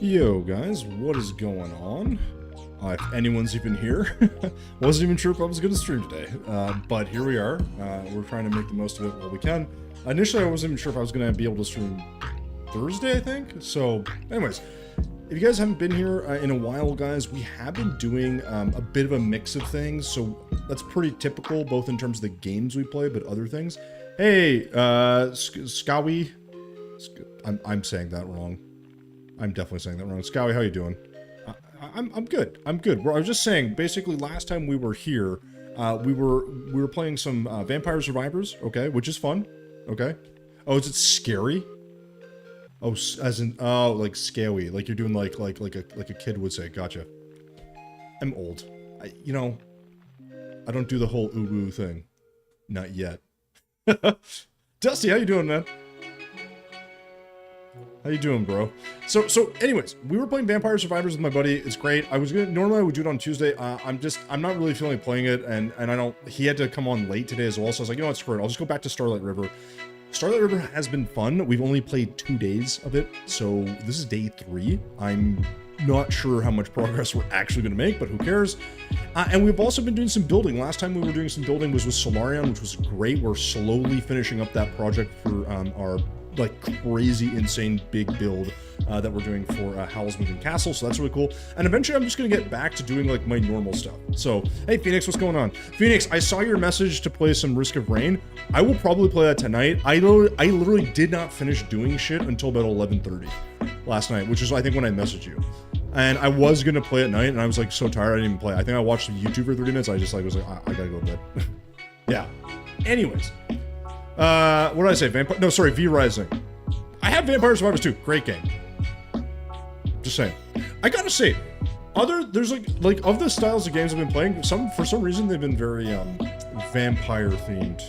Yo guys, what is going on? If anyone's even here, wasn't even sure if I was going to stream today, but here we are. We're trying to make the most of it while we can. Initially, I wasn't even sure if I was going to be able to stream Thursday, I think. So, anyways, if you guys haven't been here in a while, guys, we have been doing a bit of a mix of things. So that's pretty typical, both in terms of the games we play, but other things. Hey, Skawi. I'm saying that wrong. I'm definitely saying that wrong. Scowy, how you doing? I'm good. I'm good. I was just saying, basically, last time we were here, we were playing some Vampire Survivors, okay, which is fun, okay. Oh, is it scary? Oh, as in like scary, like you're doing like a kid would say. Gotcha. I'm old. I don't do the whole ooh thing, not yet. Dusty, how you doing, man? How you doing, bro? So anyways, we were playing Vampire Survivors with my buddy. It's great. Normally I would do it on Tuesday. I'm not really feeling like playing it, and he had to come on late today as well, so I was like, you know what, screw it. I'll just go back to Starlight River. Starlight River has been fun. We've only played 2 days of it, so this is day 3. I'm not sure how much progress we're actually going to make, but who cares? And we've also been doing some building. Last time we were doing some building was with Solarion, which was great. We're slowly finishing up that project for our like crazy insane big build that we're doing for Howl's Moving Castle, so that's really cool. And eventually I'm just gonna get back to doing like my normal stuff. So hey Phoenix, what's going on? Phoenix, I saw your message to play some Risk of Rain. I will probably play that tonight. I literally did not finish doing shit until about 11:30 last night, which is I think when I messaged you. And I was gonna play at night, and I was like so tired I didn't even play. I think I watched some YouTube for 30 minutes. I just like was like I gotta go to bed. Yeah. Anyways. What did I say? No, sorry, V Rising. I have Vampire Survivors 2. Great game. Just saying. I gotta say, there's like of the styles of games I've been playing, for some reason they've been very vampire themed,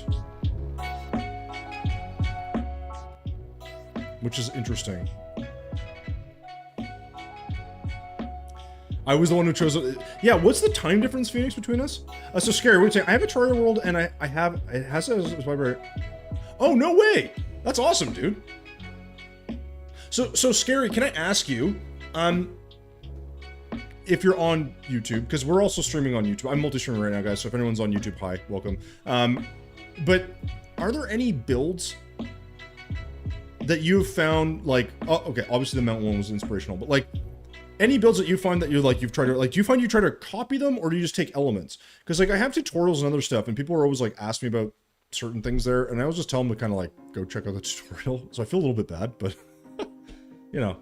which is interesting. I was the one who chose it. Yeah, what's the time difference, Phoenix, between us? So scary. Wait a second. I have a Terraria world, and it has a Survivor. Oh, no way! That's awesome, dude. So scary. Can I ask you, if you're on YouTube, because we're also streaming on YouTube. I'm multi-streaming right now, guys. So if anyone's on YouTube, hi, welcome. But are there any builds that you've found like? Oh, okay, obviously the Mount one was inspirational, but like. Any builds that you find that you're like, you've tried to, like, do you find you try to copy them, or do you just take elements? Because, like, I have tutorials and other stuff, and people are always, like, asking me about certain things there, and I always just tell them to kind of, like, go check out the tutorial. So I feel a little bit bad, but, you know.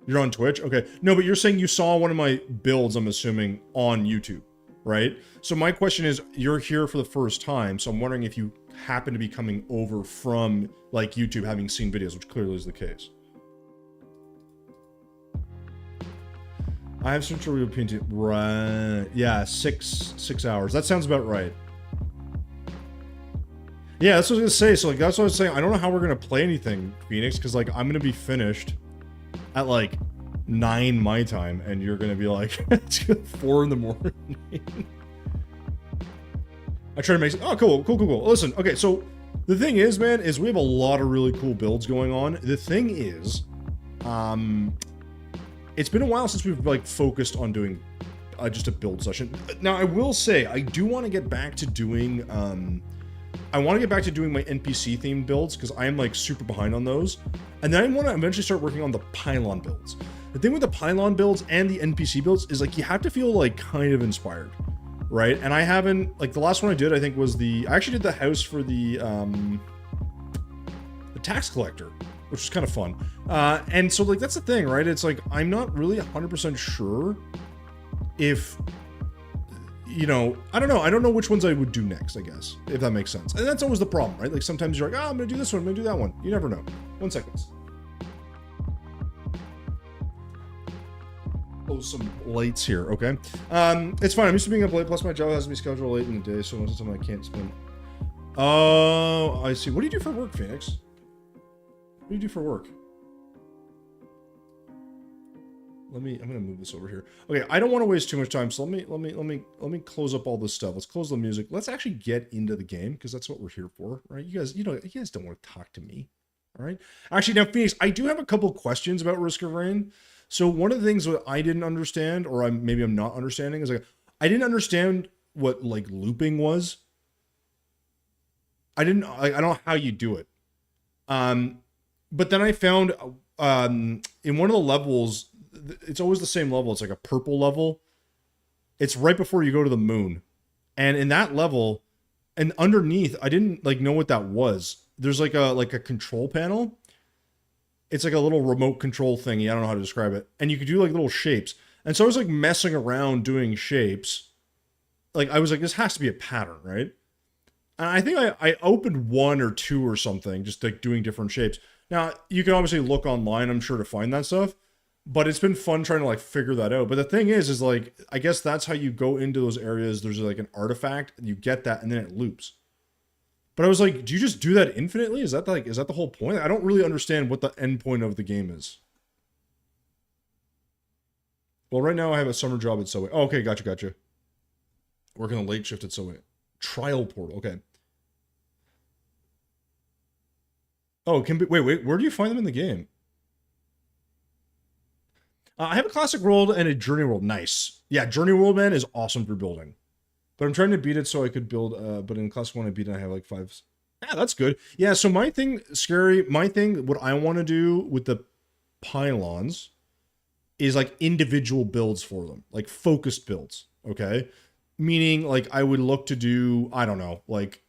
You're on Twitch? Okay. No, but you're saying you saw one of my builds, I'm assuming, on YouTube, right? So my question is, you're here for the first time, so I'm wondering if you happen to be coming over from, like, YouTube, having seen videos, which clearly is the case. I have Central European, right? Yeah, six hours. That sounds about right. Yeah, that's what I was gonna say. So like, that's what I was saying. I don't know how we're gonna play anything, Phoenix, because like I'm gonna be finished at like 9 my time, and you're gonna be like 4 in the morning. I try to make. Oh, cool. Listen, okay. So the thing is, man, is we have a lot of really cool builds going on. The thing is, it's been a while since we've like focused on doing just a build session. Now I will say I do want to get back to doing I want to get back to doing my NPC themed builds because I am like super behind on those, and then I want to eventually start working on the pylon builds. The thing with the pylon builds and the NPC builds is like you have to feel like kind of inspired, right? And I haven't, like the last one I did I think was I actually did the house for the tax collector, which was kind of fun. And so like, that's the thing, right? It's like, I'm not really 100% sure if, you know, I don't know. I don't know which ones I would do next, I guess, if that makes sense. And that's always the problem, right? Like sometimes you're like, oh, I'm gonna do this one, I'm gonna do that one. You never know. 1 second. Oh, some lights here, okay? It's fine, I'm used to being up late, plus my job has to be scheduled late in the day, so most of the time I can't spend. Oh, I see. What do you do for work, Phoenix? What do you do for work? I'm gonna move this over here. Okay, I don't want to waste too much time, so let me close up all this stuff. Let's close the music. Let's actually get into the game, because that's what we're here for, right? You guys don't want to talk to me. All right. Actually, now, Phoenix, I do have a couple questions about Risk of Rain. So one of the things that I didn't understand, or maybe I'm not understanding, is like I didn't understand what like looping was. I don't know how you do it. But then I found in one of the levels, it's always the same level. It's like a purple level. It's right before you go to the moon. And in that level, and underneath, I didn't like know what that was. There's like a control panel. It's like a little remote control thingy. I don't know how to describe it. And you could do like little shapes. And so I was like messing around doing shapes. Like I was like, this has to be a pattern, right? And I think I opened one or two or something, just like doing different shapes. Now, you can obviously look online, I'm sure, to find that stuff. But it's been fun trying to like figure that out. But the thing is like, I guess that's how you go into those areas. There's like an artifact, and you get that, and then it loops. But I was like, do you just do that infinitely? Is that the whole point? I don't really understand what the end point of the game is. Well, right now I have a summer job at Subway. Oh, okay, gotcha. Working a late shift at Subway. Trial portal, okay. Oh, it can be, wait, where do you find them in the game? I have a classic world and a journey world. Nice. Yeah, journey world, man, is awesome for building. But I'm trying to beat it so I could build, but in class 1 I beat it, I have like 5. Yeah, that's good. Yeah, so my thing, what I want to do with the pylons is like individual builds for them. Like focused builds, okay? Meaning, like, I would look to do, I don't know, like,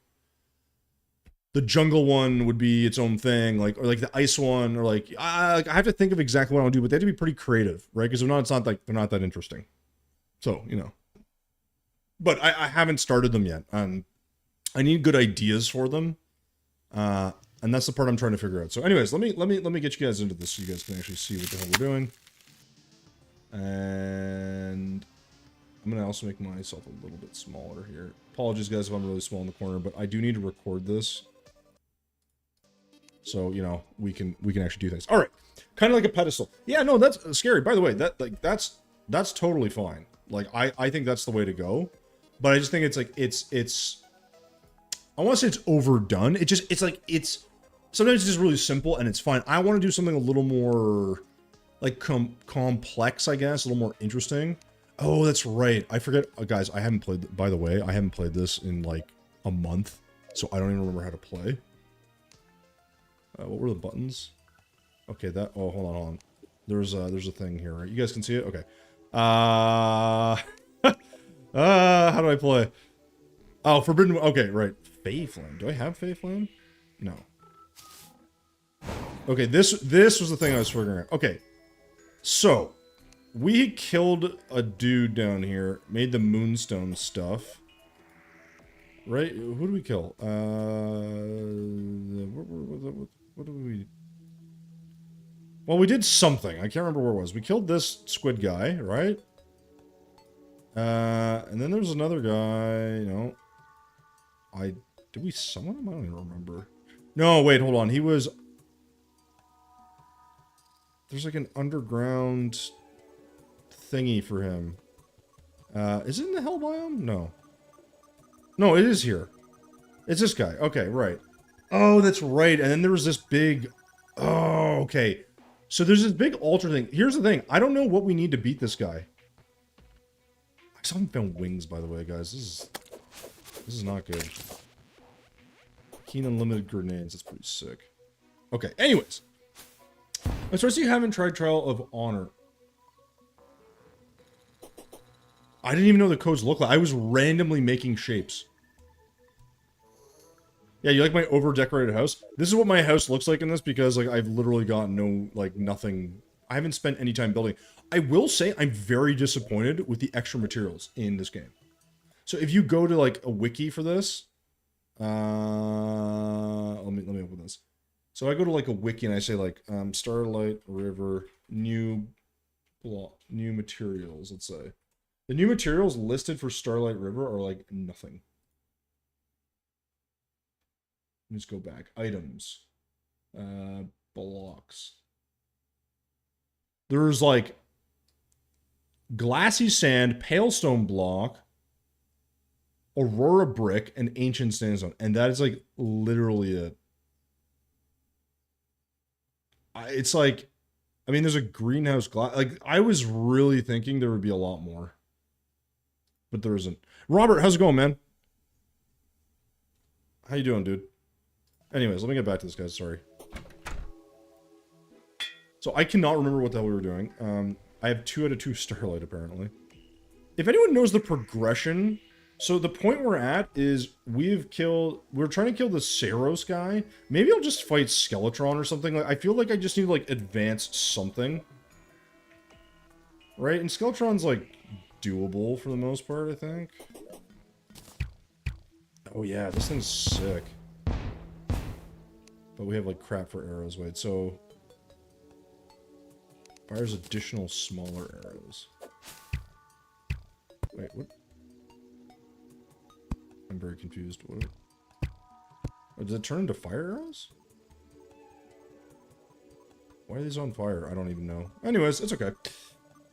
the jungle one would be its own thing, like, or like the ice one, or like I have to think of exactly what I want to do, but they have to be pretty creative, right? Because if not, it's not like, they're not that interesting. So, you know. But I haven't started them yet. I need good ideas for them. And that's the part I'm trying to figure out. So anyways, let me get you guys into this so you guys can actually see what the hell we're doing. And I'm gonna also make myself a little bit smaller here. Apologies guys if I'm really small in the corner, but I do need to record this. So, you know, we can actually do things. All right. Kind of like a pedestal. Yeah, no, that's scary. By the way, that's totally fine. Like I think that's the way to go. But I just think it's like it's I want to say it's overdone. It's sometimes it's just really simple and it's fine. I want to do something a little more like complex, I guess, a little more interesting. Oh, that's right. I forget, guys, I haven't played, by the way, I haven't played this in like a month, so I don't even remember how to play. What were the buttons? Okay, that, oh, hold on. There's a thing here, right? You guys can see it? Okay. How do I play? Oh, Forbidden, okay, right. Fae Flame. Do I have Fae Flame? No. Okay, this was the thing I was figuring out. Okay, so we killed a dude down here, made the moonstone stuff. Right? Who did we kill? What did we... Well, we did something. I can't remember where it was. We killed this squid guy, right? And then there's another guy, you know. Did we summon him? I don't even remember. No, wait, hold on. He was... There's like an underground thingy for him. Is it in the hell biome? No. No, it is here. It's this guy. Okay, right. Oh, that's right. And then there was this big... Oh, okay. So there's this big altar thing. Here's the thing. I don't know what we need to beat this guy. I still haven't found wings, by the way, guys. This is not good. Keen unlimited grenades. That's pretty sick. Okay, anyways. I'm surprised you haven't tried Trial of Honor. I didn't even know the codes look like. I was randomly making shapes. Yeah, you like my over-decorated house? This is what my house looks like in this because, like, I've literally got no, like, nothing. I haven't spent any time building. I will say I'm very disappointed with the extra materials in this game. So if you go to, like, a wiki for this, let me open this. So I go to, like, a wiki and I say, like, Starlight River, new materials, let's say. The new materials listed for Starlight River are, like, nothing. Let me just go back. Items. Blocks. There's, like, glassy sand, pale stone block, aurora brick, and ancient sandstone. And that is, like, literally it. It's like, I mean, there's a greenhouse glass. Like, I was really thinking there would be a lot more. But there isn't. Robert, how's it going, man? How you doing, dude? Anyways, let me get back to this, guys. Sorry. So, I cannot remember what the hell we were doing. I have 2 out of 2 Starlight, apparently. If anyone knows the progression... So, the point we're at is we're trying to kill the Saros guy. Maybe I'll just fight Skeletron or something. Like, I feel like I just need to, like, advance something. Right? And Skeletron's, like, doable for the most part, I think. Oh, yeah, this thing's sick. But we have, like, crap for arrows. Wait, so... Fires additional smaller arrows. Wait, what? I'm very confused. What? Oh, does it turn into fire arrows? Why are these on fire? I don't even know. Anyways, it's okay.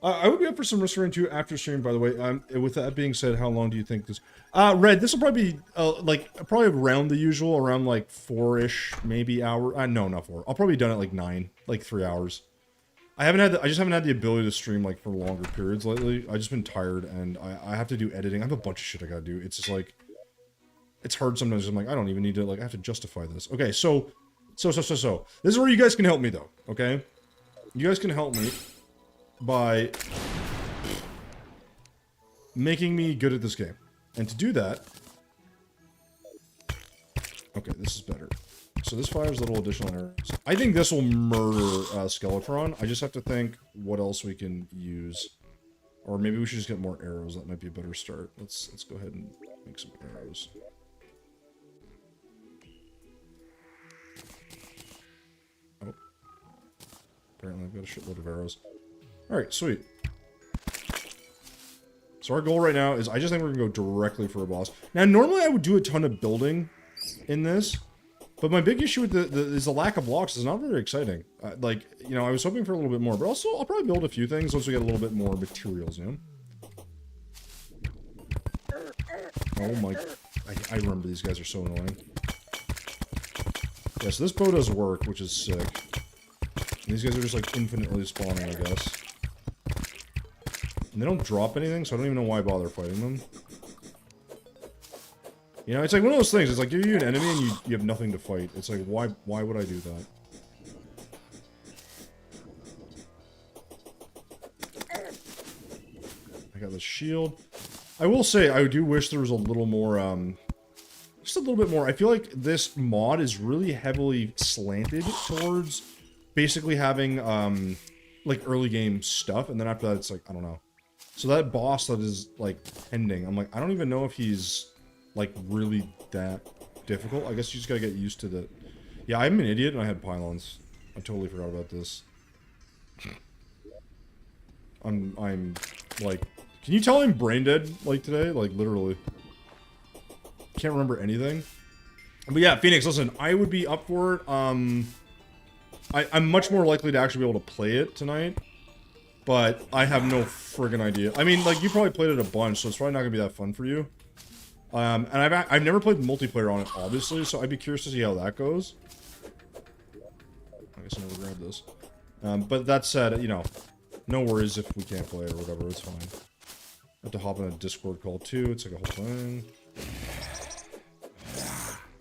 I would be up for some Restoring 2 after stream, by the way. With that being said, how long do you think this... Red, this will probably be, probably around the usual, around, like, 4-ish, maybe hour. No, not 4. I'll probably be done at, like, 9, like, 3 hours. I just haven't had the ability to stream, like, for longer periods lately. I've just been tired, and I have to do editing. I have a bunch of shit I gotta do. It's just, like... It's hard sometimes. I'm like, I don't even need to, like, I have to justify this. Okay, so. This is where you guys can help me, though, okay? You guys can help me by making me good at this game. And to do that... Okay, this is better. So this fires little additional arrows. I think this will murder Skeletron. I just have to think what else we can use. Or maybe we should just get more arrows. That might be a better start. Let's go ahead and make some arrows. Oh. Apparently I've got a shitload of arrows. Alright, sweet. So our goal right now is, I just think we're going to go directly for a boss. Now, normally I would do a ton of building in this. But my big issue with is the lack of blocks. It's not very exciting. Like, you know, I was hoping for a little bit more. But also, I'll probably build a few things once we get a little bit more materials, you know? Oh my... I remember these guys are so annoying. Yeah, so this bow does work, which is sick. And these guys are just, like, infinitely spawning, I guess. And they don't drop anything, so I don't even know why I bother fighting them. You know, it's like one of those things. It's like, give you an enemy and you have nothing to fight. It's like, why would I do that? I got the shield. I will say, I do wish there was a little more, just a little bit more. I feel like this mod is really heavily slanted towards basically having, like, early game stuff. And then after that, it's like, I don't know. So that boss that is, like, pending, I'm like, I don't even know if he's... like, really that difficult. I guess you just gotta get used to the... Yeah, I'm an idiot and I had pylons. I totally forgot about this. I'm, like... Can you tell I'm brain dead, like, today? Like, literally. Can't remember anything. But yeah, Phoenix, listen, I would be up for it. I'm much more likely to actually be able to play it tonight. But I have no friggin' idea. I mean, like, you probably played it a bunch, so it's probably not gonna be that fun for you. And I've never played multiplayer on it, obviously, so I'd be curious to see how that goes. I guess I'll never grab this. But that said, you know, no worries if we can't play it or whatever, it's fine. I have to hop on a Discord call too, it's like a whole thing.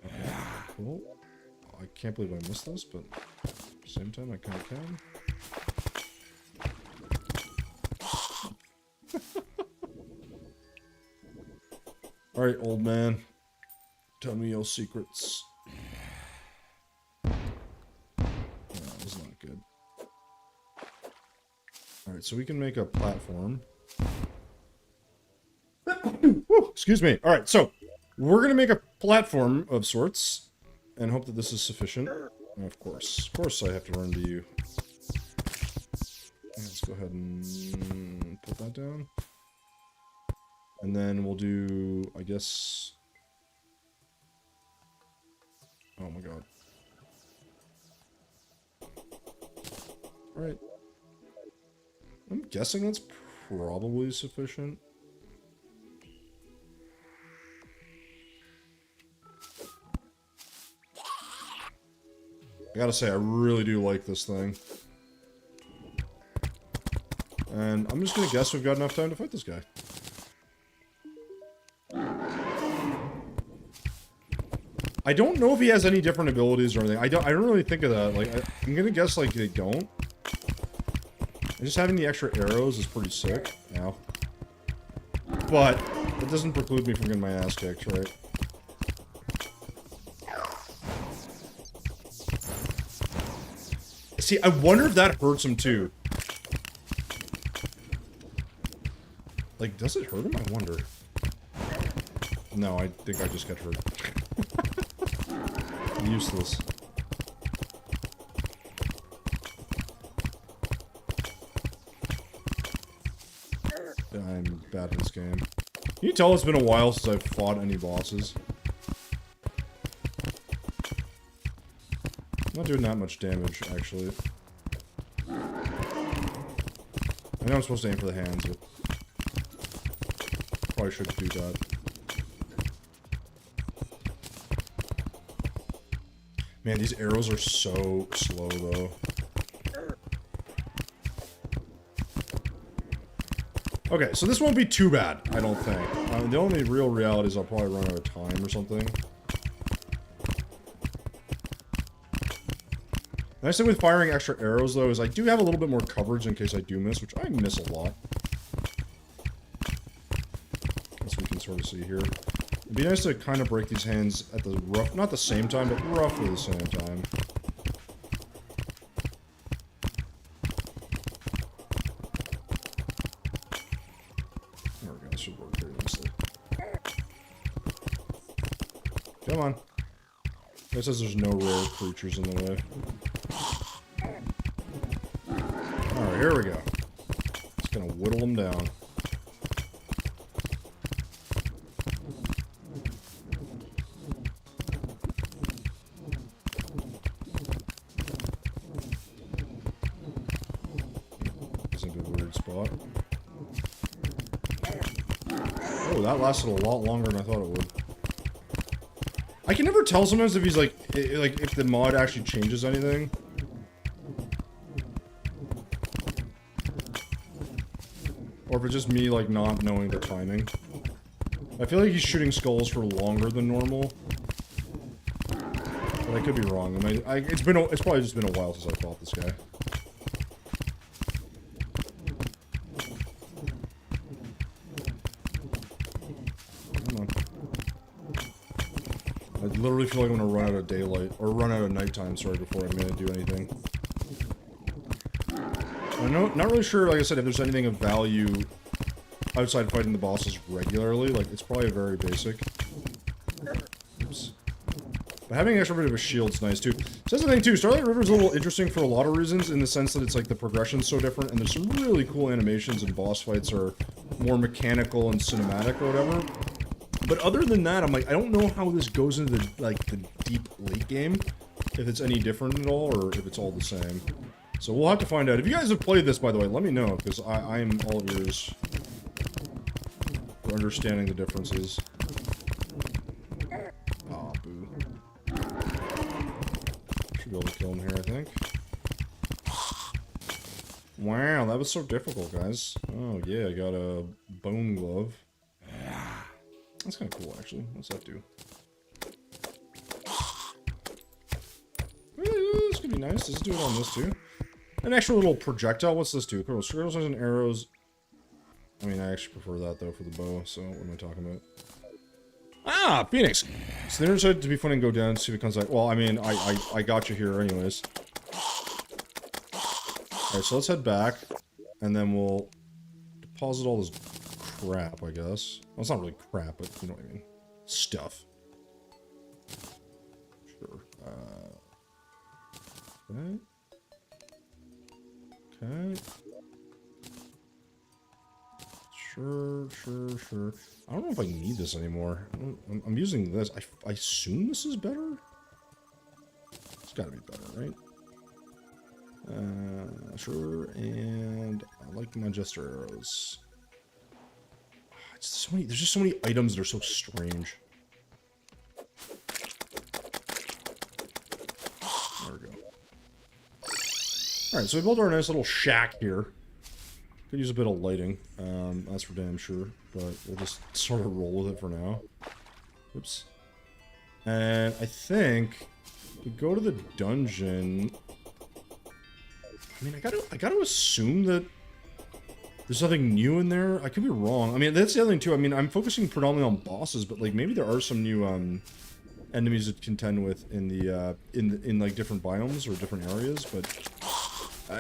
Okay, cool. I can't believe I missed this, but at the same time I kinda can. Alright, old man. Tell me your secrets. No, that was not good. Alright, so we can make a platform. Woo, excuse me. Alright, so we're gonna make a platform of sorts and hope that this is sufficient. And of course I have to run to you. Let's go ahead and put that down. And then we'll do, I guess... Oh my god. Alright. I'm guessing that's probably sufficient. I gotta say, I really do like this thing. and I'm just gonna guess we've got enough time to fight this guy. I don't know if he has any different abilities or anything. I don't really think of that. Like, I'm gonna guess, like, they don't. And just having the extra arrows is pretty sick. Now. But, that doesn't preclude me from getting my ass kicked, right? See, I wonder if that hurts him, too. Like, does it hurt him? I wonder. No, I think I just got hurt. Useless. I'm bad at this game. Can you tell it's been a while since I've fought any bosses? I'm not doing that much damage, actually. I know I'm supposed to aim for the hands, but probably should do that. Man, these arrows are so slow, though. Okay, so this won't be too bad, I don't think. The only real reality is I'll probably run out of time or something. The nice thing with firing extra arrows, though, is I do have a little bit more coverage in case I do miss, which I miss a lot. As we can sort of see here. It'd be nice to kind of break these hands at the not the same time, but roughly the same time. There we go, this should work pretty nicely. Come on. It says there's no rare creatures in the way. Alright, here we go. Just gonna whittle them down. That lasted a lot longer than I thought it would. I can never tell sometimes if he's like if the mod actually changes anything. Or if it's just me like not knowing the timing. I feel like he's shooting skulls for longer than normal. But I could be wrong. It's probably just been a while since I fought this guy. I literally feel like I'm gonna run out of daylight, or run out of nighttime, sorry, before I'm gonna do anything. I'm not really sure, like I said, if there's anything of value outside fighting the bosses regularly. Like, it's probably very basic. Oops. But having an extra bit of a shield's nice, too. So that's the thing, too. Starlight River is a little interesting for a lot of reasons, in the sense that it's, like, the progression's so different, and there's some really cool animations, and boss fights are more mechanical and cinematic or whatever. But other than that, I'm like, I don't know how this goes into the, like, the deep late game. If it's any different at all, or if it's all the same. So we'll have to find out. If you guys have played this, by the way, let me know, because I am all ears for understanding the differences. Aw, boo. Should be able to kill him here, I think. Wow, that was so difficult, guys. Oh, yeah, I got a bone glove. That's kind of cool, actually. What's that do? This could be nice. Let's do it on this, too. An extra little projectile. What's this do? Cool. Circles and arrows. I mean, I actually prefer that, though, for the bow. So, what am I talking about? Ah, Phoenix! So, they decided to be fun and go down and see if it comes out. Well, I mean, I got you here anyways. Alright, so let's head back. And then we'll deposit all this crap, I guess. Well, it's not really crap, but you know what I mean. Stuff. Sure. Okay. Okay. Sure. I don't know if I need this anymore. I'm using this. I assume this is better? It's gotta be better, right? Sure, and I like my jester arrows. There's just so many items that are so strange. There we go. Alright, so we built our nice little shack here. Could use a bit of lighting, that's for damn sure, but we'll just sort of roll with it for now. Oops. And I think we go to the dungeon. I mean, I gotta assume that there's nothing new in there. I could be wrong. I mean, that's the other thing too. I mean, I'm focusing predominantly on bosses, but like maybe there are some new enemies to contend with in the in like different biomes or different areas, but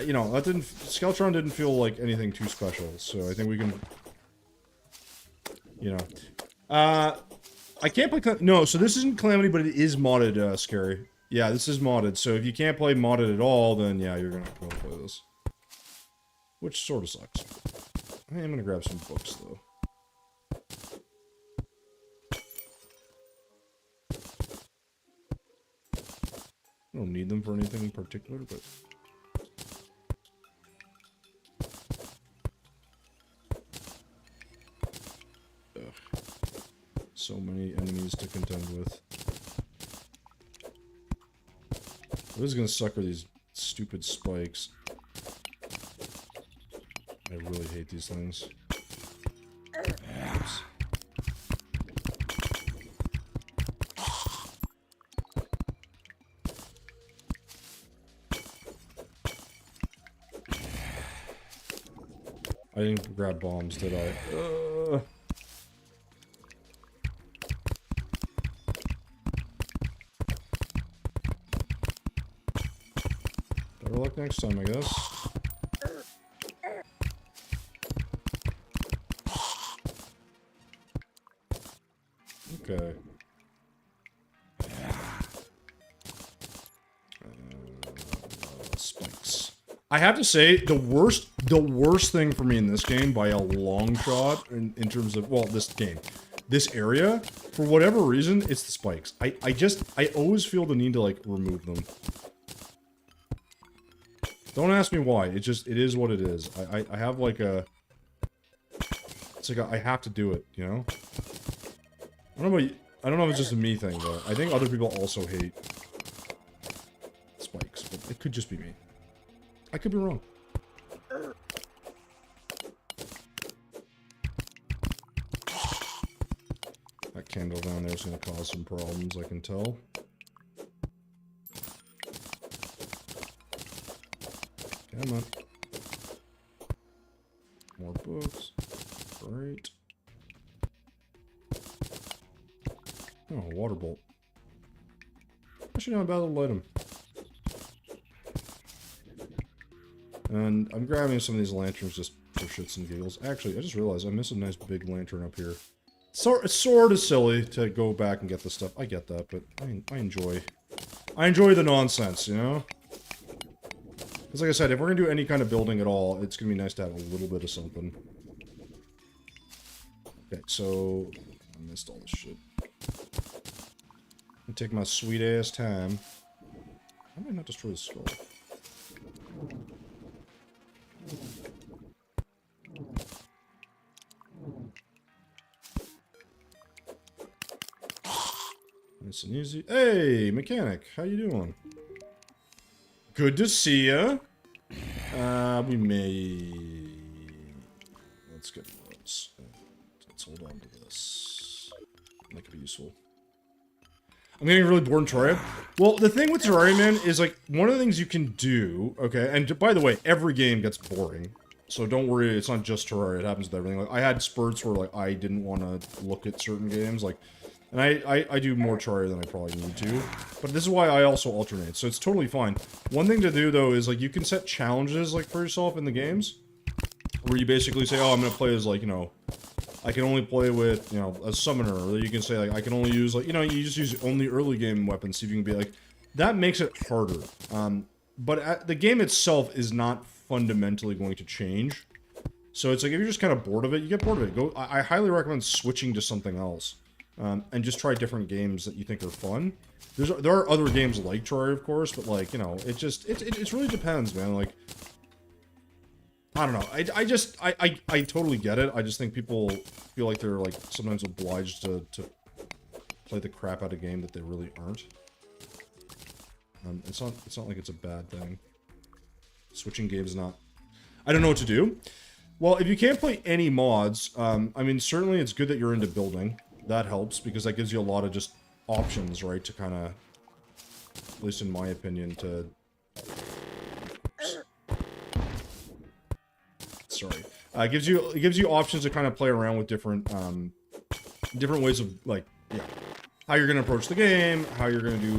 you know, that didn't Skeletron didn't feel like anything too special. So I think we can, you know, I can't play no. So this isn't Calamity, but it is modded. Scary. Yeah, this is modded. So if you can't play modded at all, then yeah, you're gonna have to go play this, which sort of sucks. I am gonna grab some books though. I don't need them for anything in particular, but... Ugh. So many enemies to contend with. What is gonna suck are these stupid spikes. I really hate these things. Oops. I didn't grab bombs, did I? Better luck next time, I guess. Okay. Spikes. I have to say, the worst thing for me in this game, by a long shot, in terms of, well, this area, for whatever reason, it's the spikes. I always feel the need to, like, remove them. Don't ask me why, it is what it is. I have, like, it's like I have to do it, you know? I don't know if it's just a me thing, though. I think other people also hate spikes, but it could just be me. I could be wrong. That candle down there is going to cause some problems, I can tell. Come on. More books. Great. Oh, a water bolt. Actually, not a bad little item. And I'm grabbing some of these lanterns just for shits and giggles. Actually, I just realized I missed a nice big lantern up here. It's sort of silly to go back and get this stuff. I get that, but I enjoy the nonsense, you know? Because like I said, if we're going to do any kind of building at all, it's going to be nice to have a little bit of something. Okay, so... I missed all this shit. I'm take my sweet-ass time. How did I not destroy the skull? Nice and easy. Hey, mechanic, how you doing? Good to see ya. We may... Let's get those. Let's hold on to this. That could be useful. I'm getting really bored in Terraria. Well, the thing with Terraria, man, is like, one of the things you can do, okay, and by the way, every game gets boring. So don't worry, it's not just Terraria, it happens with everything. Like, I had spurts where, like, I didn't want to look at certain games, like, and I do more Terraria than I probably need to. But this is why I also alternate, so it's totally fine. One thing to do, though, is, like, you can set challenges, like, for yourself in the games, where you basically say, oh, I'm gonna play as, like, you know, I can only play with, you know, a summoner, or you can say, like, I can only use, like, you know, you just use only early game weapons, see if you can be, like, that makes it harder. But the game itself is not fundamentally going to change. So it's like, if you're just kind of bored of it, you get bored of it. I highly recommend switching to something else. And just try different games that you think are fun. There are other games like Terraria, of course, but, like, you know, it really depends, man, like... I don't know. I totally get it. I just think people feel like they're, like, sometimes obliged to play the crap out of a game that they really aren't. It's not like it's a bad thing. Switching games not... I don't know what to do. Well, if you can't play any mods, I mean, certainly it's good that you're into building. That helps, because that gives you a lot of just options, right, to kind of, at least in my opinion, to... Sorry. It gives you options to kind of play around with different ways of, like, yeah, how you're going to approach the game, how you're going to do,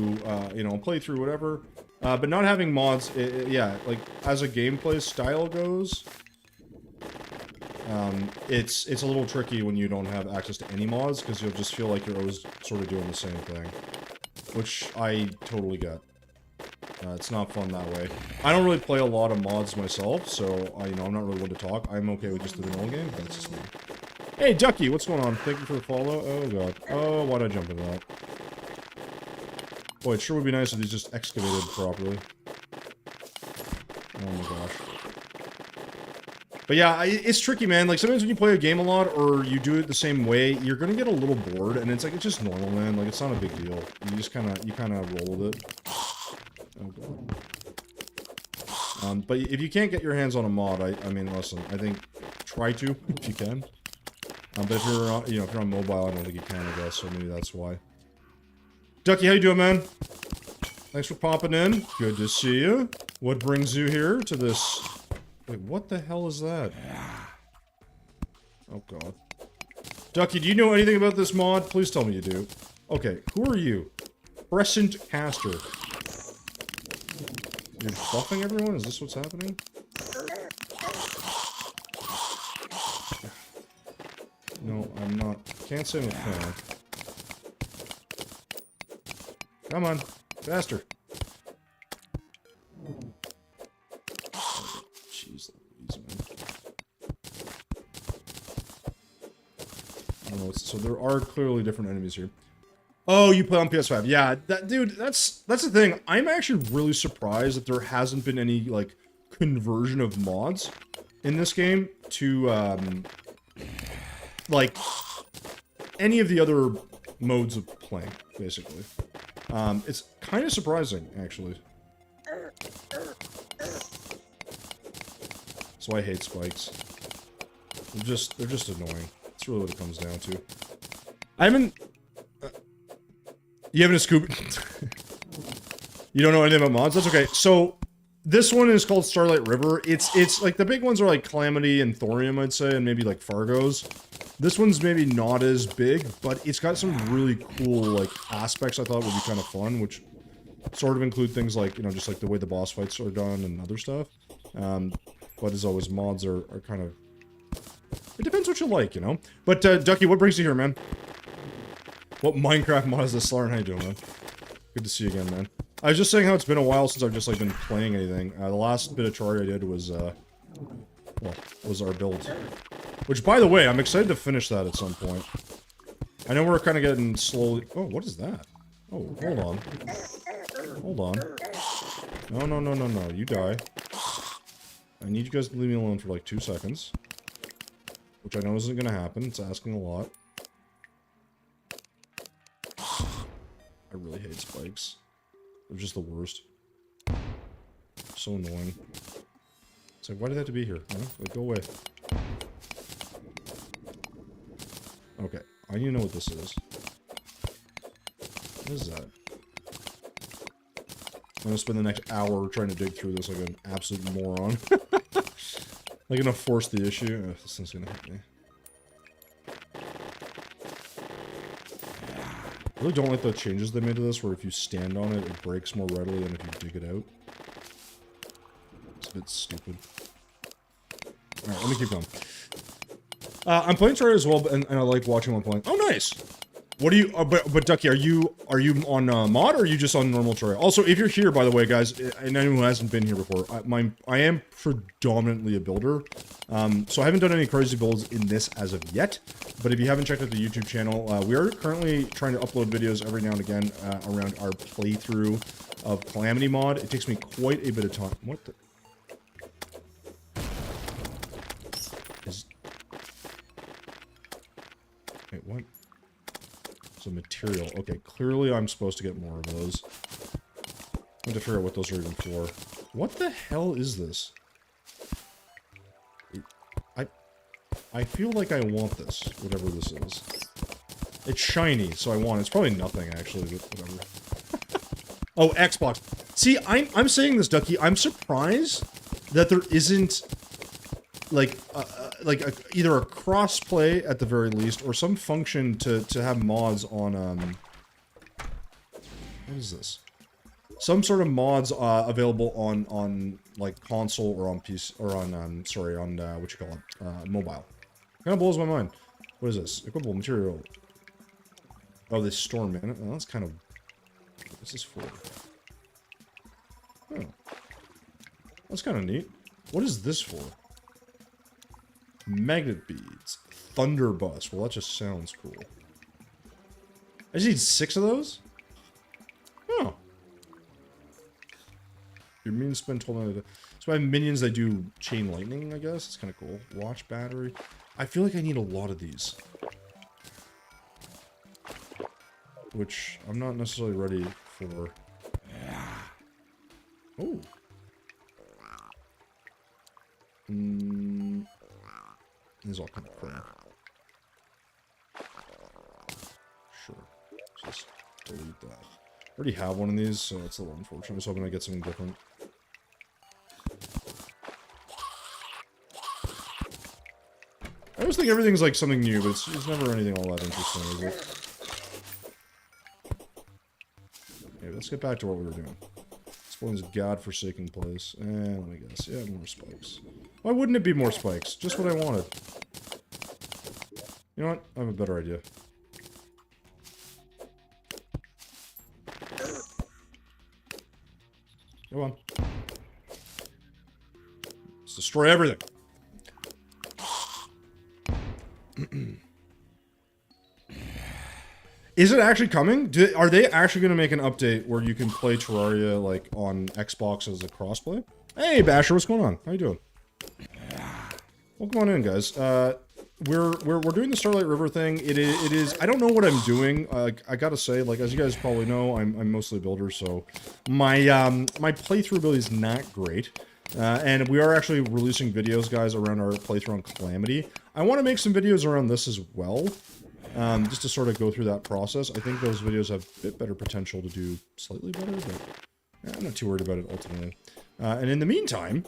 you know, playthrough, whatever. But not having mods, yeah, like, as a gameplay style goes, it's a little tricky when you don't have access to any mods, because you'll just feel like you're always sort of doing the same thing. Which I totally get. It's not fun that way. I don't really play a lot of mods myself, so, you know, I'm not really one to talk. I'm okay with just the vanilla game, but that's just me. Hey, Ducky, what's going on? Thank you for the follow. Oh, God. Oh, why'd I jump into that? Boy, it sure would be nice if these just excavated properly. Oh, my gosh. But yeah, it's tricky, man. Like, sometimes when you play a game a lot, or you do it the same way, you're gonna get a little bored, and it's like, it's just normal, man. Like, it's not a big deal. You just kinda roll with it. Oh, God. But if you can't get your hands on a mod, I mean, listen, I think, try to, if you can. But if you're on, you know, if you're on mobile, I don't think you can, I guess, so maybe that's why. Ducky, how you doing, man? Thanks for popping in. Good to see you. What brings you here to this... Wait, what the hell is that? Oh, God. Ducky, do you know anything about this mod? Please tell me you do. Okay, who are you? Crescent Caster. You're buffing everyone? Is this what's happening? No, I'm not. Can't say I'm a fan. Come on. Faster. Jeez Louise, man. Oh, so there are clearly different enemies here. Oh, you play on PS5. Yeah, dude, that's the thing. I'm actually really surprised that there hasn't been any, like, conversion of mods in this game to, like, any of the other modes of playing, basically. It's kind of surprising, actually. That's why I hate spikes. They're just annoying. That's really what it comes down to. I haven't... you haven't a scoop... You don't know anything about mods? That's okay. So, this one is called Starlight River. It's like, the big ones are like Calamity and Thorium, I'd say, and maybe like Fargo's. This one's maybe not as big, but it's got some really cool, like, aspects I thought would be kind of fun, which sort of include things like, you know, just like the way the boss fights are done and other stuff. But as always, mods are kind of... It depends what you like, you know? But, Ducky, what brings you here, man? What Minecraft mod is this? Starlight, how you doing, man? Good to see you again, man. I was just saying how it's been a while since I've just, like, been playing anything. The last bit of Terraria I did was, well, was our build. Which, by the way, I'm excited to finish that at some point. I know we're kind of getting slowly... Oh, what is that? Oh, hold on. Hold on. No, no, no, no, no. You die. I need you guys to leave me alone for, like, 2 seconds. Which I know isn't gonna happen. It's asking a lot. I really hate spikes. They're just the worst. So annoying. It's like, why did that have to be here? Huh? Like, go away. Okay, I need to know what this is. What is that? I'm gonna spend the next hour trying to dig through this like an absolute moron. I'm gonna force the issue. Oh, this thing's gonna hit me. I really don't like the changes they made to this, where if you stand on it, it breaks more readily than if you dig it out. It's a bit stupid. Alright, let me keep going. I'm playing Terraria as well, and I like watching while playing. Oh, nice! What are you... but Ducky, are you on mod, or are you just on normal Terraria? Also, if you're here, by the way, guys, and anyone who hasn't been here before, I am predominantly a builder. So I haven't done any crazy builds in this as of yet. But if you haven't checked out the YouTube channel, we are currently trying to upload videos every now and again around our playthrough of Calamity mod. It takes me quite a bit of time. What the... Wait, what? It's a material. Okay, clearly I'm supposed to get more of those. I have to figure out what those are even for. What the hell is this? I I feel like I want this, whatever this is. It's shiny, so I want it. It's probably nothing, actually, but whatever. Oh, Xbox. See, I'm saying this, Ducky. I'm surprised that there isn't, like either a cross-play, at the very least, or some function to have mods on, what is this? Some sort of mods available on like console or on PC or on sorry, on what you call it, mobile. Kind of blows my mind. What is this? Equipable material. Oh, they store mana. Oh, that's kind of. What's this for? Oh, that's kind of neat. What is this for? Magnet beads, thunder bus. Well, that just sounds cool. I just need 6 of those. Oh. Your minions spend 12 minutes. So I have minions that do chain lightning, I guess. It's kind of cool. Watch battery. I feel like I need a lot of these. Which I'm not necessarily ready for. Oh. This is all kind of crap. Sure. Just delete that. I already have one of these, so it's a little unfortunate. I was hoping I get something different. I always think everything's like something new, but it's never anything all that interesting, is it? Okay, let's get back to what we were doing. This one's a godforsaken place. And let me guess. Yeah, more spikes. Why wouldn't it be more spikes? Just what I wanted. You know what? I have a better idea. Come on. Let's destroy everything. Is it actually coming? Are they actually going to make an update where you can play Terraria like on Xbox as a crossplay? Hey, Basher, what's going on? How you doing? Well, come on in, guys. We're doing the Starlight River thing. It is. I don't know what I'm doing. I gotta say, like as you guys probably know, I'm mostly a builder, so my my playthrough ability is not great. And we are actually releasing videos, guys, around our playthrough on Calamity. I want to make some videos around this as well, just to sort of go through that process. I think those videos have a bit better potential to do slightly better, but I'm not too worried about it ultimately. And in the meantime,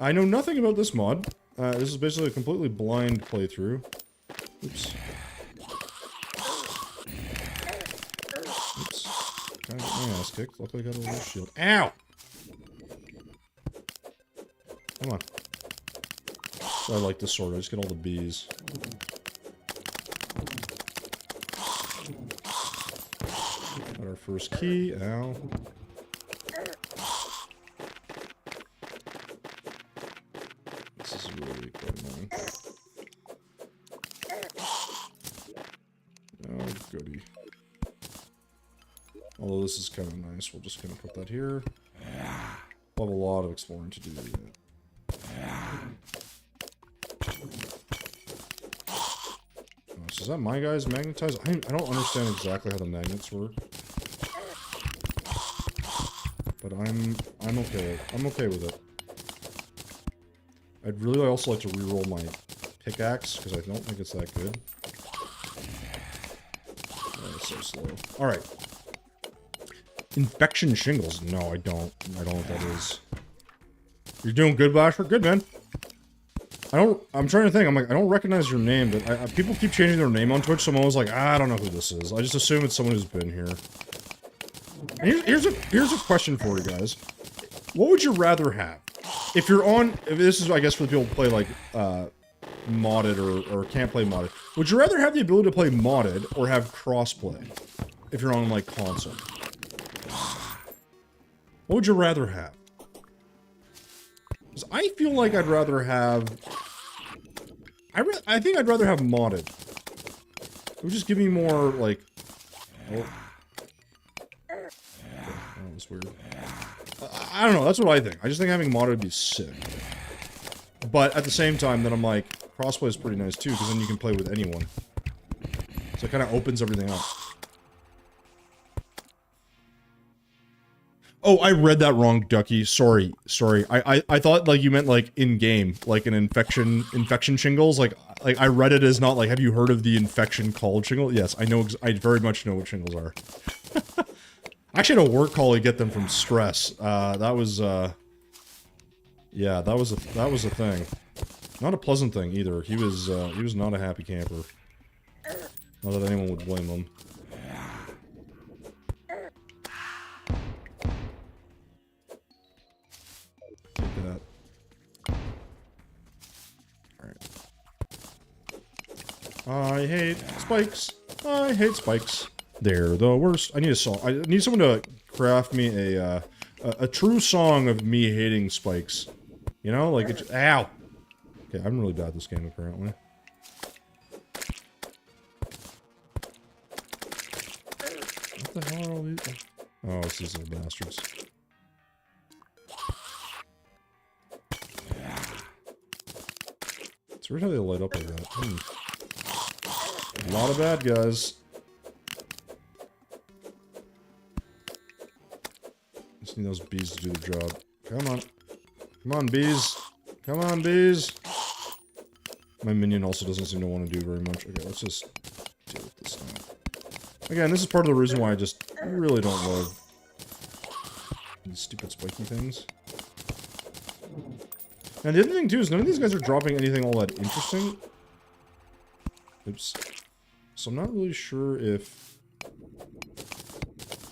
I know nothing about this mod. This is basically a completely blind playthrough. Oops. Oops. Kind of got my ass kicked. Luckily I got a little shield. Ow! Come on. So I like this sword. I just get all the bees. Got our first key. Ow. This is really quite annoying. Oh, goody. Although this is kind of nice. We'll just kind of put that here. We'll have a lot of exploring to do yet. So is that my guys magnetized? I don't understand exactly how the magnets work. But I'm okay. I'm okay with it. I'd really also like to reroll my pickaxe, because I don't think it's that good. Oh, it's so slow. Alright. Infection shingles. No, I don't. I don't know what that is. You're doing good, Basher? Good, man. I'm trying to think. I'm like, I don't recognize your name, but people keep changing their name on Twitch, so I'm always like, I don't know who this is. I just assume it's someone who's been here. And here's a question for you guys. What would you rather have? If this is, I guess, for the people who play, like, modded or can't play modded. Would you rather have the ability to play modded or have crossplay? If you're on, like, console. What would you rather have? Because I feel like I'd rather have... I think I'd rather have modded. It would just give me more, like... Oh. That was weird. I don't know, that's what I think. I just think having modded would be sick. But at the same time, then I'm like, crossplay is pretty nice too, because then you can play with anyone. So it kind of opens everything up. Oh, I read that wrong, Ducky. Sorry. I thought like you meant like in game, like an infection shingles. Like I read it as not like, have you heard of the infection called shingle? Yes, I know. I very much know what shingles are. I actually had a work colleague get them from stress. That was yeah, that was a thing. Not a pleasant thing either. He was not a happy camper. Not that anyone would blame him. Take that. Alright. I hate spikes. I hate spikes. They're the worst. I need a song. I need someone to craft me a true song of me hating spikes. You know, like it's ow. Okay, I'm really bad at this game apparently. What the hell are all these? Oh, it's these little bastards. It's weird how they light up like that. A lot of bad guys. Just need those bees to do the job. Come on. Come on, bees. Come on, bees. My minion also doesn't seem to want to do very much. Okay, let's just deal with this now. Again, this is part of the reason why I just really don't love these stupid spiky things. And the other thing, too, is none of these guys are dropping anything all that interesting. Oops. So I'm not really sure if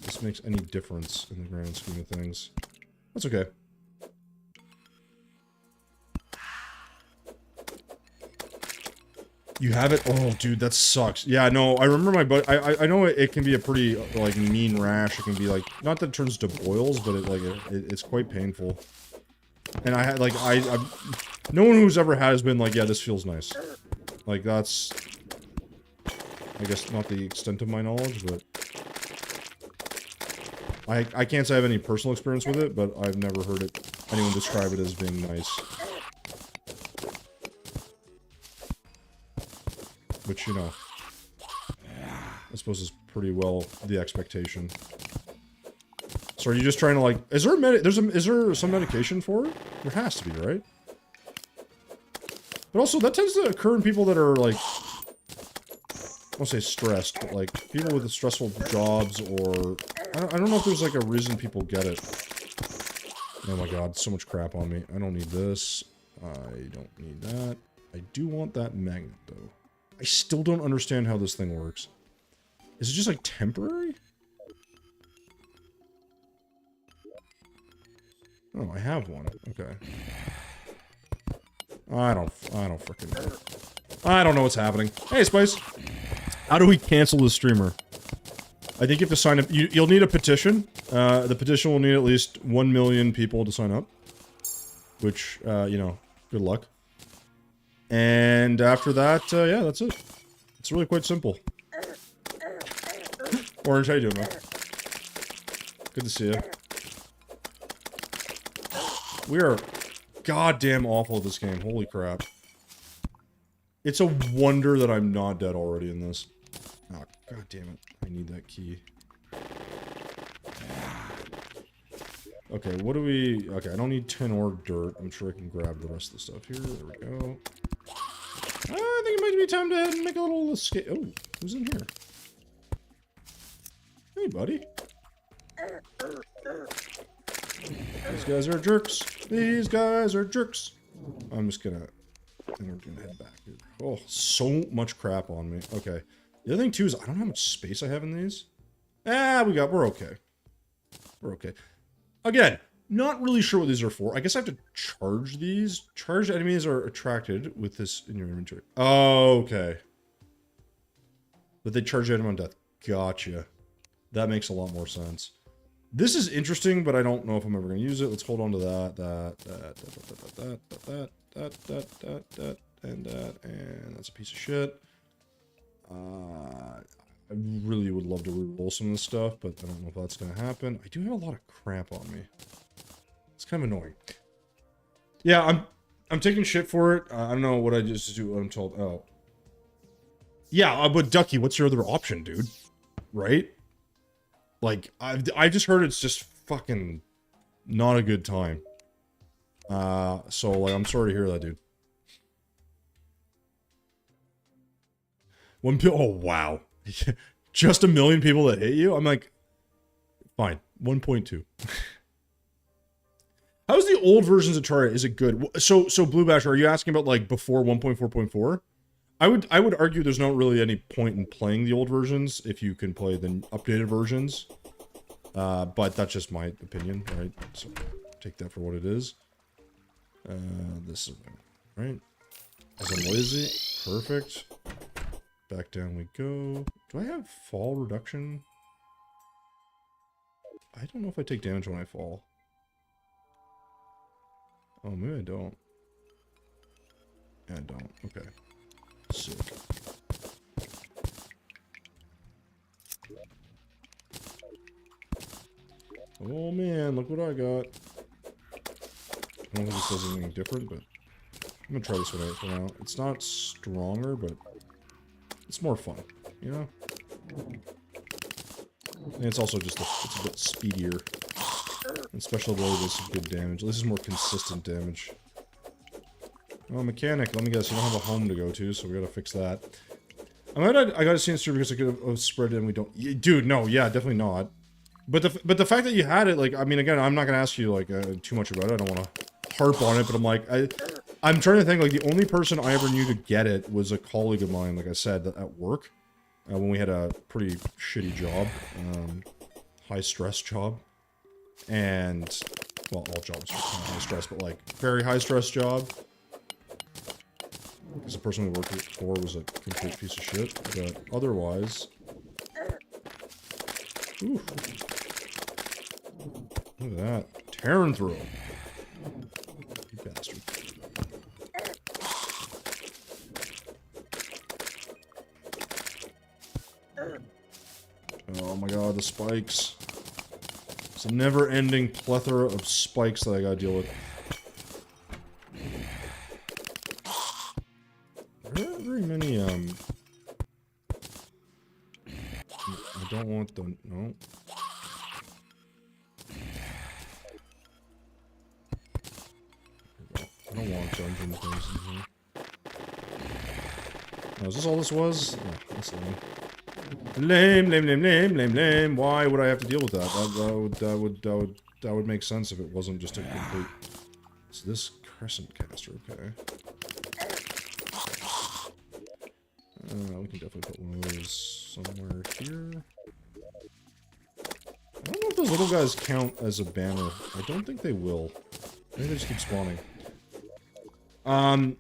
this makes any difference in the grand scheme of things. That's okay. You have it? Oh, dude, that sucks. Yeah, no, I remember my buddy. I know it can be a pretty, like, mean rash. It can be, like, not that it turns to boils, but it's quite painful. And I had, like, no one who's ever had has been like, yeah, this feels nice. Like, that's, I guess, not the extent of my knowledge, but I can't say I have any personal experience with it, but I've never heard anyone describe it as being nice. Which, you know, I suppose is pretty well the expectation. So are you just trying to, like, is there some medication for it? There has to be, right? But also, that tends to occur in people that are, like, I won't say stressed, but, like, people with stressful jobs, or, I don't know if there's, like, a reason people get it. Oh my god, so much crap on me. I don't need this. I don't need that. I do want that magnet, though. I still don't understand how this thing works. Is it just, like, temporary? Oh, I have one. Okay. I don't freaking know. I don't know what's happening. Hey, Spice! How do we cancel the streamer? I think you have to sign up. You'll need a petition. The petition will need at least 1 million people to sign up. Which, you know, good luck. And after that, yeah, that's it. It's really quite simple. Orange, how you doing, man? Good to see you. We are goddamn awful at this game. Holy crap. It's a wonder that I'm not dead already in this. Oh, god damn it. I need that key. Okay, what do we... Okay, I don't need tin or dirt. I'm sure I can grab the rest of the stuff here. There we go. I think it might be time to make a little escape. Oh, who's in here? Hey, buddy. These guys are jerks. These guys are jerks. I'm just gonna... I think we're gonna head back here. Oh, so much crap on me. Okay. The other thing, too, is I don't know how much space I have in these. We're okay. We're okay. Again, not really sure what these are for. I guess I have to charge these. Charged enemies are attracted with this in your inventory. Oh, okay. But they charge item on death. Gotcha. That makes a lot more sense. This is interesting, but I don't know if I'm ever going to use it. Let's hold on to and that's a piece of shit. I really would love to re-roll some of this stuff, but I don't know if that's going to happen. I do have a lot of crap on me. It's kind of annoying. Yeah, I'm taking shit for it. I don't know what I just do. I'm told. Oh, yeah, but Ducky, what's your other option, dude? Right? Like I just heard it's just fucking not a good time. So, like, I'm sorry to hear that, dude. Oh, wow. Just a million people that hate you? I'm like, fine. 1.2. How's the old versions of Terraria? Is it good? So Blue Bash, are you asking about, like, before 1.4.4? I would argue there's not really any point in playing the old versions if you can play the updated versions. But that's just my opinion, right? So take that for what it is. This is right. As I'm lazy, perfect. Back down we go. Do I have fall reduction? I don't know if I take damage when I fall. Oh, maybe I don't. Yeah, I don't. Okay. Sick. Oh man, look what I got. I don't think this does anything different, but I'm gonna try this one out for now. It's not stronger, but it's more fun, you know? And it's also just it's a bit speedier. And special ability does some good damage. This is more consistent damage. Oh, mechanic, let me guess, you don't have a home to go to, so we gotta fix that. I gotta see in stream because I could have spread it and we don't. Dude, no, yeah, definitely not. But the fact that you had it, like, I mean, again, I'm not gonna ask you, like, too much about it. I don't want to harp on it, but I'm like, I'm trying to think, like, the only person I ever knew to get it was a colleague of mine, like I said, at work. When we had a pretty shitty job. High-stress job. And, well, all jobs are kind of high-stress, but, like, very high-stress job. Because the person we worked for was a complete piece of shit. But otherwise... Ooh. Look at that. Tearing through him. You bastard. Oh my god, the spikes. It's a never-ending plethora of spikes that I gotta deal with. There aren't very many, I don't want the... No. I don't want dungeon things in here. Oh, is this all this was? Oh, that's lame. Lame. Why would I have to deal with that? That would make sense if it wasn't just a complete... It's this crescent caster, okay. We can definitely put one of those somewhere here. I don't know if those little guys count as a banner. I don't think they will. I think they just keep spawning. I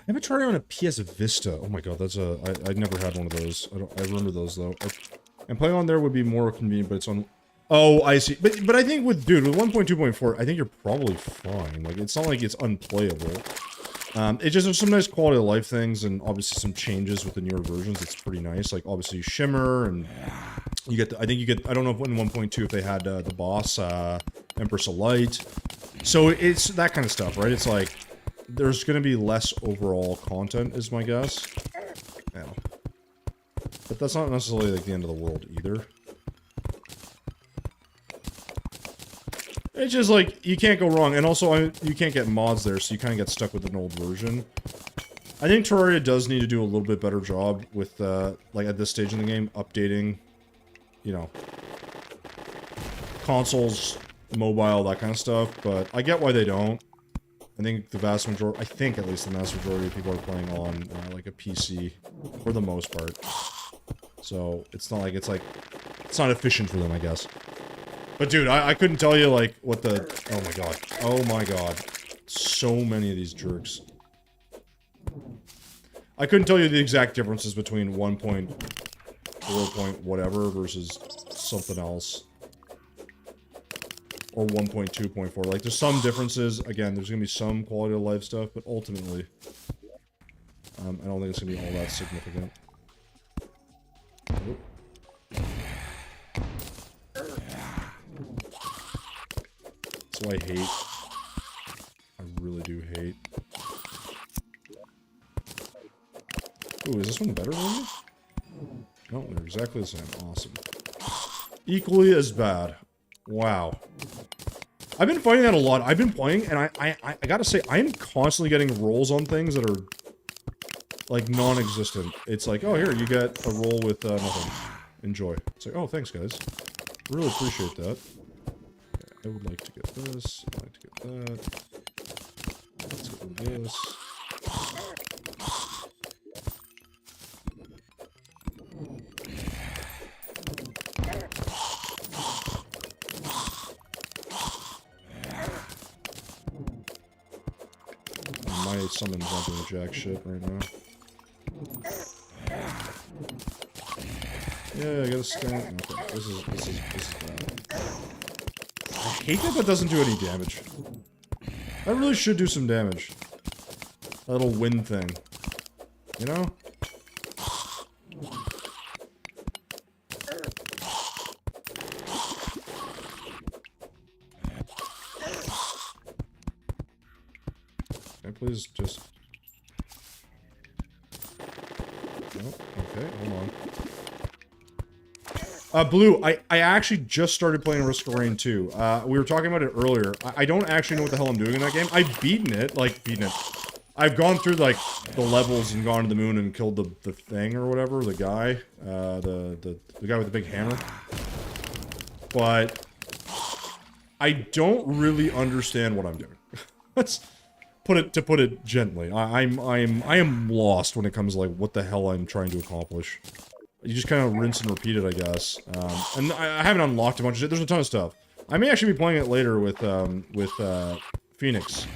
haven't tried it on a PS Vista. Oh my god, that's a... I never had one of those. I remember those, though. And playing on there would be more convenient, but it's on... Oh, I see. But I think with... Dude, with 1.2.4, I think you're probably fine. Like, it's not like it's unplayable. It just has some nice quality of life things, and obviously some changes with the newer versions. It's pretty nice. Like, obviously, Shimmer, and... You get... I think you get... I don't know if in 1.2 if they had the boss, Empress of Light. So it's that kind of stuff, right? It's like... There's gonna be less overall content, is my guess. Yeah. But that's not necessarily, like, the end of the world, either. It's just, like, you can't go wrong. And also, you can't get mods there, so you kind of get stuck with an old version. I think Terraria does need to do a little bit better job with, like, at this stage in the game, updating, you know, consoles, mobile, that kind of stuff. But I get why they don't. I think the vast majority, I think at least the vast majority of people are playing on, like, a PC, for the most part. So, it's not like, it's not efficient for them, I guess. But dude, I couldn't tell you, like, what the... Oh my god. Oh my god. So many of these jerks. I couldn't tell you the exact differences between 1.4 whatever versus something else. Or 1.2.4. Like, there's some differences. Again, there's gonna be some quality of life stuff, but ultimately... I don't think it's gonna be all that significant. Oh. That's what I hate. I really do hate. Ooh, is this one better than me? No, they're exactly the same. Awesome. Equally as bad. Wow. I've been finding that a lot. I've been playing, and I gotta say, I am constantly getting rolls on things that are, like, non-existent. It's like, oh, here, you get a roll with, nothing. Enjoy. It's like, oh, thanks, guys. Really appreciate that. Okay, I would like to get this. I'd like to get that. Let's get this. My summon's not doing jack shit right now. Yeah, I gotta stand. Okay, this is bad. I hate that that doesn't do any damage. That really should do some damage. That little wind thing. You know? Can I please just... Nope. Okay, hold on. Blue, I actually just started playing Risk of Rain 2. We were talking about it earlier. I don't actually know what the hell I'm doing in that game. I've beaten it. I've gone through, like, the levels and gone to the moon and killed the thing or whatever, the guy. The guy with the big hammer. But... I don't really understand what I'm doing. Let's put it gently. I am lost when it comes to, like, what the hell I'm trying to accomplish. You just kind of rinse and repeat it, I guess. And I haven't unlocked a bunch of shit. There's a ton of stuff. I may actually be playing it later with Phoenix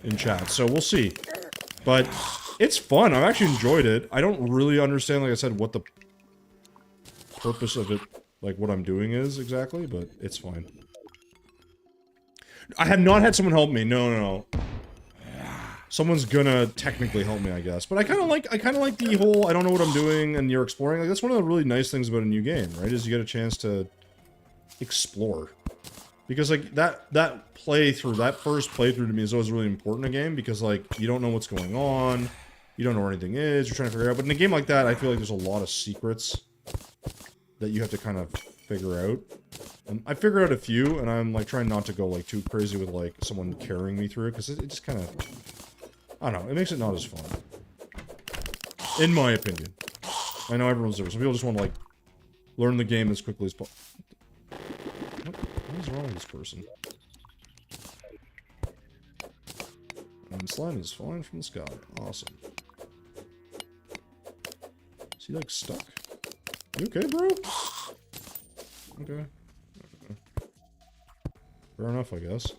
in chat, so we'll see. But it's fun. I've actually enjoyed it. I don't really understand, like I said, what the purpose of it, like what I'm doing is exactly, but it's fine. I have not had someone help me. No. Someone's gonna technically help me, I guess. But I kind of like the whole I don't know what I'm doing and you're exploring. Like, that's one of the really nice things about a new game, right? Is you get a chance to explore. Because, like, that playthrough, that first playthrough to me is always really important in a game because, like, you don't know what's going on. You don't know where anything is. You're trying to figure it out. But in a game like that, I feel like there's a lot of secrets that you have to kind of figure out. And I figured out a few, and I'm, like, trying not to go, like, too crazy with, like, someone carrying me through it. Because it just kind of... I don't know, it makes it not as fun. In my opinion. I know everyone's different. Some people just want to, like, learn the game as quickly as possible. What is wrong with this person? And slime is falling from the sky. Awesome. Is he, like, stuck? You okay, bro? Okay. Fair enough, I guess.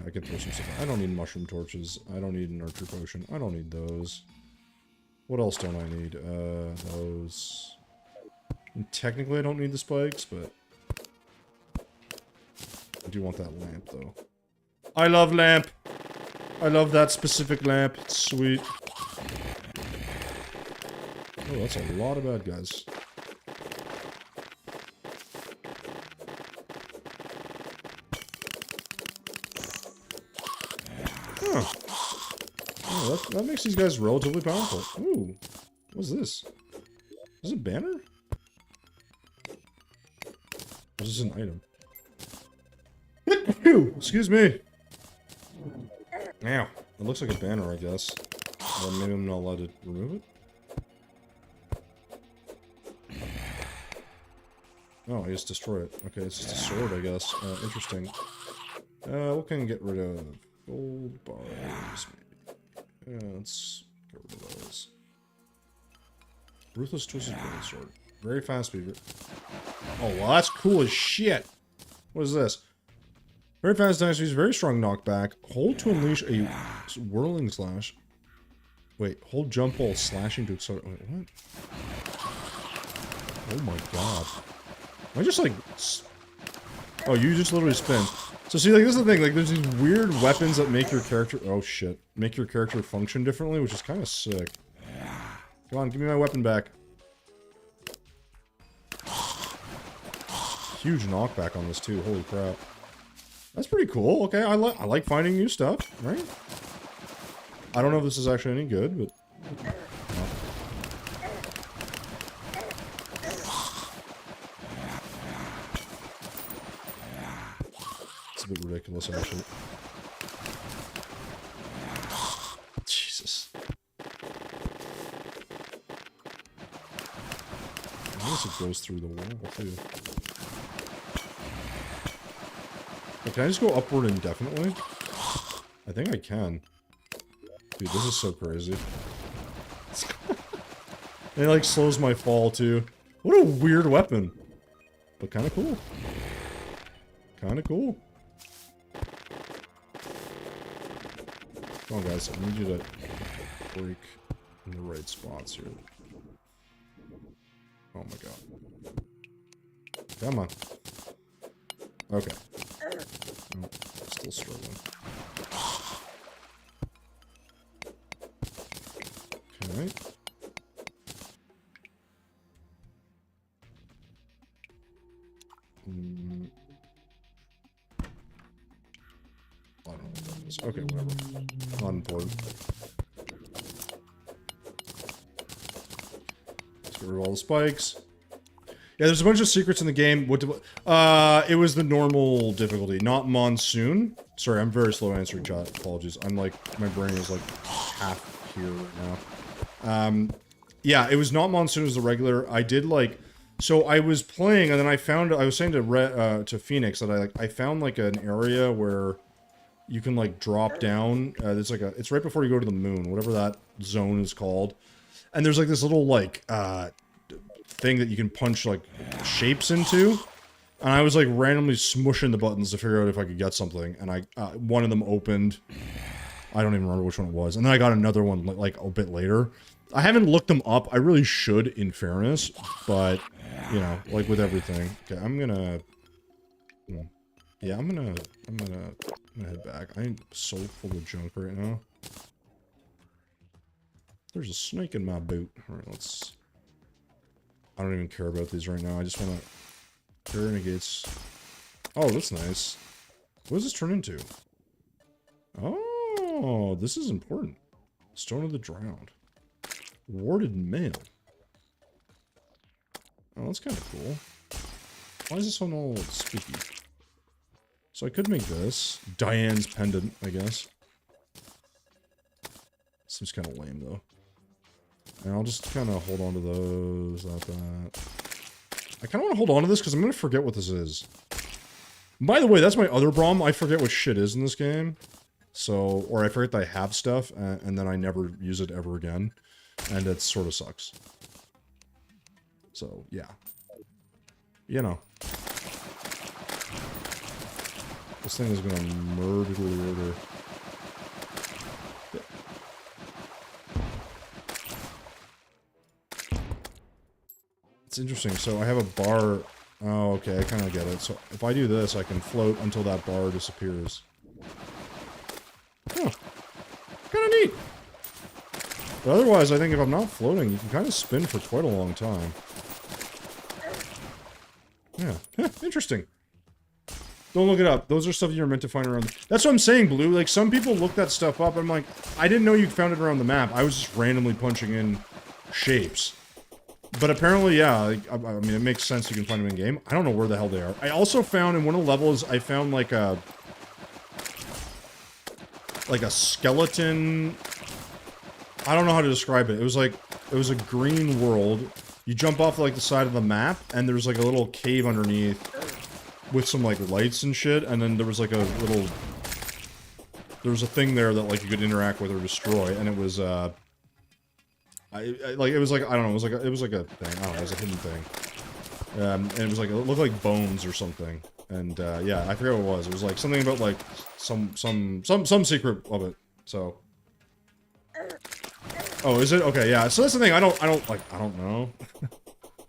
I can throw some stuff. I don't need mushroom torches. I don't need an archer potion. I don't need those. What else don't I need? Those. And technically, I don't need the spikes, but I do want that lamp, though. I love lamp. I love that specific lamp. It's sweet. Oh, that's a lot of bad guys. Huh. Oh, that makes these guys relatively powerful. Ooh. What's this? Is it a banner? Or is this an item? Excuse me. Ow. It looks like a banner, I guess. Or maybe I'm not allowed to remove it? Oh, I just destroy it. Okay, it's just a sword, I guess. Interesting. What can I get rid of? Gold bars, maybe. Yeah, let's get rid of those. Ruthless Twisted Gold Sword. Very fast speed. Oh, well, that's cool as shit. What is this? Very fast dash speed, very strong knockback. Hold to unleash a whirling slash. Wait, hold jump while slashing to accelerate. Wait, what? Oh my god. Am I just like... Oh, you just literally spin. So see, like, this is the thing, like, there's these weird weapons that make your character... Oh, shit. Make your character function differently, which is kind of sick. Come on, give me my weapon back. Huge knockback on this, too. Holy crap. That's pretty cool. Okay, I like finding new stuff, right? I don't know if this is actually any good, but... ridiculous, actually. Jesus. I guess it goes through the wall, too. Wait, can I just go upward indefinitely? I think I can. Dude, this is so crazy. It, like, slows my fall, too. What a weird weapon. But kinda cool. Kinda cool. Come on, guys. I need you to break in the right spots here. Oh my god. Come on. Okay. Oh, still struggling. Okay. I don't know what that is. Okay, whatever. Not important. Let's get rid of all the spikes. Yeah, there's a bunch of secrets in the game. What? It was the normal difficulty, not monsoon. Sorry, I'm very slow answering chat. Apologies. I'm like, my brain is like half here right now. Yeah, it was not monsoon. It was the regular. I did like, so I was playing, and then I found. I was saying to Phoenix that I found like an area where you can like drop down. There's like it's right before you go to the moon, whatever that zone is called, and there's like this little like thing that you can punch like shapes into, and I was like randomly smushing the buttons to figure out if I could get something, and I one of them opened. I don't even remember which one it was, and then I got another one like a bit later. I haven't looked them up. I really should, in fairness, but you know, like with everything. Okay, I'm gonna. Yeah, I'm gonna head back. I'm so full of junk right now. There's a snake in my boot. All right, let's. I don't even care about these right now. I just want to... Carry negates. Oh, that's nice. What does this turn into? Oh, this is important. Stone of the Drowned. Warded mail. Oh, that's kind of cool. Why is this one all spooky? So I could make this. Diane's pendant, I guess. Seems kind of lame, though. And I'll just kind of hold on to those, that. I kind of want to hold on to this because I'm going to forget what this is. By the way, that's my other problem. I forget what shit is in this game. So, or I forget that I have stuff, and then I never use it ever again. And it sort of sucks. So, yeah. You know. This thing is going to murder the order. It's interesting. So I have a bar. Oh, okay. I kind of get it. So if I do this, I can float until that bar disappears. Oh. Kind of neat. But otherwise, I think if I'm not floating, you can kind of spin for quite a long time. Yeah. Interesting. Don't look it up. Those are stuff you're meant to find around. That's what I'm saying, Blue. Like, some people look that stuff up. I'm like, I didn't know you found it around the map. I was just randomly punching in shapes. But apparently, yeah, like, I mean, it makes sense you can find them in-game. I don't know where the hell they are. I also found, in one of the levels, I found, like a skeleton... I don't know how to describe it. It was a green world. You jump off, like, the side of the map, and there's, like, a little cave underneath with some, like, lights and shit, and then there was, like, a little... There was a thing there that, like, you could interact with or destroy, and it was, I don't know, it was like a thing. I don't know, it was a hidden thing. And it was like, it looked like bones or something. And, yeah, I forget what it was. It was like something about, like, some secret of it. So. Oh, is it? Okay, yeah. So that's the thing. I don't know.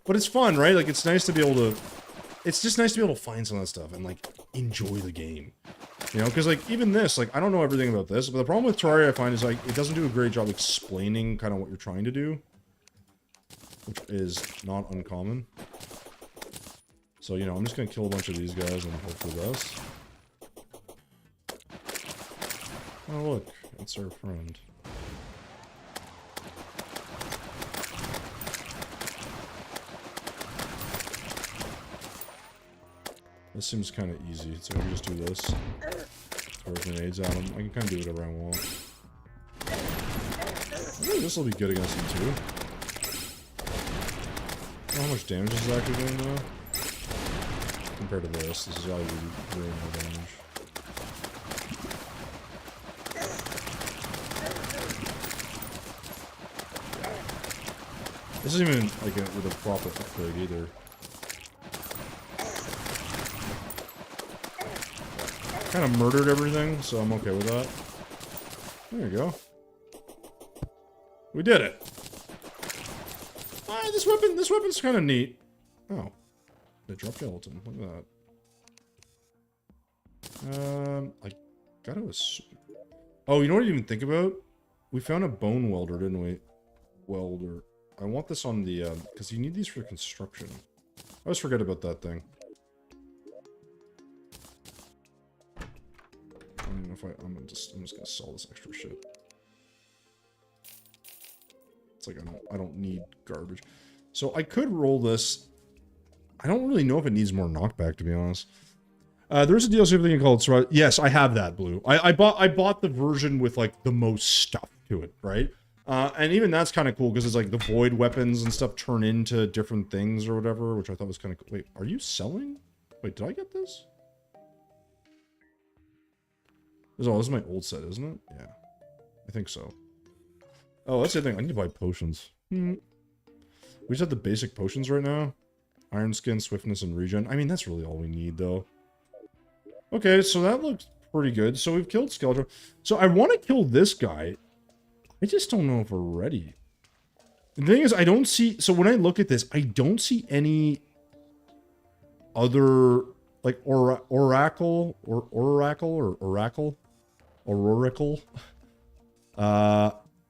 But it's fun, right? Like, it's nice to be able to, it's just nice to be able to find some of that stuff and, like, enjoy the game. You know, because, like, even this, like, I don't know everything about this, but the problem with Terraria, I find, is, like, it doesn't do a great job explaining kind of what you're trying to do. Which is not uncommon. So, you know, I'm just gonna kill a bunch of these guys and hope for this. Oh, look. It's our friend. This seems kind of easy, so I can just do this. Throw grenades at him. I can kind of do whatever I want. Ooh, this will be good against him too. I don't know how much damage this is actually doing though. Compared to this, this is probably really more damage. This isn't even like with a proper upgrade either. Kind of murdered everything, so I'm okay with that. There you go. We did it. Ah, this weapon's kind of neat. Oh, they dropped gelatin. Look at that. I gotta assume. Oh, you know what I didn't even think about? We found a bone welder, didn't we? Welder. I want this on the because you need these for construction. I always forget about that thing. I don't know if I'm just gonna sell this extra shit. It's like I don't need garbage. So I could roll this. I don't really know if it needs more knockback, to be honest. There's a DLC thing called Starlight. Yes, I have that, Blue. I bought the version with like the most stuff to it, right? And even that's kind of cool because it's like the void weapons and stuff turn into different things or whatever, which I thought was kind of cool. Wait, are you selling? Wait, did I get this? This is my old set, isn't it? Yeah, I think so. Oh, that's the thing. I need to buy potions. We just have the basic potions right now. Iron skin, swiftness, and regen. I mean, that's really all we need, though. Okay, so that looks pretty good. So we've killed Skeletor. So I want to kill this guy. I just don't know if we're ready. The thing is, I don't see... So when I look at this, I don't see any other, like, Oracle,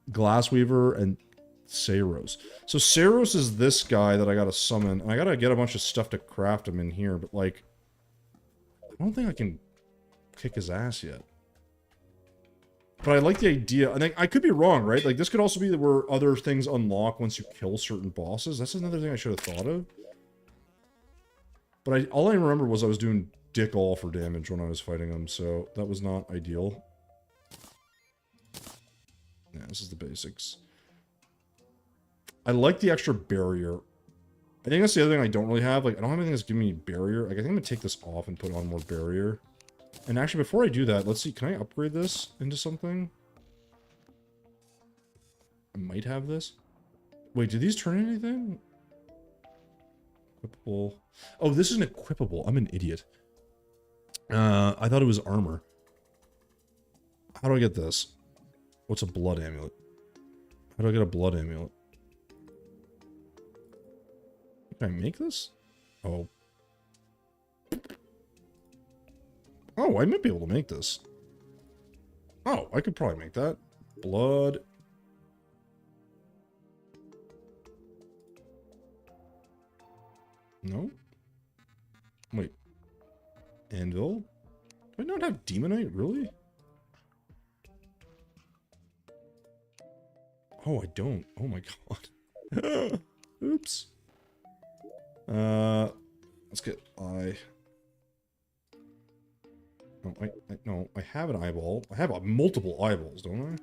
Glassweaver, and Saros. So Saros is this guy that I gotta summon, and I gotta get a bunch of stuff to craft him in here, but, like, I don't think I can kick his ass yet. But I like the idea. I think I could be wrong, right? Like, this could also be where other things unlock once you kill certain bosses. That's another thing I should have thought of. But all I remember was I was doing dick all for damage when I was fighting them, so that was not ideal. Yeah, this is the basics. I like the extra barrier. I think that's the other thing I don't really have. Like, I don't have anything that's giving me barrier. Like, I think I'm gonna take this off and put on more barrier. And actually, before I do that, let's see. Can I upgrade this into something? I might have this. Wait, do these turn anything? Equipable. Oh, this isn't equipable. I'm an idiot. I thought it was armor. How do I get this? What's a blood amulet? How do I get a blood amulet? Can I make this? Oh. Oh, I might be able to make this. Oh, I could probably make that. Blood. No? Wait. Anvil? Do I not have Demonite? Really? Oh, I don't. Oh my god. Oops. Let's get eye. No, I have an eyeball. I have multiple eyeballs, don't I?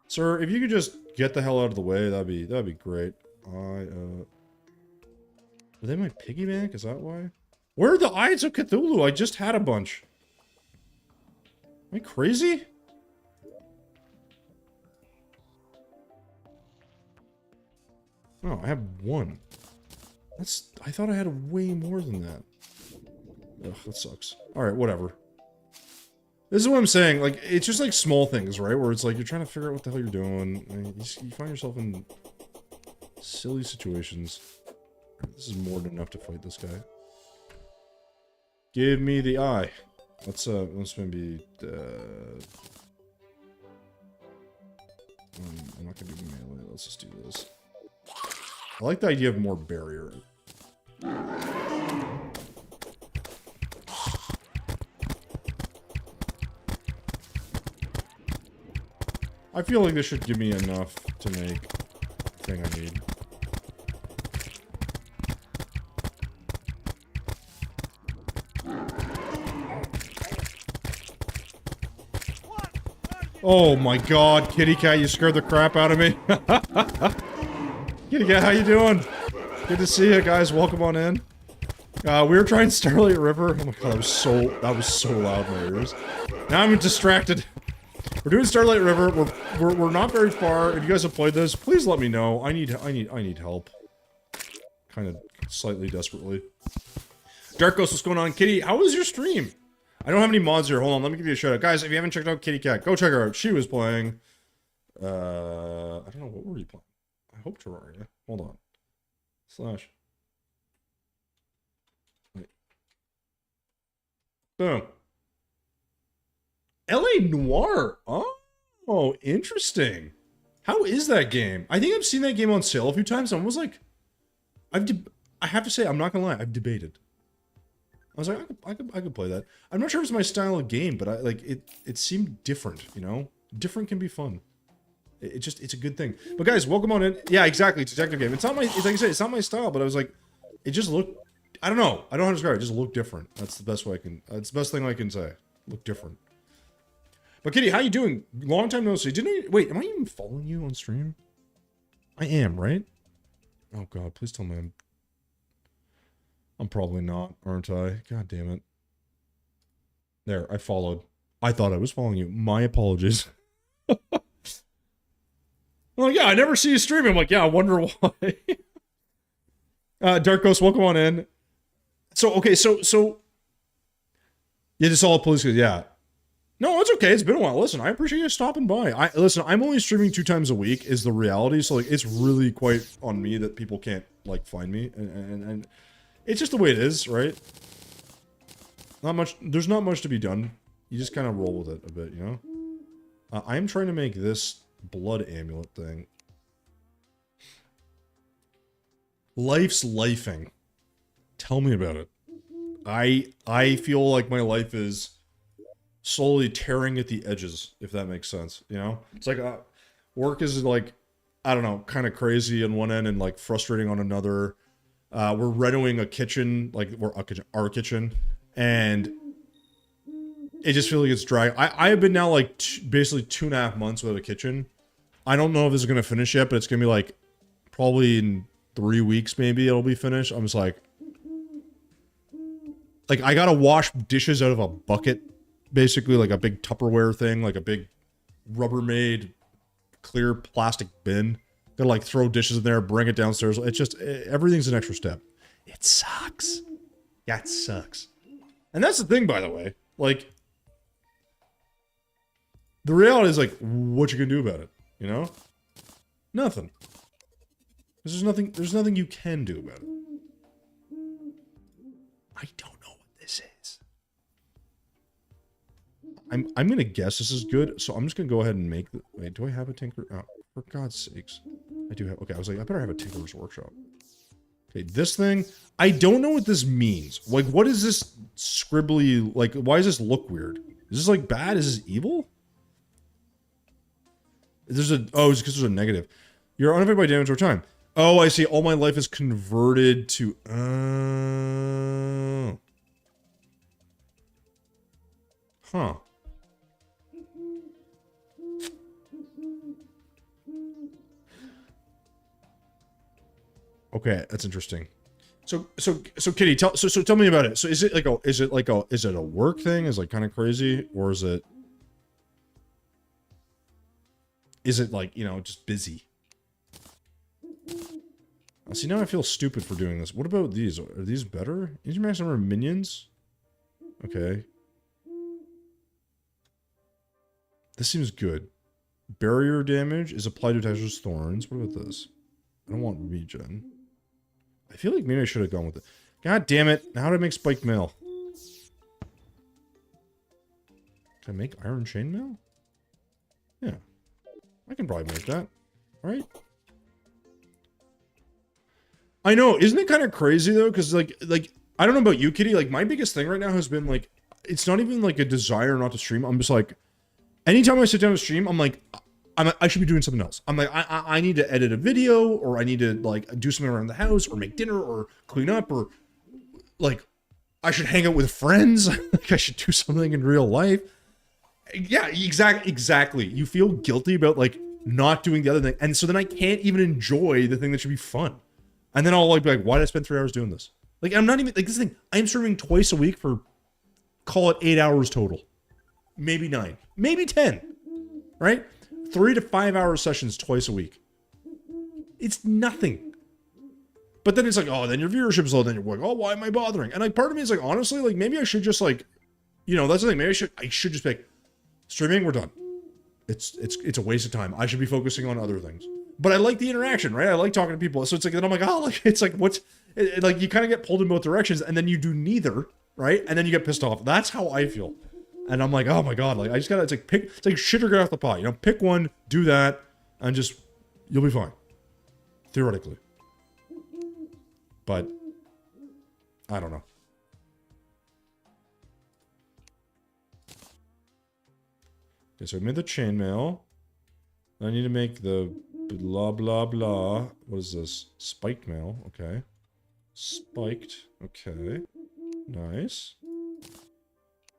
Sir, if you could just get the hell out of the way, that'd be great. Are they my piggy bank? Is that why? Where are the Eyes of Cthulhu? I just had a bunch. Am I crazy? Oh, I have one. I thought I had way more than that. Ugh, that sucks. Alright, whatever. This is what I'm saying, like, it's just like small things, right? Where it's like, you're trying to figure out what the hell you're doing, and you find yourself in silly situations. This is more than enough to fight this guy. Give me the eye. Let's maybe, I'm not gonna do melee, let's just do this. I like the idea of more barrier. I feel like this should give me enough to make the thing I need. Oh my god, kitty cat, you scared the crap out of me. Kitty cat, how you doing? Good to see you guys, welcome on in. We were trying Starlight River. Oh my god, that was so loud in my ears. Now I'm distracted. We're doing Starlight River, we're not very far. If you guys have played this, please let me know. I need help. Kind of slightly desperately. Dark Ghost, what's going on? Kitty, how was your stream? I don't have any mods here. Hold on, let me give you a shout out. Guys, if you haven't checked out Kitty Cat, go check her out. She was playing... I don't know, what were you playing? I hope Terraria. Hold on. Slash. Wait. Boom. LA Noire. Oh, interesting. How is that game? I think I've seen that game on sale a few times, and I was like... I have to say, I'm not gonna lie, I've debated. I was like, I could play that. I'm not sure if it's my style of game, but it seemed different, you know? Different can be fun. It's a good thing. But guys, welcome on in. Yeah, exactly, it's a detective game. It's not my, like I said, it's not my style, but I was like, it just looked, I don't know how to describe it, it just looked different. That's the best way I can, that's the best thing I can say. Look different. But Kitty, how you doing? Long time no see. Wait, am I even following you on stream? I am, right? Oh god, please tell me I'm probably not, aren't I? God damn it. There, I followed. I thought I was following you. My apologies. I'm like, yeah, I never see you streaming. I'm like, yeah, I wonder why. Dark Ghost, welcome on in. So, okay, so... Yeah, just all police, yeah. No, it's okay. It's been a while. Listen, I appreciate you stopping by. Listen, I'm only streaming 2 times a week is the reality. So, like, it's really quite on me that people can't, like, find me. And it's just the way it is, right? There's not much to be done. You just kind of roll with it a bit, you know? I am trying to make this blood amulet thing. Life's lifing. Tell me about it. I feel like my life is slowly tearing at the edges, if that makes sense, you know? It's like, work is like, I don't know, kind of crazy on one end and like frustrating on another. We're renovating a kitchen, like our kitchen, and it just feels like it's dry. I have been now like basically 2.5 months without a kitchen. I don't know if this is gonna finish yet, but it's gonna be like probably in 3 weeks maybe it'll be finished. I'm just like I gotta wash dishes out of a bucket, basically like a big Tupperware thing, like a big Rubbermaid clear plastic bin. Gotta like throw dishes in there, bring it downstairs. It's just, everything's an extra step. It sucks. Yeah, it sucks. And that's the thing, by the way. Like, the reality is like, what you can do about it, you know? Nothing. There's nothing you can do about it. I don't know what this is. I'm gonna guess this is good, so I'm just gonna go ahead and make the, wait, do I have a tinker? Oh, for God's sakes. I do have, okay, I was like, I better have a Tinkerer's Workshop. Okay, this thing, I don't know what this means. Like, what is this scribbly, like, why does this look weird? Is this, like, bad? Is this evil? There's a, oh, it's because there's a negative. You're unaffected by damage over time. Oh, I see, all my life is converted to, huh. Okay, that's interesting. So Kitty, tell me about it. So is it a work thing? Is it like kind of crazy, or is it like, you know, just busy? See, now I feel stupid for doing this. What about these? Are these better? Is your max number of minions? Okay. This seems good. Barrier damage is applied to attachers thorns. What about this? I don't want regen. I feel like maybe I should have gone with it. God damn it. How do I make spiked mail? Can I make iron chainmail? Yeah. I can probably make that. Right? I know. Isn't it kind of crazy, though? Because, like, I don't know about you, Kitty. Like, my biggest thing right now has been, like, it's not even, like, a desire not to stream. I'm just, like, anytime I sit down to stream, I'm like, I should be doing something else. I'm like, I need to edit a video, or I need to, like, do something around the house, or make dinner, or clean up, or, like, I should hang out with friends. Like, I should do something in real life. Yeah, exactly. You feel guilty about like not doing the other thing, and so then I can't even enjoy the thing that should be fun. And then I'll like be like, why did I spend 3 hours doing this? Like, I'm not even like this thing. I'm streaming twice a week for, call it 8 hours total, maybe 9, maybe 10, right? 3 to 5 hour sessions twice a week. It's nothing. But then it's like, oh, then your viewership's low. Then you're like, oh, why am I bothering? And like, part of me is like, honestly, like maybe I should just like, you know, that's the thing. Maybe I should just be like, streaming, we're done. It's a waste of time. I should be focusing on other things. But I like the interaction, right? I like talking to people. So it's like, then I'm like, oh, like, it's like, like you kind of get pulled in both directions and then you do neither, right? And then you get pissed off. That's how I feel. And I'm like, oh my God, like I just gotta, it's like shit or get off the pot, you know? Pick one, do that, and just, you'll be fine. Theoretically. But, I don't know. Okay, so I made the chainmail. I need to make the blah, blah, blah. What is this? Spiked mail. Okay. Spiked. Okay. Nice.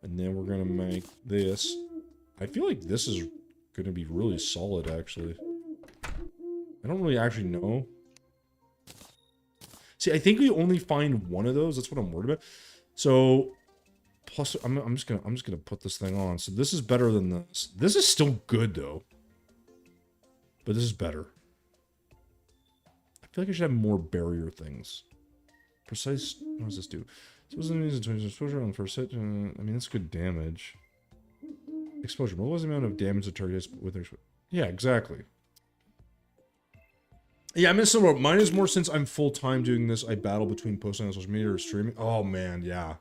And then we're gonna make this. I feel like this is gonna be really solid, actually. I don't really actually know. See, I think we only find one of those. That's what I'm worried about. So, plus, I'm just gonna put this thing on. So this is better than this. This is still good though, but this is better. I feel like I should have more barrier things. Precise. What does this do? Exposure on first hit. I mean, that's good damage. Exposure. What was the amount of damage the target with their? Yeah, exactly. Yeah, I mean, so mine is more since I'm full time doing this. I battle between posting on social media or streaming. Oh man, yeah.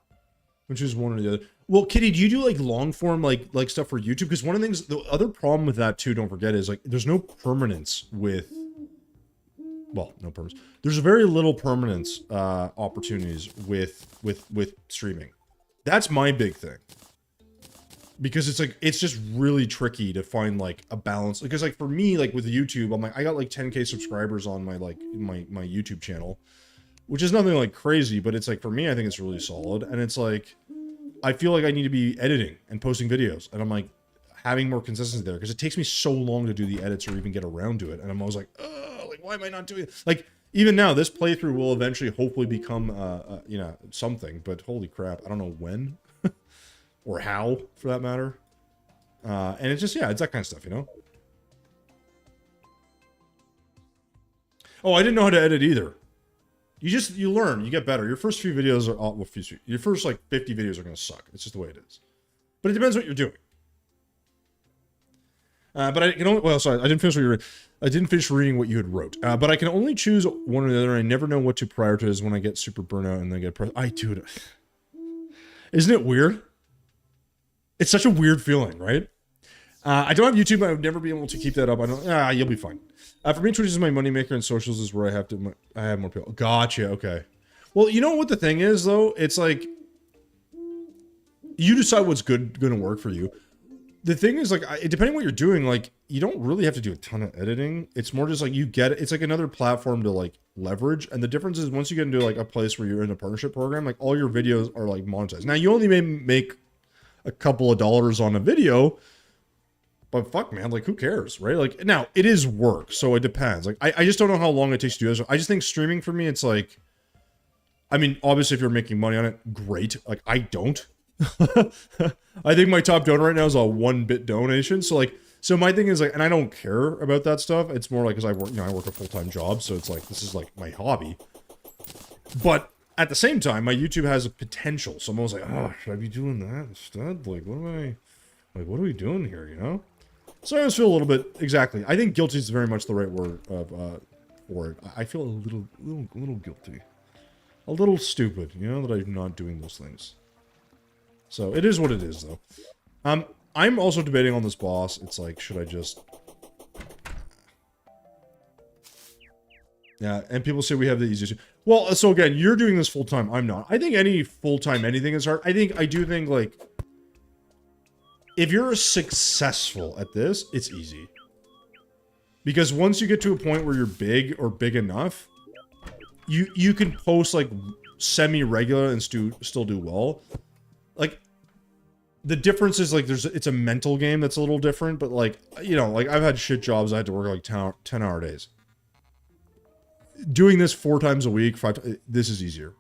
Which is one or the other. Well, Kitty, do you do like long form like stuff for YouTube? Because one of the things, the other problem with that too, don't forget, is like there's no permanence with. Well, no permanence. There's very little permanence opportunities with streaming. That's my big thing. Because it's like, it's just really tricky to find like a balance. Because like for me, like with YouTube, I'm like, I got like 10K subscribers on my like my YouTube channel, which is nothing like crazy, but it's like for me, I think it's really solid. And it's like, I feel like I need to be editing and posting videos, and I'm like having more consistency there because it takes me so long to do the edits or even get around to it. And I'm always like, oh, like why am I not doing it? Like even now, this playthrough will eventually hopefully become you know, something. But holy crap, I don't know when. Or how, for that matter. And it's just, yeah, it's that kind of stuff, you know? Oh, I didn't know how to edit either. You learn, you get better. Your first few videos are, well, your first, like, 50 videos are going to suck. It's just the way it is. But it depends what you're doing. But I can only, well, sorry, I didn't finish reading what you had wrote. But I can only choose one or the other. I never know what to prioritize when I get super burnout and then get, dude. Isn't it weird? It's such a weird feeling, right? I don't have YouTube. I would never be able to keep that up. I don't. You'll be fine. For me, Twitch is my moneymaker, and socials is where I have more people. Gotcha. Okay. Well, you know what the thing is, though. It's like you decide what's going to work for you. The thing is, like, depending on what you're doing, like, you don't really have to do a ton of editing. It's more just like you get it. It's like another platform to like leverage. And the difference is once you get into like a place where you're in a partnership program, like all your videos are like monetized. Now you only may make a couple of dollars on a video, but fuck, man, like who cares, right? Like now it is work, so it depends. Like I just don't know how long it takes to do this. I just think streaming for me, it's like, I mean, obviously if you're making money on it, great. Like I don't. I think my top donor right now is a 1-bit donation. So like, so my thing is like, and I don't care about that stuff. It's more like, cause I work, you know, I work a full-time job. So it's like, this is like my hobby, but at the same time, my YouTube has a potential. So I'm always like, oh, should I be doing that instead? Like, what are we doing here, you know? So I always feel a little bit, exactly. I think guilty is very much the right word for it. I feel a little guilty. A little stupid, you know, that I'm not doing those things. So it is what it is, though. I'm also debating on this boss. It's like, should I just... Yeah, and people say we have the easiest... Well, so again, you're doing this full-time. I'm not. I think any full-time anything is hard. I do think, like... If you're successful at this, it's easy. Because once you get to a point where you're big or big enough, you can post, like, semi-regular and still do well. Like, the difference is like it's a mental game that's a little different, but like, you know, like I've had shit jobs. I had to work like 10-hour days. Doing this 4 times a week, this is easier.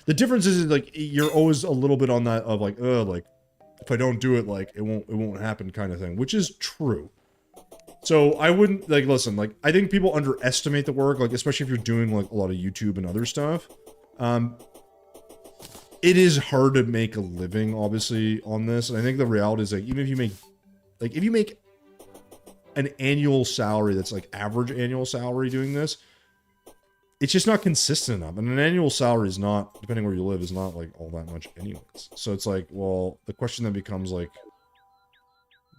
The difference is like you're always a little bit on that of like, like if I don't do it, like it won't happen kind of thing, which is true. So I wouldn't like listen, like I think people underestimate the work, like especially if you're doing like a lot of YouTube and other stuff. It is hard to make a living, obviously, on this. And I think the reality is like even if you make an annual salary that's like average annual salary doing this, it's just not consistent enough. And an annual salary is not, depending where you live, is not like all that much anyways. So it's like, well, the question then becomes like,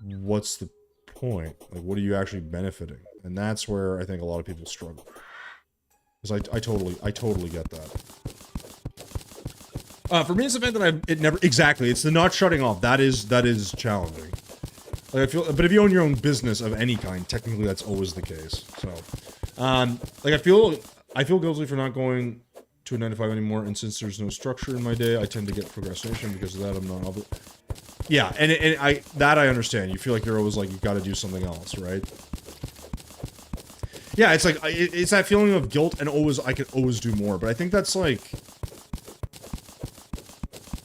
what's the point? Like, what are you actually benefiting? And that's where I think a lot of people struggle. Because I totally get that. For me, it's the fact that it never, exactly, it's the not shutting off. That is challenging. Like I feel, but if you own your own business of any kind, technically that's always the case. So, like I feel guilty for not going to a 9 to 5 anymore, and since there's no structure in my day, I tend to get procrastination because of that. I'm not yeah, and I understand. You feel like you're always like, you've got to do something else, right? Yeah, it's like, it's that feeling of guilt and I could always do more, but I think that's like,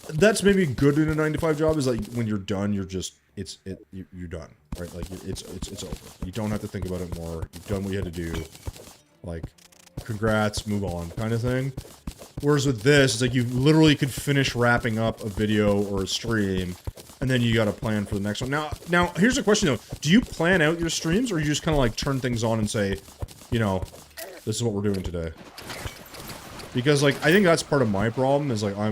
that's maybe good in a 9 to 5 job, is like, when you're done, you're just, you're done, right? Like, it's over. You don't have to think about it more. You've done what you had to do. Like, congrats, move on, kind of thing. Whereas with this, it's like you literally could finish wrapping up a video or a stream, and then you got to plan for the next one. Now, here's the question though: do you plan out your streams, or you just kind of like turn things on and say, you know, this is what we're doing today? Because like, I think that's part of my problem. Is like I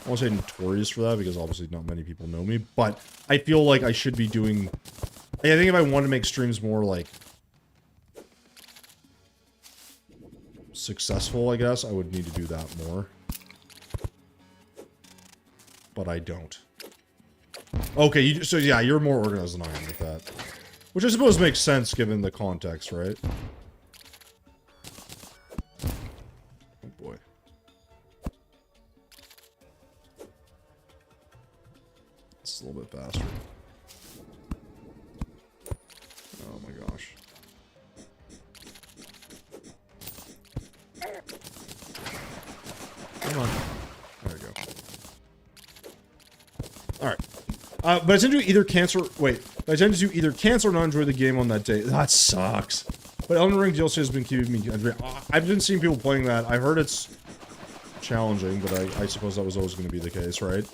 won't say notorious for that because obviously not many people know me, but I feel like I should be doing. I think if I want to make streams more like successful, I guess, I would need to do that more. But I don't. Okay, so yeah, you're more organized than I am with that. Which I suppose makes sense given the context, right? Oh boy. It's a little bit faster. Oh my gosh. Come on. There we go. Alright. But I tend to either cancel... Wait. I tend to either cancel or not enjoy the game on that day. That sucks. But Elden Ring DLC has been keeping me... I've been seeing people playing that. I've heard it's challenging, but I suppose that was always going to be the case, right?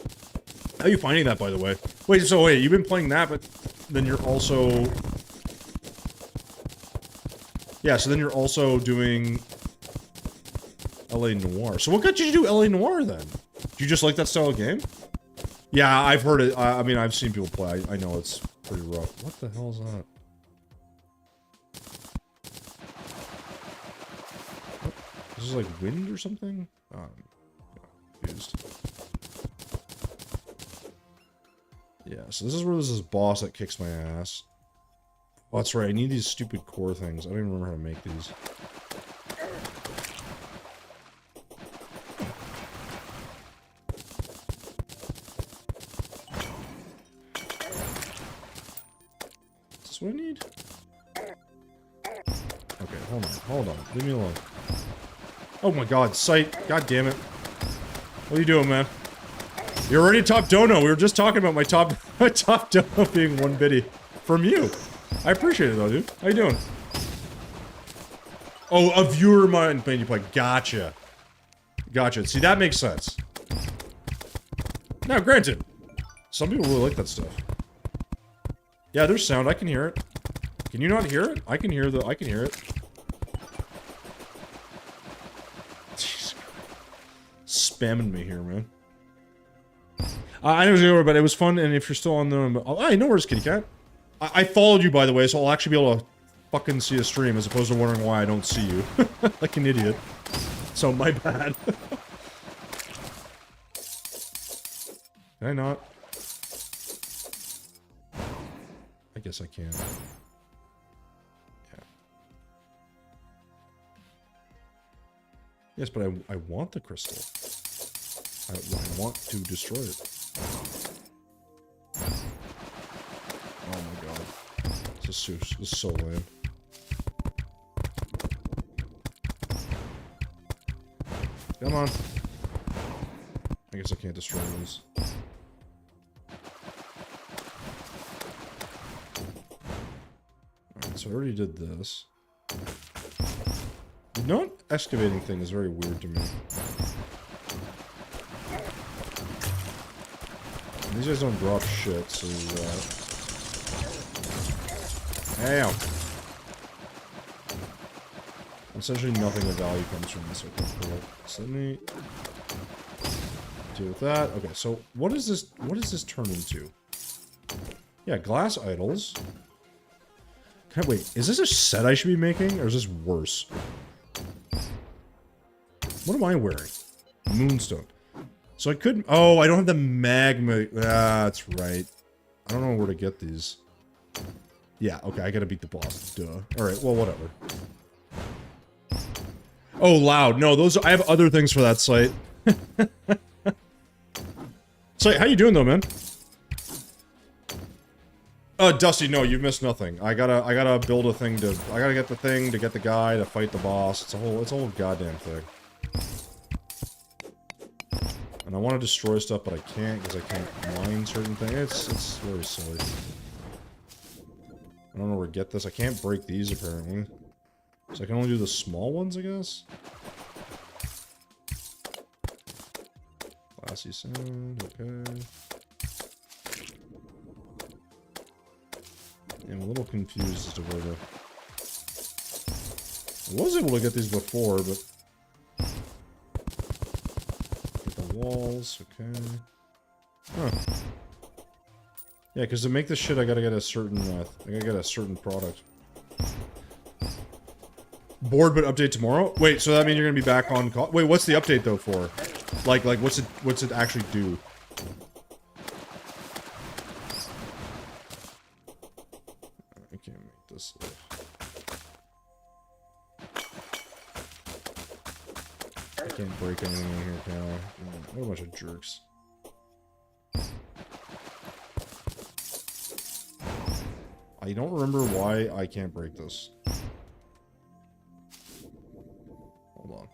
How are you finding that, by the way? Wait, so wait, you've been playing that, but then you're also... Yeah, so then you're also doing... LA Noire. So what got you to do LA Noire, then? Do you just like that style of game? Yeah, I've heard it. I mean, I've seen people play. I know it's pretty rough. What the hell is that? What? Is this like wind or something? Confused. Yeah, so this is where there's this boss that kicks my ass. Oh, that's right. I need these stupid core things. I don't even remember how to make these. What I need? Okay, hold on. Leave me alone. Oh my god, sight. God damn it. What are you doing, man? You're already top dono. We were just talking about my top dono being 1 biddy. From you. I appreciate it though, dude. How you doing? Oh, a viewer might you play. Gotcha. Gotcha. See, that makes sense. Now, granted, some people really like that stuff. Yeah, there's sound. I can hear it. Can you not hear it? I can hear it. Jeez. Spamming me here, man. I know it's over, but it was fun, and if you're still on the... Oh, I know where's Kitty Cat. I followed you, by the way, so I'll actually be able to fucking see a stream, as opposed to wondering why I don't see you. Like an idiot. So, my bad. Can I not? I guess I can. Yeah. Yes, but I want the crystal. I want to destroy it. Oh my god. This is so lame. Come on. I guess I can't destroy these. Alright, so I already did this. The not excavating thing is very weird to me. These guys don't drop shit, so damn. Essentially nothing of value comes from this. Okay, cool. So let me deal with that. Okay, so what does this turn into? Yeah, glass idols. Wait, is this a set I should be making, or is this worse? What am I wearing? Moonstone. So I could... Oh, I don't have the magma... Ah, that's right. I don't know where to get these. Yeah, okay, I gotta beat the boss. Duh. Alright, well, whatever. Oh, loud. No, those... I have other things for that site. So, how you doing, though, man? Dusty, no, you've missed nothing. I gotta build a thing to... I gotta get the thing to get the guy to fight the boss. It's a whole goddamn thing. And I want to destroy stuff, but I can't because I can't mine certain things. It's very silly. I don't know where to get this. I can't break these, apparently. So I can only do the small ones, I guess? Classy sound, okay. Yeah, I'm a little confused as to where to... I was able to get these before, but... Walls, okay. Huh. Yeah, because to make this shit, I gotta get a certain, I gotta get a certain product. Bored, but update tomorrow? Wait, so that means you're gonna be back on call? Wait, what's the update, though, for? Like, what's it actually do? I can't make this. I can't break anything in here, can I? What a bunch of jerks. I don't remember why I can't break this. Hold on.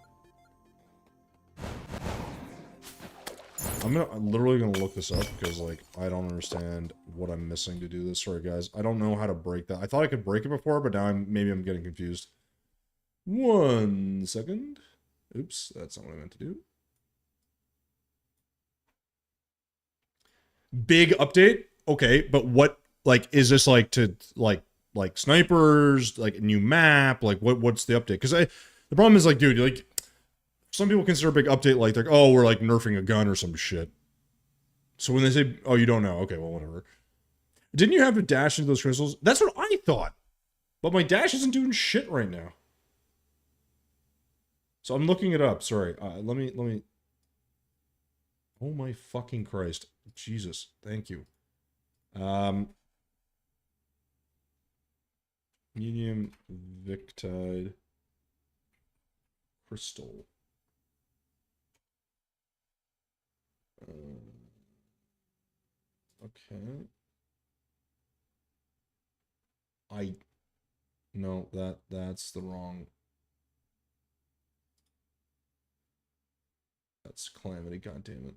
I'm literally gonna look this up because, like, I don't understand what I'm missing to do this. Sorry, guys. I don't know how to break that. I thought I could break it before, but now maybe I'm getting confused. 1 second. Oops, that's not what I meant to do. Big update? Okay, but what, like, is this, like, to, like snipers, like, a new map? Like, what's the update? Because the problem is, like, dude, like, some people consider a big update, like, they're, oh, we're, like, nerfing a gun or some shit. So when they say, oh, you don't know, okay, well, whatever. Didn't you have to dash into those crystals? That's what I thought. But my dash isn't doing shit right now. So I'm looking it up. Sorry. Let me. Oh my fucking Christ. Jesus. Thank you. Medium Victide Crystal. Okay. No, that's the wrong. That's Calamity, goddammit.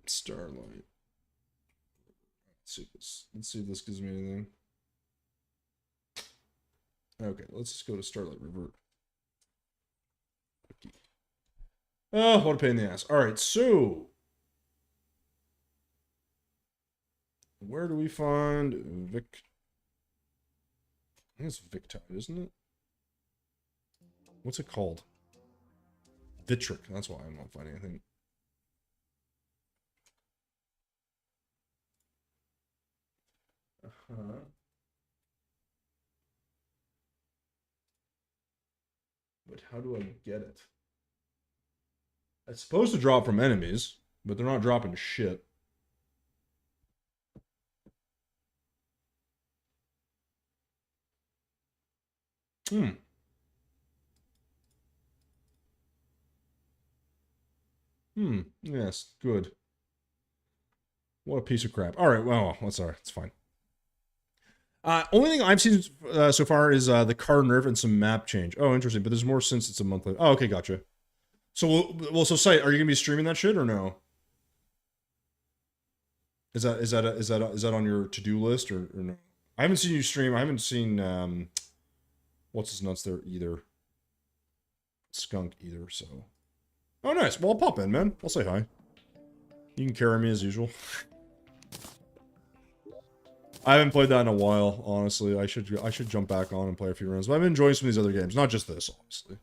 Starlight. Let's see if this gives me anything. Okay, let's just go to Starlight Revert. Oh, what a pain in the ass. Alright, so where do we find Vic? I think it's Victide, isn't it? What's it called? Vitric. That's why I'm not finding anything. But how do I get it? It's supposed to drop from enemies, but they're not dropping shit. Yes, good. What a piece of crap. All right, well, that's all right. It's fine. Only thing I've seen so far is the car nerf and some map change. Oh, interesting. But there's more since it's a month later. Oh, okay, gotcha. So, well, so Sight, are you gonna be streaming that shit or no? Is that on your to-do list or no? I haven't seen you stream. I haven't seen what's his nuts there either. Skunk either. So, oh, nice. Well, I'll pop in, man. I'll say hi. You can carry me as usual. I haven't played that in a while, honestly. I should jump back on and play a few rounds. But I've been enjoying some of these other games, not just this, obviously.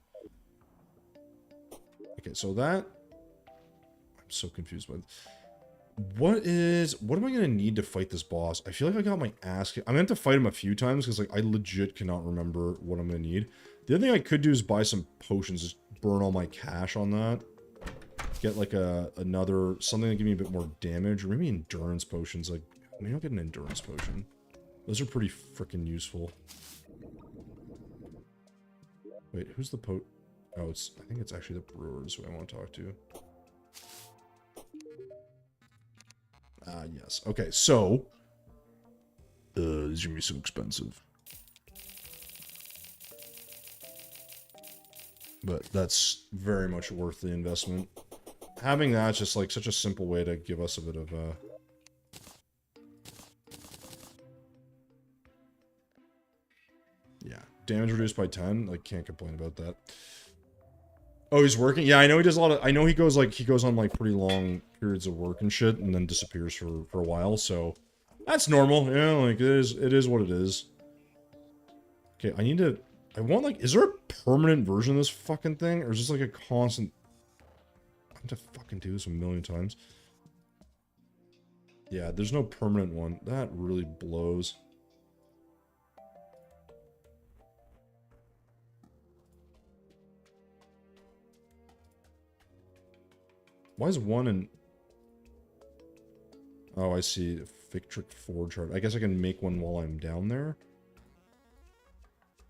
Okay, so that I'm so confused by. What am I gonna need to fight this boss? I feel like I got my ass kicked. I'm gonna have to fight him a few times because like I legit cannot remember what I'm gonna need. The other thing I could do is buy some potions, just burn all my cash on that. Get like another something to give me a bit more damage, or maybe endurance potions. Like maybe I'll get an endurance potion. Those are pretty freaking useful. Wait, who's the Oh, I think it's actually the brewers who I want to talk to. Yes. Okay, so this is gonna be so expensive. But that's very much worth the investment. Having that's just like such a simple way to give us a bit of yeah, damage reduced by 10. Like, can't complain about that. Oh, he's working? Yeah, I know he does a lot of... I know he goes on, like, pretty long periods of work and shit, and then disappears for a while, so... That's normal, yeah, like, it is what it is. Okay, I want, like... Is there a permanent version of this fucking thing? Or is this, like, a constant... I have to fucking do this a million times. Yeah, there's no permanent one. That really blows. Why is one in... Oh, I see. Victric Forge Heart. I guess I can make one while I'm down there.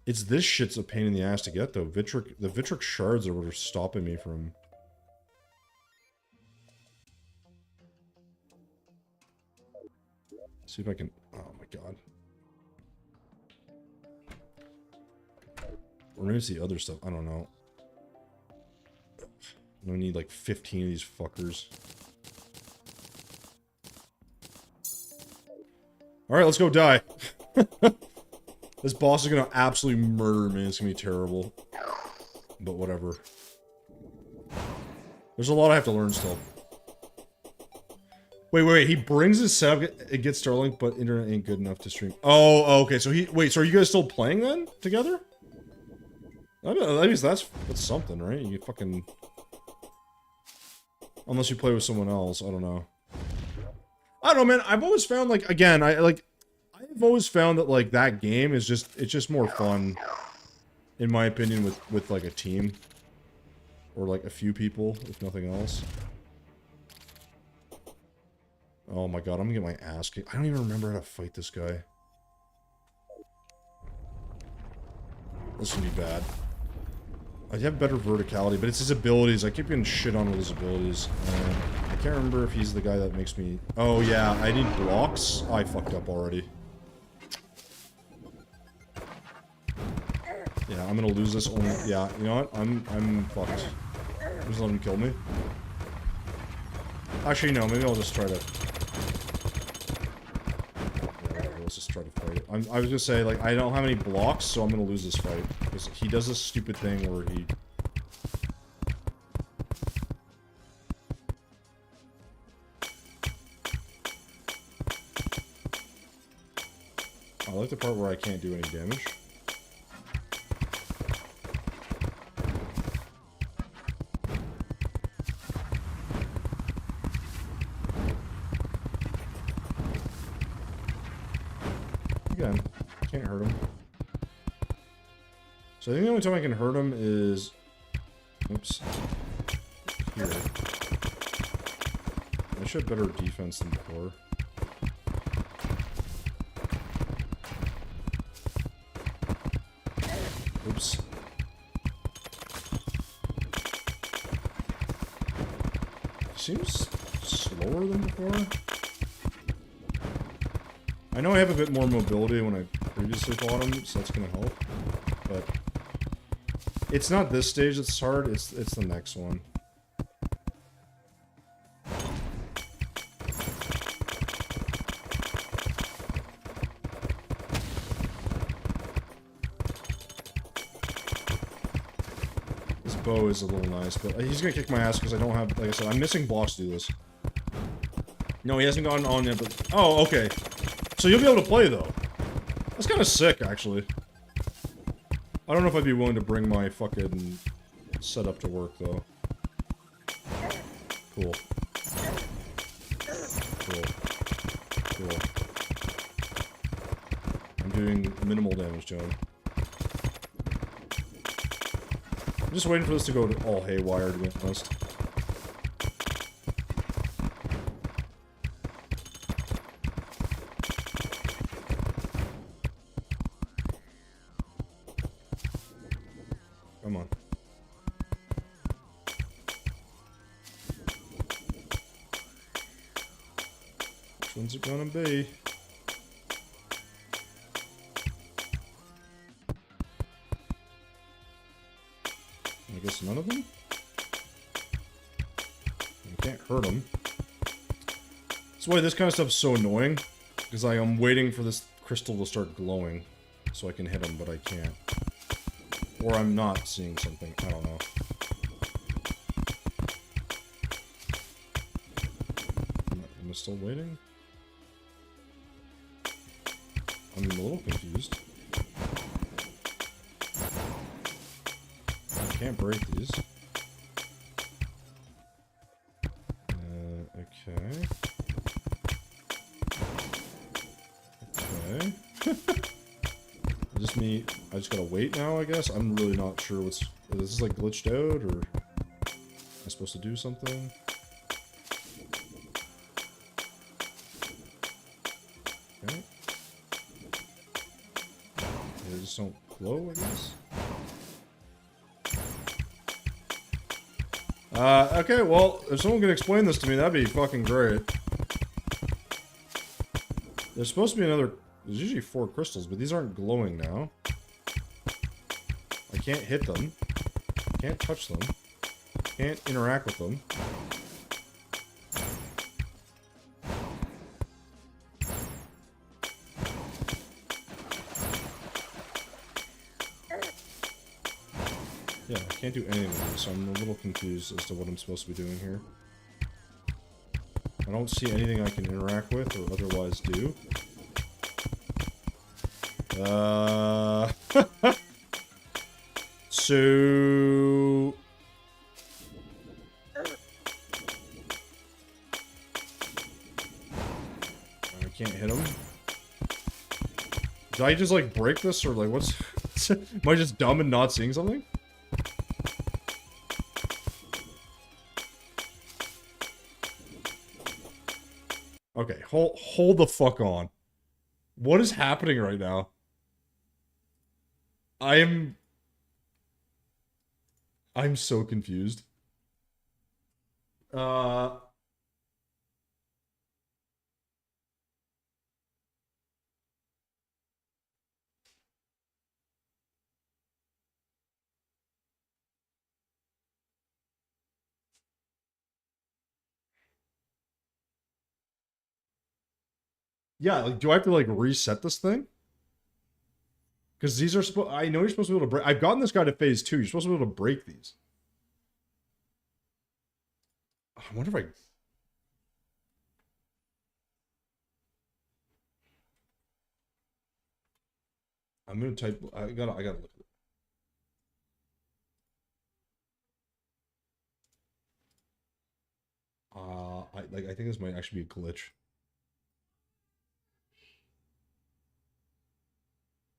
It's this shit's a pain in the ass to get, though. The Victric Shards are what are stopping me from... See if I can... Oh my god. Or maybe it's the other stuff. I don't know. I need like 15 of these fuckers. Alright, let's go die. This boss is gonna absolutely murder me. It's gonna be terrible. But whatever. There's a lot I have to learn still. Wait. He brings his setup, it gets Starlight, but internet ain't good enough to stream. Oh, okay. So wait, so are you guys still playing then? Together? I mean, at least that's something, right? You fucking... Unless you play with someone else, I don't know. I don't know, man. I've always found, like, again, I've always found that, like, that game is just, it's just more fun, in my opinion, with like, a team. Or, like, a few people, if nothing else. Oh my god, I'm gonna get my ass kicked. I don't even remember how to fight this guy. This is gonna be bad. I have better verticality, but it's his abilities. I keep getting shit on with his abilities. I can't remember if he's the guy that makes me... Oh yeah, I need blocks. I fucked up already. Yeah, I'm gonna lose this only... Yeah, you know what? I'm fucked. Just let him kill me. Actually, no, maybe I'll just try to... Yeah, let's just try to fight it. I was gonna say, like, I don't have any blocks, so I'm gonna lose this fight. Because he does this stupid thing where he... I like the part where I can't do any damage. Again, can't hurt him. So I think the only time I can hurt him is... Oops. Here. I should have better defense than before. Oops. seems slower than before. I know I have a bit more mobility when I previously fought him, so that's gonna help. But it's not this stage that's hard, it's the next one. This bow is a little nice, but he's gonna kick my ass because I don't have, like I said, I'm missing blocks to do this. No, he hasn't gotten on yet, but... Oh, okay. So you'll be able to play, though. That's kind of sick, actually. I don't know if I'd be willing to bring my fucking setup to work, though. Cool. Cool. Cool. I'm doing minimal damage to him. I'm just waiting for this to go all haywire, to be honest. Come on. Which one's it gonna be? I guess none of them? You can't hurt them. That's why this kind of stuff's so annoying. Because I am waiting for this crystal to start glowing. So I can hit them, but I can't. Or I'm not seeing something. I don't know. Am I still waiting? I'm a little confused. I can't break these. Okay. Okay. I just gotta wait now, I guess? I'm really not sure what's... Is this like glitched out, or... Am I supposed to do something? Okay. They just don't glow, I guess? Okay, well, if someone can explain this to me, that'd be fucking great. There's supposed to be another... There's usually 4 crystals, but these aren't glowing now. I can't hit them. Can't touch them. Can't interact with them. Yeah, I can't do anything with this, so I'm a little confused as to what I'm supposed to be doing here. I don't see anything I can interact with or otherwise do. So... I can't hit him. Did I just, like, break this, or, like, what's... Am I just dumb and not seeing something? Okay, hold the fuck on. What is happening right now? I'm so confused. Yeah, like, do I have to, like, reset this thing? Because these are supposed... I know you're supposed to be able to break... I've gotten this guy to phase 2. You're supposed to be able to break these. I wonder if I... I'm gonna type... I gotta look at it. I think this might actually be a glitch.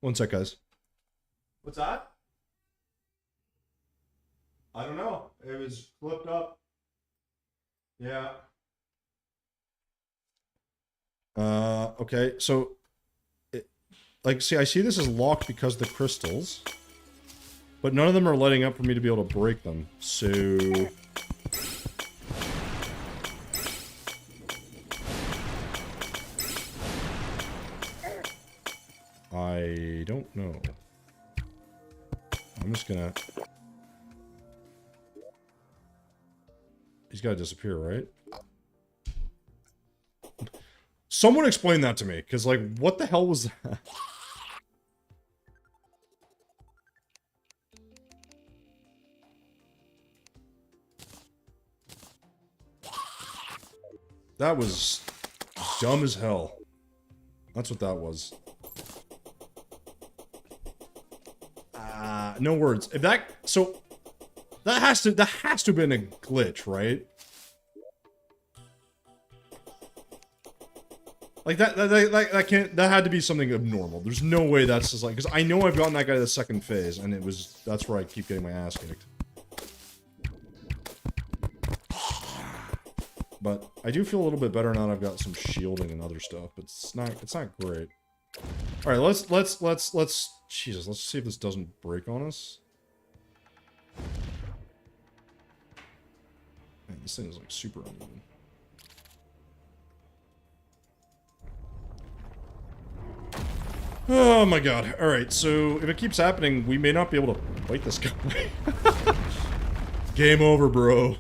One sec, guys. What's that? I don't know. It was flipped up. Yeah. Okay, so... Like, see, I see this is locked because of the crystals. But none of them are lighting up for me to be able to break them. So... I don't know. I'm just gonna... He's gotta disappear, right? Someone explain that to me, because, like, what the hell was that? That was dumb as hell. That's what that was. No words. If that... So... That has to have been a glitch, right? Like, that can't... That had to be something abnormal. There's no way that's just like... Because I know I've gotten that guy to the second phase, and it was... That's where I keep getting my ass kicked. But I do feel a little bit better now that I've got some shielding and other stuff, but it's not great. Alright, let's Jesus, let's see if this doesn't break on us. Man, this thing is like super uneven. Oh my god. Alright, so if it keeps happening, we may not be able to fight this guy. Game over, bro.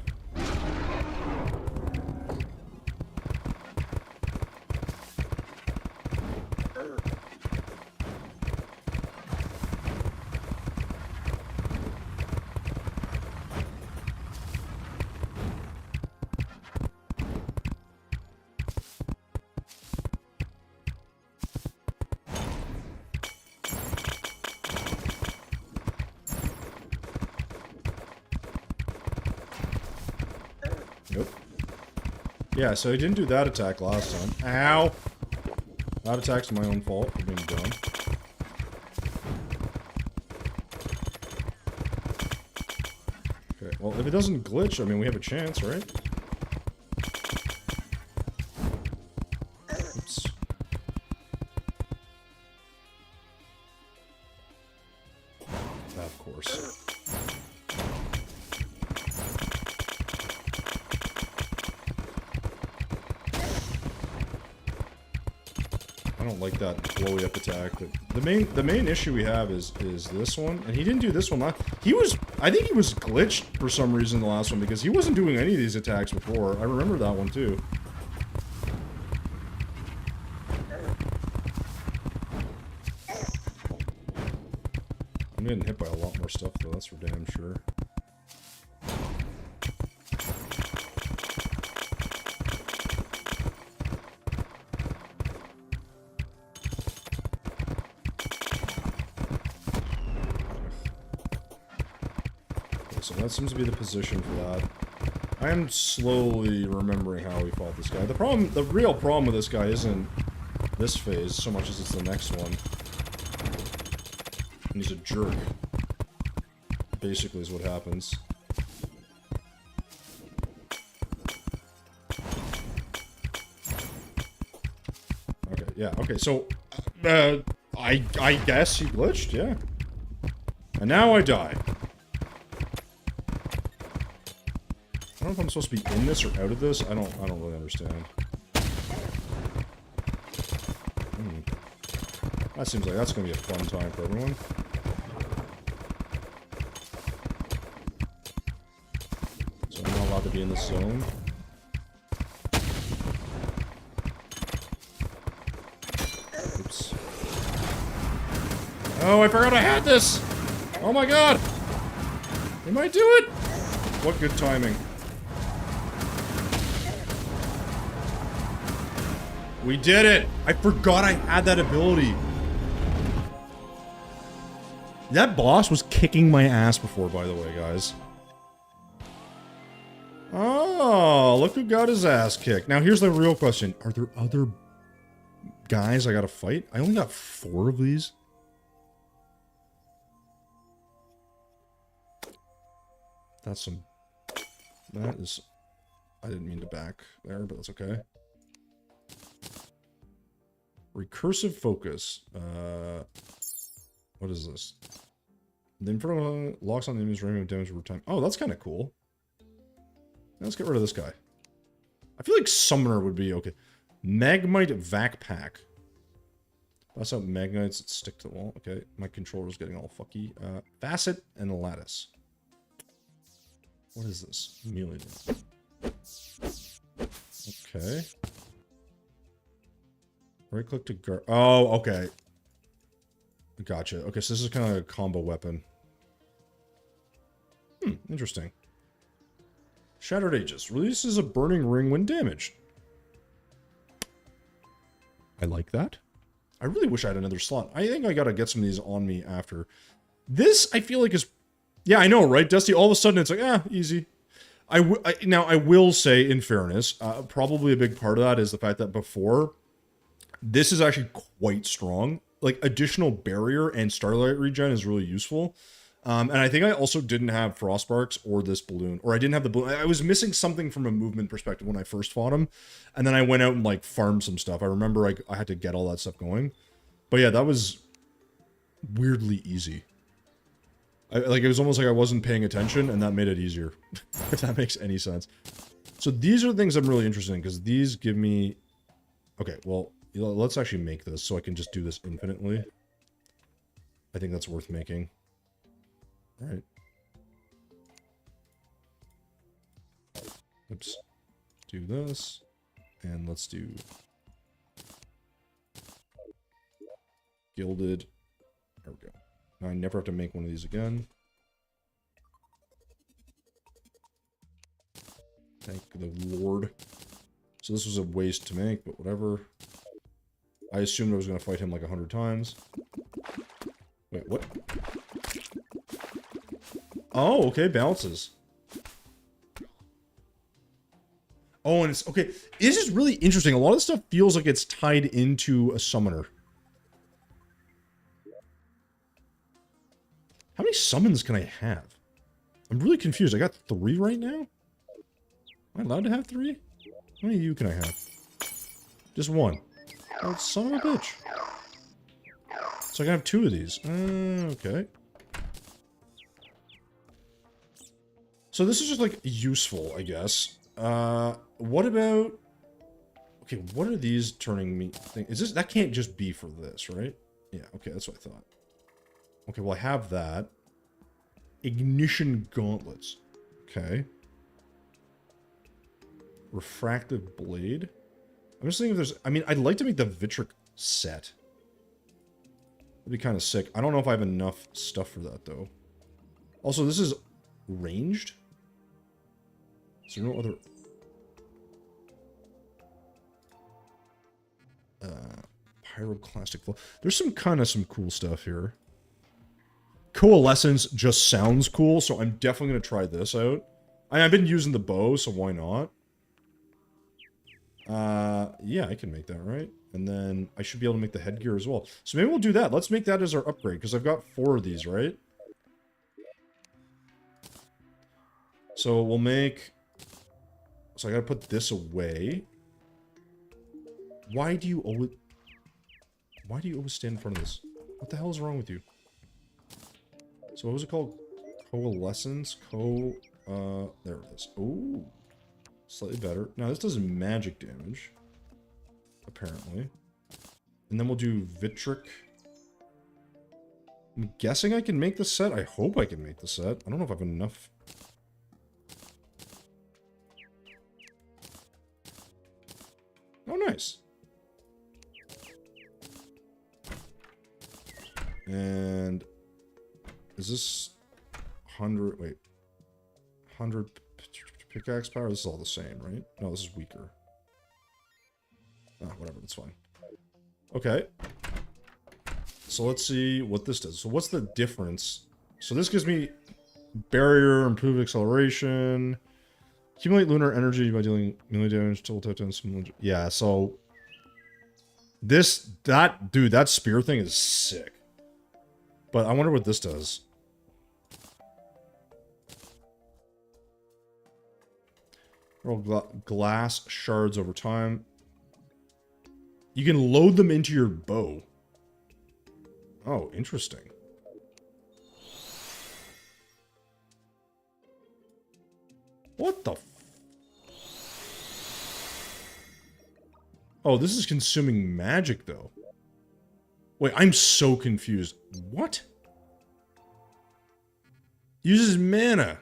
Nope. Yeah, so I didn't do that attack last time. Ow! That attack's my own fault for being dumb. Okay, well, if it doesn't glitch, I mean, we have a chance, right? Oops. Of course. I don't like that blowy up attack. But the main issue we have is this one, and he didn't do this one. I think he was glitched for some reason the last one because he wasn't doing any of these attacks before. I remember that one too. I'm getting hit by a lot more stuff though. That's for damn sure. So that seems to be the position for that. I am slowly remembering how we fought this guy. The real problem with this guy isn't this phase so much as it's the next one. And he's a jerk. Basically is what happens. Okay, yeah, okay, so... I guess he glitched, yeah. And now I die. I don't know if I'm supposed to be in this or out of this. I don't really understand. That seems like that's gonna be a fun time for everyone. So I'm not allowed to be in this zone. Oops. Oh, I forgot I had this! Oh my god! They might do it! What good timing. We did it! I forgot I had that ability. That boss was kicking my ass before, by the way, guys. Oh, look who got his ass kicked. Now, here's the real question. Are there other guys I gotta fight? I only got 4 of these. That's some... That is... I didn't mean to back there, but that's okay. Recursive focus. What is this? The Inferno locks on the enemy's range of damage over time. Oh, that's kind of cool. Let's get rid of this guy. I feel like Summoner would be okay. Magmite Vac Pack. Bust out magnites that stick to the wall. Okay, my controller's getting all fucky. Facet and a lattice. What is this? Melee. Okay. Right click to guard. Oh, okay. Gotcha. Okay, so this is kind of like a combo weapon. Interesting. Shattered Aegis. Releases a burning ring when damaged. I like that. I really wish I had another slot. I think I gotta get some of these on me after. This, I feel like is... Yeah, I know, right, Dusty? All of a sudden, it's like, easy. Now, I will say, in fairness, probably a big part of that is the fact that before, this is actually quite strong. Like, additional barrier and Starlight regen is really useful. And I think I also didn't have Frostbarks or this balloon. Or I didn't have the balloon. I was missing something from a movement perspective when I first fought him. And then I went out and, like, farmed some stuff. I remember I had to get all that stuff going. But yeah, that was weirdly easy. Like, it was almost like I wasn't paying attention, and that made it easier. If that makes any sense. So these are the things I'm really interested in, because these give me... Okay, well, let's actually make this, so I can just do this infinitely. I think that's worth making. Alright. Oops. Do this. And let's do... Gilded. There we go. Now I never have to make one of these again. Thank the Lord. So this was a waste to make, but whatever. I assumed I was going to fight him like 100 times. Wait, what? Oh, okay, bounces. Oh, and it's... Okay, this is really interesting. A lot of stuff feels like it's tied into a summoner. How many summons can I have? I'm really confused. I got 3 right now? Am I allowed to have 3? How many of you can I have? Just 1. Oh, son of a bitch. So I can have 2 of these. Okay. So this is just, like, useful, I guess. What about... Okay, what are these turning me... Is this... That can't just be for this, right? Yeah, okay, that's what I thought. Okay, well, I have that. Ignition gauntlets. Okay. Refractive blade. I'm just thinking if there's... I mean, I'd like to make the Vitric set. That'd be kind of sick. I don't know if I have enough stuff for that, though. Also, this is ranged? Is there no other... Pyroclastic flow. There's some cool stuff here. Coalescence just sounds cool, so I'm definitely going to try this out. I've been using the bow, so why not? Yeah, I can make that, right? And then I should be able to make the headgear as well. So maybe we'll do that. Let's make that as our upgrade, because I've got 4 of these, right? So we'll make... So I gotta put this away. Why do you always stand in front of this? What the hell is wrong with you? So what was it called? Coalescence? There it is. Ooh. Slightly better. Now this does magic damage. Apparently. And then we'll do Vitric. I'm guessing I can make the set. I hope I can make the set. I don't know if I have enough. Oh, nice. And is this 100? Wait, 100 pickaxe power. This is all the same, right? No, this is weaker. Ah, whatever. That's fine. Okay. So let's see what this does. So what's the difference? So this gives me barrier, improved acceleration. Accumulate lunar energy by dealing melee damage to some... Yeah, so... Dude, that spear thing is sick. But I wonder what this does. Roll glass shards over time. You can load them into your bow. Oh, interesting. What the f... Oh, this is consuming magic, though. Wait, I'm so confused. What? Uses mana.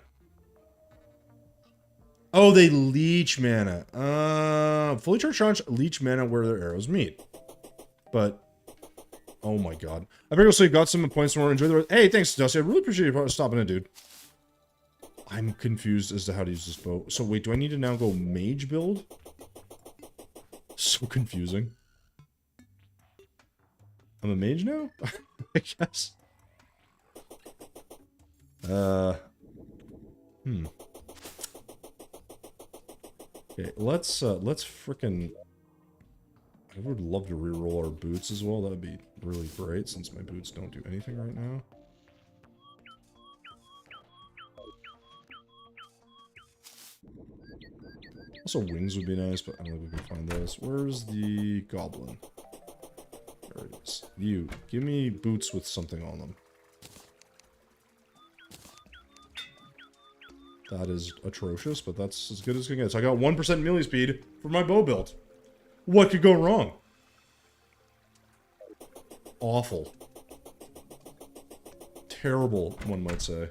Oh, they leech mana. Fully charged leech mana where their arrows meet. But, oh my god. I think also got some points more. Enjoy the rest. Hey, thanks, Dusty. I really appreciate you stopping in, dude. I'm confused as to how to use this bow. So wait, do I need to now go mage build? So confusing. I'm a mage now? I guess. Okay, let's frickin'... I would love to reroll our boots as well. That would be really great since my boots don't do anything right now. Also, wings would be nice, but I don't think we can find those. Where's the goblin? There it is. You, give me boots with something on them. That is atrocious, but that's as good as it can get. So I got 1% melee speed for my bow build. What could go wrong? Awful. Terrible, one might say.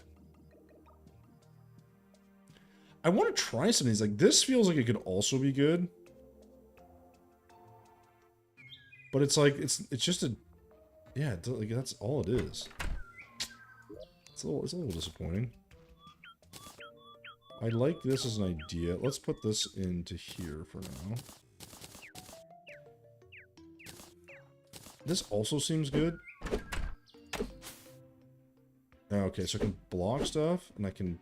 I want to try some of these. Like, this feels like it could also be good. But it's like, it's just a... Yeah, like, that's all it is. It's a little disappointing. I like this as an idea. Let's put this into here for now. This also seems good. Okay, so I can block stuff, and I can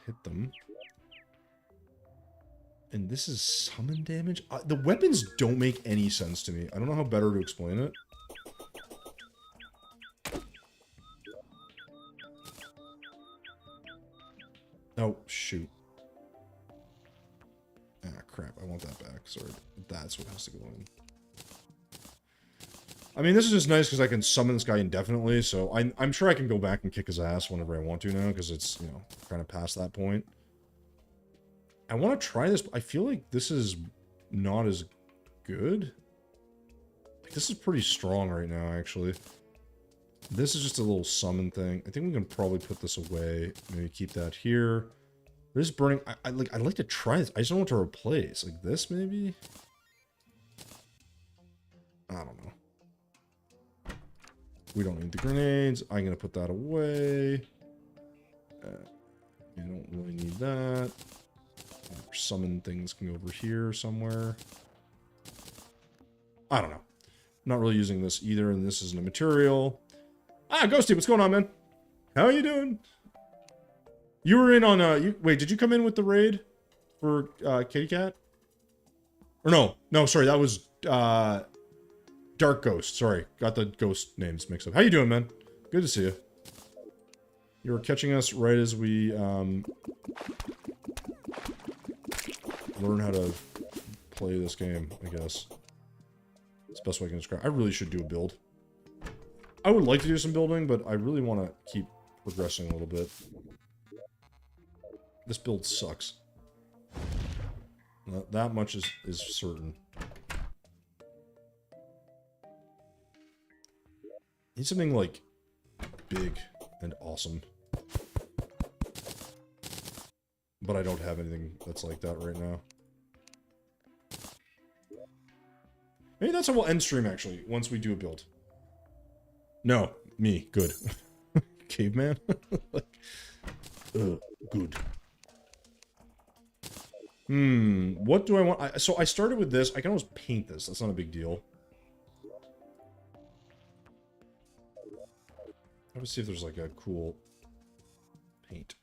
hit them. And this is summon damage? The weapons don't make any sense to me. I don't know how better to explain it. Oh, shoot. Ah, crap. I want that back. Sorry. That's what has to go in. I mean, this is just nice because I can summon this guy indefinitely, so I'm sure I can go back and kick his ass whenever I want to now, because it's, you know, kind of past that point. I want to try this, but I feel like this is not as good. Like, this is pretty strong right now, actually. This is just a little summon thing. I think we can probably put this away. Maybe keep that here. This burning... I'd like to try this. I just don't want to replace. Like this, maybe? I don't know. We don't need the grenades. I'm going to put that away. We don't really need that. Summon things can go over here somewhere. I don't know. I'm not really using this either, and this isn't a material. Ah, Ghosty, what's going on, man? How are you doing? You were in on, wait, did you come in with the raid for, Kitty Cat? Or no, sorry, that was, Dark Ghost, sorry. Got the ghost names mixed up. How you doing, man? Good to see you. You were catching us right as we, learn how to play this game, I guess. It's the best way I can describe. I really should do a build. I would like to do some building, but I really want to keep progressing a little bit. This build sucks. That much is certain. Need something, like, big and awesome. But I don't have anything that's like that right now. Maybe that's how we'll end stream, actually, once we do a build. No, me. Good. Caveman? Like, good. What do I want? So I started with this. I can almost paint this. That's not a big deal. Let's see if there's like a cool paint.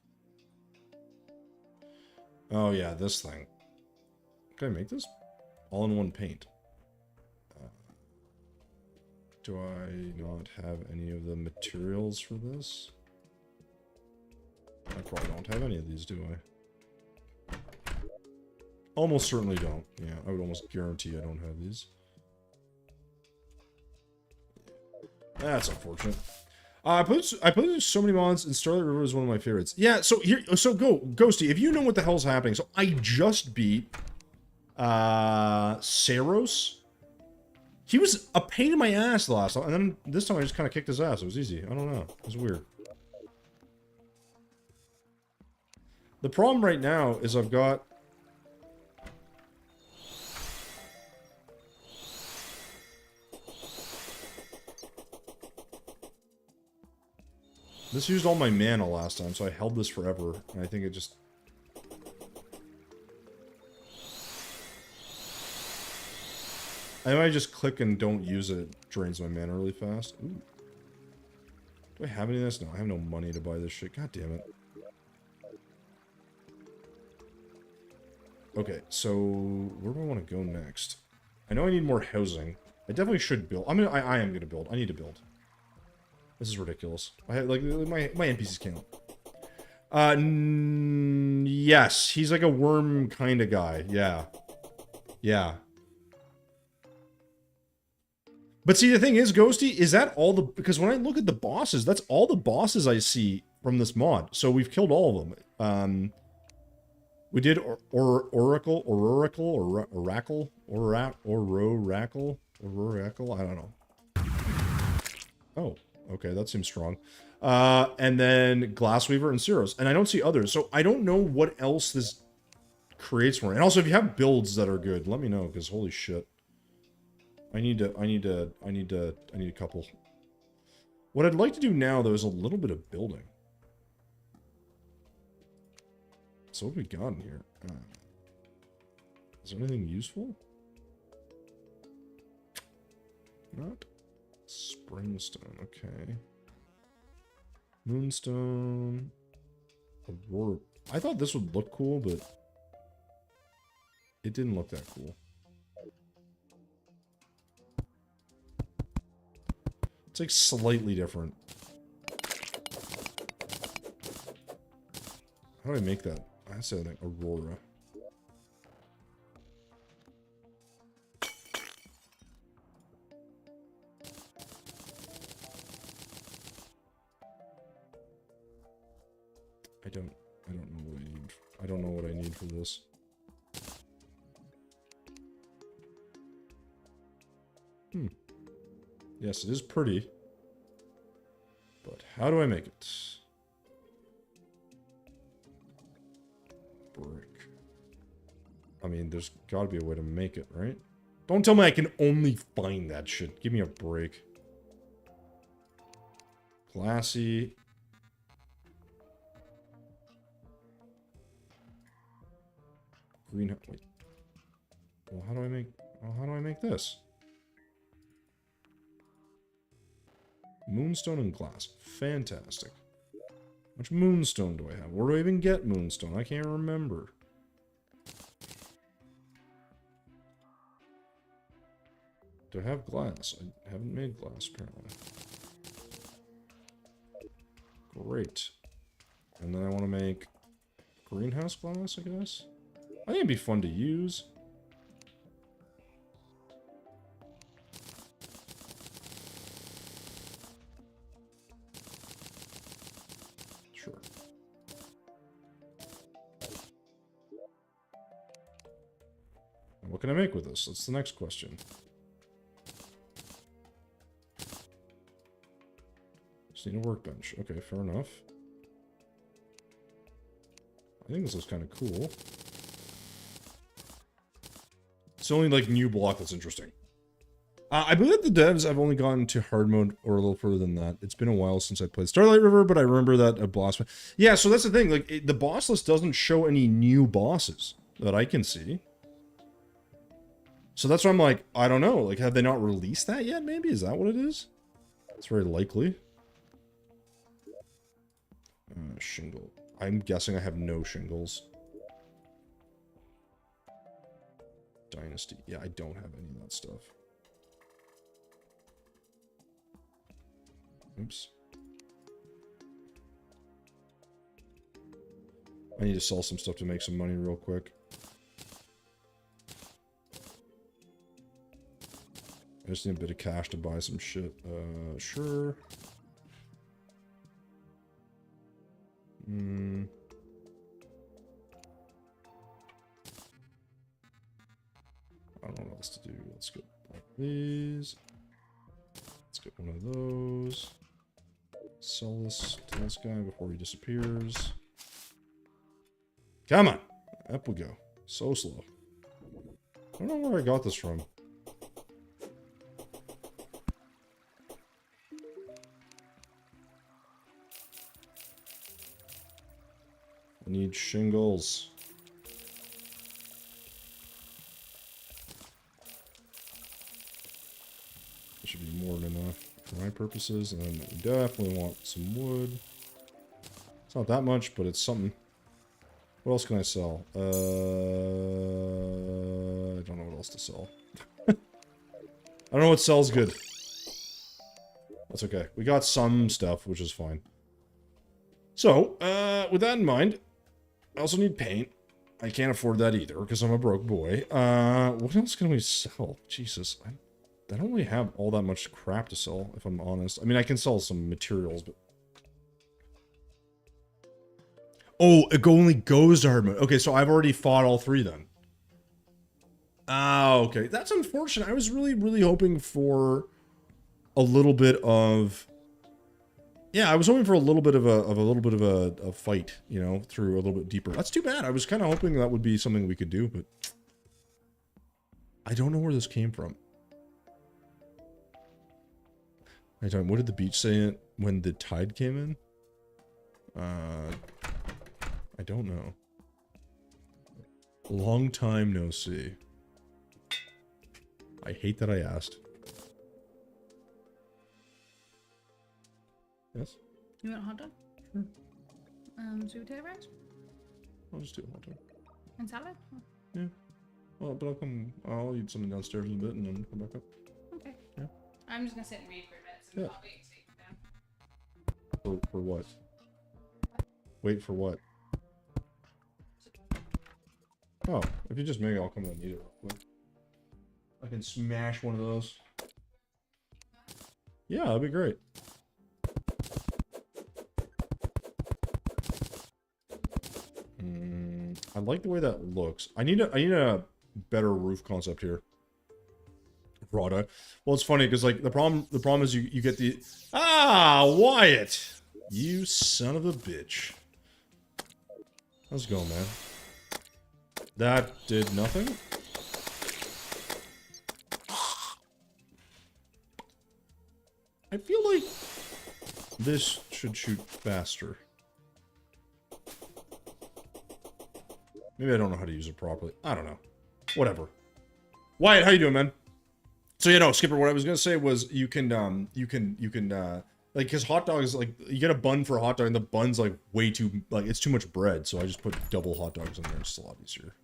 Oh yeah, this thing. Can I make this? All in one paint. Do I not have any of the materials for this? I probably don't have any of these, do I? Almost certainly don't. Yeah, I would almost guarantee I don't have these. That's unfortunate. I played so many mods, and Starlight River is one of my favorites. Yeah, so here, Ghosty, if you know what the hell's happening, so I just beat Saros. He was a pain in my ass the last time, and then this time I just kind of kicked his ass. It was easy. I don't know. It was weird. The problem right now is I've got... This used all my mana last time, so I held this forever, and I think it just... I might just click and don't use it. It drains my mana really fast. Ooh. Do I have any of this? No, I have no money to buy this shit. God damn it. Okay, so where do I want to go next? I know I need more housing. I definitely should build. I am gonna build. I need to build. This is ridiculous. I have, like, my NPCs can't. Yes, he's like a worm kind of guy. Yeah. Yeah. But see, the thing is, Ghosty, is that all the... Because when I look at the bosses, that's all the bosses I see from this mod. So we've killed all of them. We did Oracle, I don't know. Oh, okay, that seems strong. And then Glassweaver and Ceros. And I don't see others, so I don't know what else this creates for me. And also, if you have builds that are good, let me know, because holy shit. I need a couple. What I'd like to do now, though, is a little bit of building. So what have we got in here? Is there anything useful? Not. Springstone, okay. Moonstone. Aurora. I thought this would look cool, but it didn't look that cool. It's like slightly different. How do I make that? I said like Aurora. I don't know what I need. I don't know what I need for this. Yes, it is pretty. But how do I make it? Brick. I mean, there's gotta be a way to make it, right? Don't tell me I can only find that shit. Give me a break. Glassy. Green. Wait. Well, how do I make... Well, how do I make this? Moonstone and glass. Fantastic. How much moonstone do I have? Where do I even get moonstone? I can't remember. Do I have glass? I haven't made glass, apparently. Great. And then I want to make greenhouse glass, I guess? I think it'd be fun to use. Sure. And what can I make with this? That's the next question. Just need a workbench. Okay, fair enough. I think this looks kind of cool. It's the only, like, new block that's interesting. I believe that the devs have only gone to hard mode or a little further than that. It's been a while since I played Starlight River, but I remember that a boss... Yeah, so that's the thing. Like, the boss list doesn't show any new bosses that I can see. So that's why I'm like, I don't know. Like, have they not released that yet, maybe? Is that what it is? It's very likely. Shingle. I'm guessing I have no shingles. Dynasty. Yeah, I don't have any of that stuff. Oops. I need to sell some stuff to make some money real quick. I just need a bit of cash to buy some shit. Sure. I don't know what else to do. Let's go These. Let's get one of those. Sell this to this guy before he disappears. Come on. Up we go. So slow. I don't know where I got this from. I need shingles. There should be more than enough for my purposes, and then we definitely want some wood. It's not that much, but it's something. What else can I sell? I don't know what else to sell. I don't know what sells good. That's okay. We got some stuff, which is fine. So, with that in mind, I also need paint. I can't afford that either, because I'm a broke boy. What else can we sell? Jesus, I don't really have all that much crap to sell, if I'm honest. I mean, I can sell some materials, but... Oh, it only goes to hard mode. Okay, so I've already fought all three then. Ah, okay. That's unfortunate. I was really, really hoping for a little bit of... Yeah, I was hoping for a little bit of a fight, you know, through a little bit deeper. That's too bad. I was kind of hoping that would be something we could do, but... I don't know where this came from. What did the beach say when the tide came in? I don't know. Long time no see. I hate that I asked. Yes? You want a hot dog? Sure. Sweet potato fries? I'll just do a hot dog. And salad? Yeah. Well, but I'll eat something downstairs in a bit and then come back up. Okay. Yeah. I'm just gonna sit and read for a bit, so Yeah. I'll wait to take them down. For what? Wait for what? Oh, if you just make it, I'll come in and eat it real quick. I can smash one of those. Yeah, that'd be great. I like the way that looks. I need a better roof concept here. Rada. Well, it's funny because like the problem is you get the Wyatt, you son of a bitch. How's it going, man? That did nothing. I feel like this should shoot faster. Maybe I don't know how to use it properly. I don't know. Whatever. Wyatt, how you doing, man? So, you know, Skipper, what I was gonna say was you can, like, cause hot dogs, like, you get a bun for a hot dog and the bun's, like, way too, like, it's too much bread, so I just put double hot dogs in there. It's a lot easier.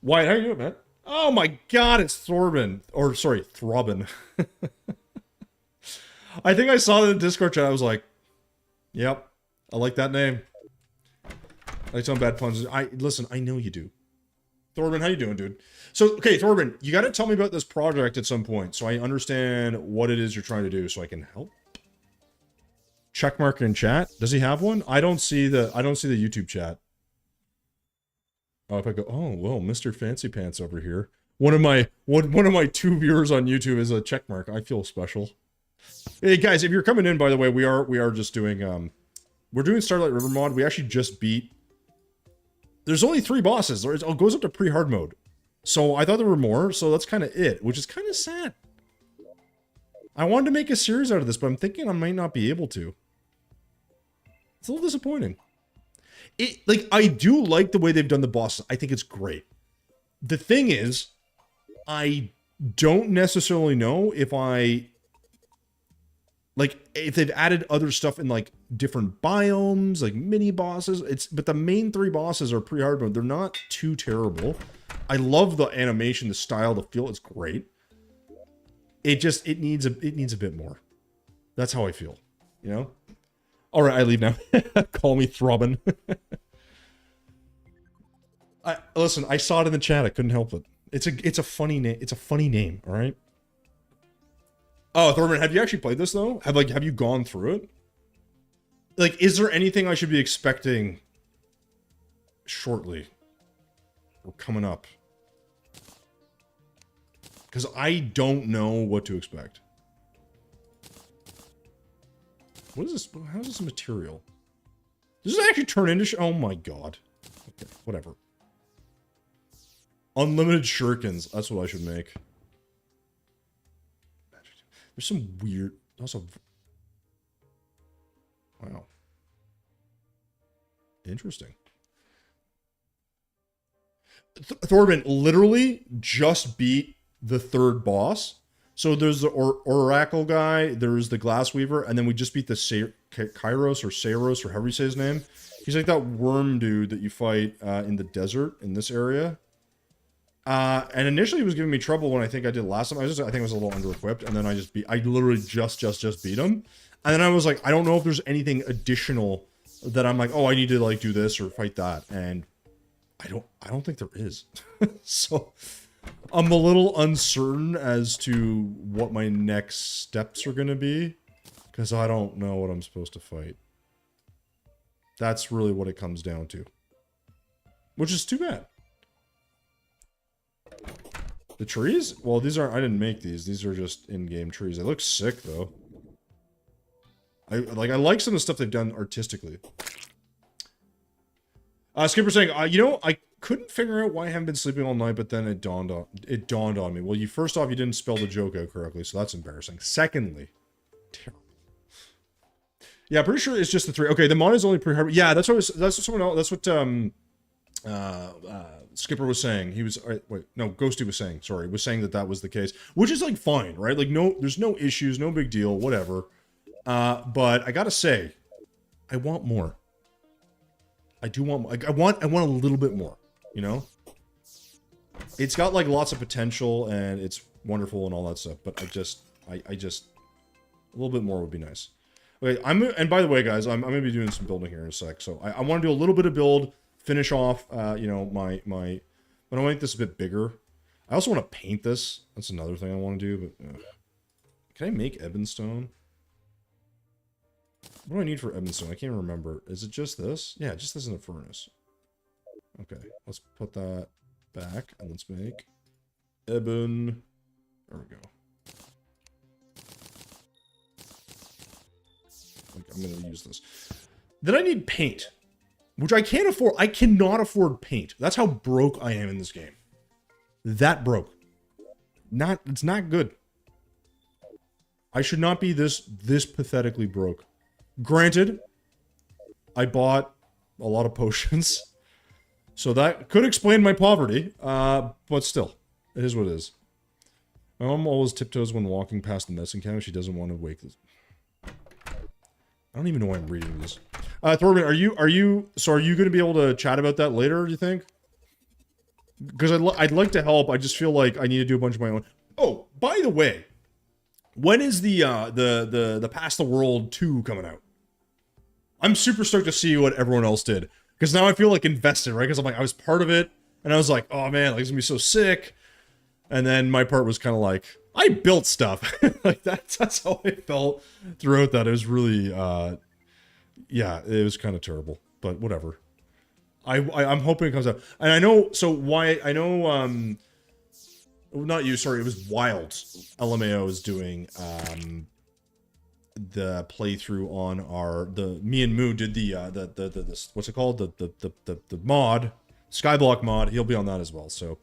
Wyatt, how you doing, man? Oh my god, it's Thorben. Or, sorry, Throbbin. I think I saw it in the Discord chat, I was like, yep, I like that name. I like some bad puns. Listen, I know you do. Thorben, how you doing, dude? So, okay, Thorben, you gotta tell me about this project at some point, so I understand what it is you're trying to do, so I can help. Checkmark in chat. Does he have one? I don't see the YouTube chat. Oh, if I go, oh, well, Mr. Fancy Pants over here. One of my 2 viewers on YouTube is a checkmark. I feel special. Hey guys, if you're coming in, by the way, we are just doing we're doing Starlight River mod. We actually just beat. There's only 3 bosses. It goes up to pre-hard mode. So I thought there were more, so that's kind of it, which is kind of sad. I wanted to make a series out of this, but I'm thinking I might not be able to. It's a little disappointing. Like, I do like the way they've done the bosses. I think it's great. The thing is, I don't necessarily know if if they've added other stuff in, like, different biomes, like mini bosses. But the main 3 bosses are pre-hard mode. They're not too terrible. I love the animation, the style, the feel. It's great. It needs a bit more. That's how I feel, you know? All right, I leave now. Call me Throbbin. Listen, I saw it in the chat. I couldn't help it. It's a funny name. It's a funny name, all right? Oh, Thorben, have you actually played this though? Have you gone through it? Like, is there anything I should be expecting shortly or coming up? Because I don't know what to expect. What is this? How is this material? Does this actually turn into oh my god. Okay, whatever. Unlimited shurikens. That's what I should make. There's some weird... Also... Wow. Interesting. Thorben literally just beat the third boss. So there's the Oracle guy, there's the Glassweaver, and then we just beat the Kairos or Saros or however you say his name. He's like that worm dude that you fight in the desert in this area. And initially he was giving me trouble when I think I did last time. I think I was a little under-equipped, and then I literally just beat him. And then I was like, I don't know if there's anything additional that I'm like, oh, I need to like do this or fight that. And I don't think there is. So I'm a little uncertain as to what my next steps are going to be, because I don't know what I'm supposed to fight. That's really what it comes down to. Which is too bad. The trees? Well, these aren't... I didn't make these. These are just in-game trees. They look sick, though. I like some of the stuff they've done artistically. Skipper saying, you know, I couldn't figure out why I haven't been sleeping all night, but then it dawned on me. Well, first off, you didn't spell the joke out correctly, so that's embarrassing. Secondly, terrible. Yeah, pretty sure it's just the 3. Okay, the mod is only pre-hard. Yeah, that's what someone else. That's what Skipper was saying. He was wait, no, Ghosty was saying. Sorry, was saying that was the case, which is like fine, right? Like there's no issues, no big deal, whatever. But I gotta say, I want more. I do want, like, I want a little bit more, you know? It's got, like, lots of potential, and it's wonderful and all that stuff, but I just, a little bit more would be nice. Okay, and by the way, guys, I'm gonna be doing some building here in a sec, so I want to do a little bit of build, finish off, you know, but I want to make this a bit bigger. I also want to paint this. That's another thing I want to do, but, can I make Ebonstone? What do I need for Ebonstone? I can't remember. Is it just this? Yeah, just this in the furnace. Okay, let's put that back, and let's make Ebon. There we go. I'm gonna use this. Then I need paint, which I can't afford. I cannot afford paint. That's how broke I am in this game. That broke. It's not good. I should not be this pathetically broke. Granted, I bought a lot of potions, so that could explain my poverty, but still, it is what it is. My mom always tiptoes when walking past the medicine counter. She doesn't want to wake this. I don't even know why I'm reading this. Thorben, are you going to be able to chat about that later, do you think? Because I'd like to help, I just feel like I need to do a bunch of my own. Oh, by the way, when is the Past the World 2 coming out? I'm super stoked to see what everyone else did. Because now I feel like invested, right? Because I'm like, I was part of it, and I was like, oh man, like, it's gonna be so sick. And then my part was kind of like, I built stuff. Like, that's how I felt throughout that. It was really, yeah, it was kind of terrible. But whatever. I'm hoping it comes out. And I know, not you, sorry, it was Wild. LMAO is doing, the playthrough on me and Moo did the what's it called? The mod, Skyblock mod. He'll be on that as well, so.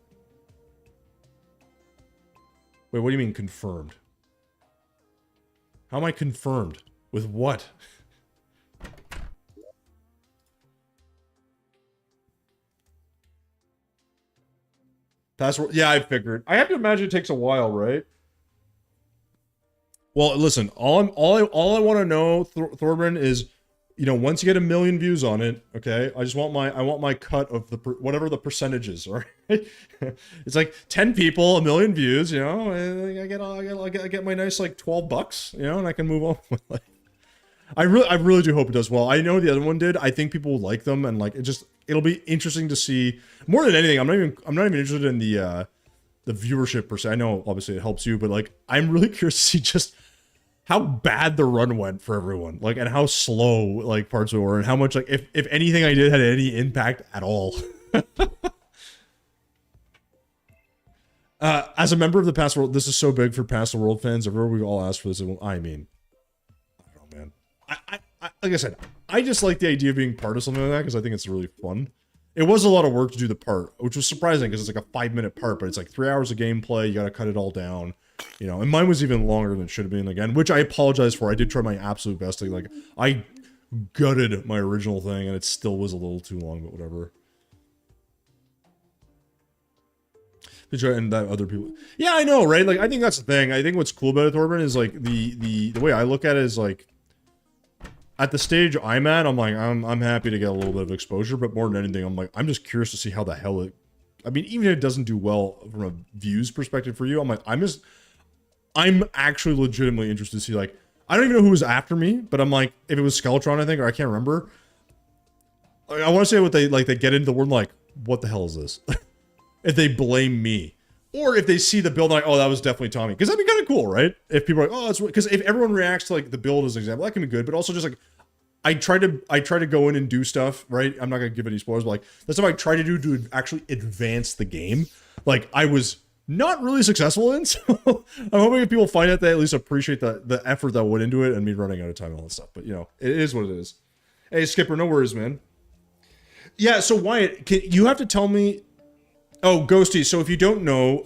Wait, what do you mean confirmed? How am I confirmed? With what? Password? Yeah, I figured. I have to imagine it takes a while, right? Well, listen, all I want to know, Thorben, is, you know, once you get 1 million views on it, okay, I want my cut of whatever the percentage is, all right? It's like 10 people, 1 million views, you know, I get my nice like $12, you know, and I can move on with life. I really do hope it does well. I know the other one did. I think people will like them, and like it'll be interesting to see. More than anything, I'm not even interested in the viewership per se. I know obviously it helps you, but like I'm really curious to see just how bad the run went for everyone, like, and how slow like parts of it were, and how much like if anything I did had any impact at all. As a member of the Past World, this is so big for Past the World fans. Everywhere we all ask for this. I mean, I don't know, man. I like I said, I just like the idea of being part of something like that because I think it's really fun. It was a lot of work to do the part, which was surprising because it's like a 5-minute part, but it's like 3 hours of gameplay. You got to cut it all down, you know. And mine was even longer than it should have been again, which I apologize for. I did try my absolute best to like. I gutted my original thing, and it still was a little too long, but whatever. And that other people, yeah, I know, right? Like, I think that's the thing. I think what's cool about it, Thorben, is like the way I look at it is like, at the stage I'm at, I'm like, I'm happy to get a little bit of exposure, but more than anything, I'm like, I'm just curious to see how the hell it. I mean, even if it doesn't do well from a views perspective for you, I'm like, I'm actually legitimately interested to see, like, I don't even know who was after me, but I'm like, if it was Skeletron, I think, or I can't remember. I want to say what they get into the word like, what the hell is this? If they blame me, or if they see the build like, oh, that was definitely Tommy, because that'd be kind of cool, right? If people are like, oh, that's because if everyone reacts to like the build as an example, that can be good. But also just like, I try to go in and do stuff, right? I'm not gonna give any spoilers, but like the stuff I try to do to actually advance the game, like I was not really successful in. So I'm hoping if people find out, they at least appreciate the effort that went into it and me running out of time and all that stuff. But you know, it is what it is. Hey, Skipper, no worries, man. Yeah. So Wyatt, you have to tell me. Oh, Ghosty. So if you don't know,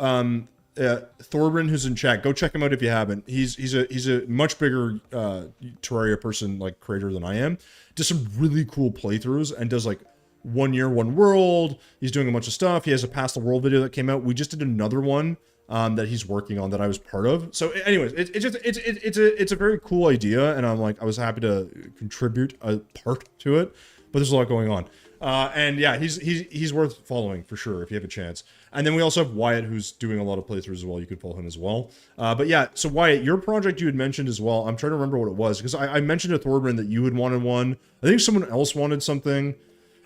Thorben, who's in chat, go check him out if you haven't. He's a much bigger Terraria person, like creator than I am. Does some really cool playthroughs and does like 1 year, 1 world. He's doing a bunch of stuff. He has a Past the World video that came out. We just did another one that he's working on that I was part of. So, anyways, it's a very cool idea, and I'm like, I was happy to contribute a part to it. But there's a lot going on. And yeah, he's worth following for sure if you have a chance. And then we also have Wyatt, who's doing a lot of playthroughs as well. You could follow him as well. But yeah, so Wyatt, your project you had mentioned as well. I'm trying to remember what it was because I mentioned to Thorben that you had wanted one. I think someone else wanted something,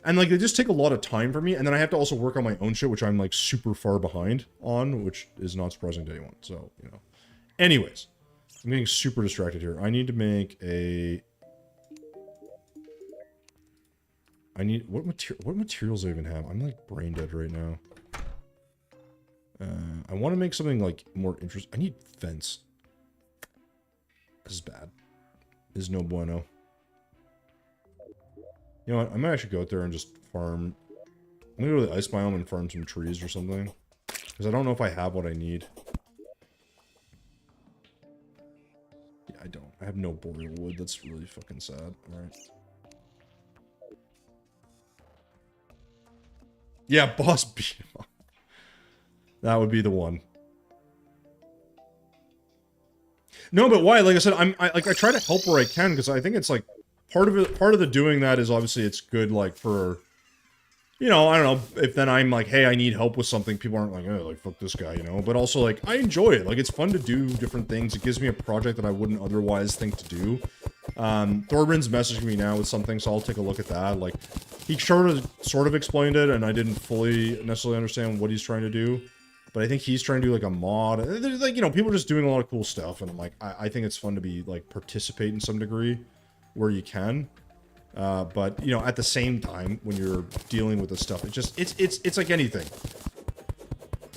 and like they just take a lot of time for me. And then I have to also work on my own shit, which I'm like super far behind on, which is not surprising to anyone. So you know. Anyways, I'm getting super distracted here. I need to make a. I need what materials do I even have? I'm like brain dead right now. I want to make something like more interesting. I need fence. This is bad. This is no bueno. You know what? I might actually go out there and just farm. I'm gonna go to the ice biome and farm some trees or something. Because I don't know if I have what I need. Yeah, I don't. I have no boreal wood. That's really fucking sad. Alright. Yeah, boss beat him up. That would be the one. No, but why? Like I said, I try to help where I can because I think it's like part of it. Part of the doing that is obviously it's good, like for, you know, I don't know if then I'm like, hey, I need help with something. People aren't like, oh, like fuck this guy, you know. But also like I enjoy it. Like it's fun to do different things. It gives me a project that I wouldn't otherwise think to do. Thorben's messaging me now with something, so I'll take a look at that. Like, he sort of explained it, and I didn't fully necessarily understand what he's trying to do. But I think he's trying to do like a mod. There's, like, you know, people are just doing a lot of cool stuff, and I'm like, I think it's fun to be like participate in some degree where you can. But you know, at the same time, when you're dealing with this stuff, it's like anything.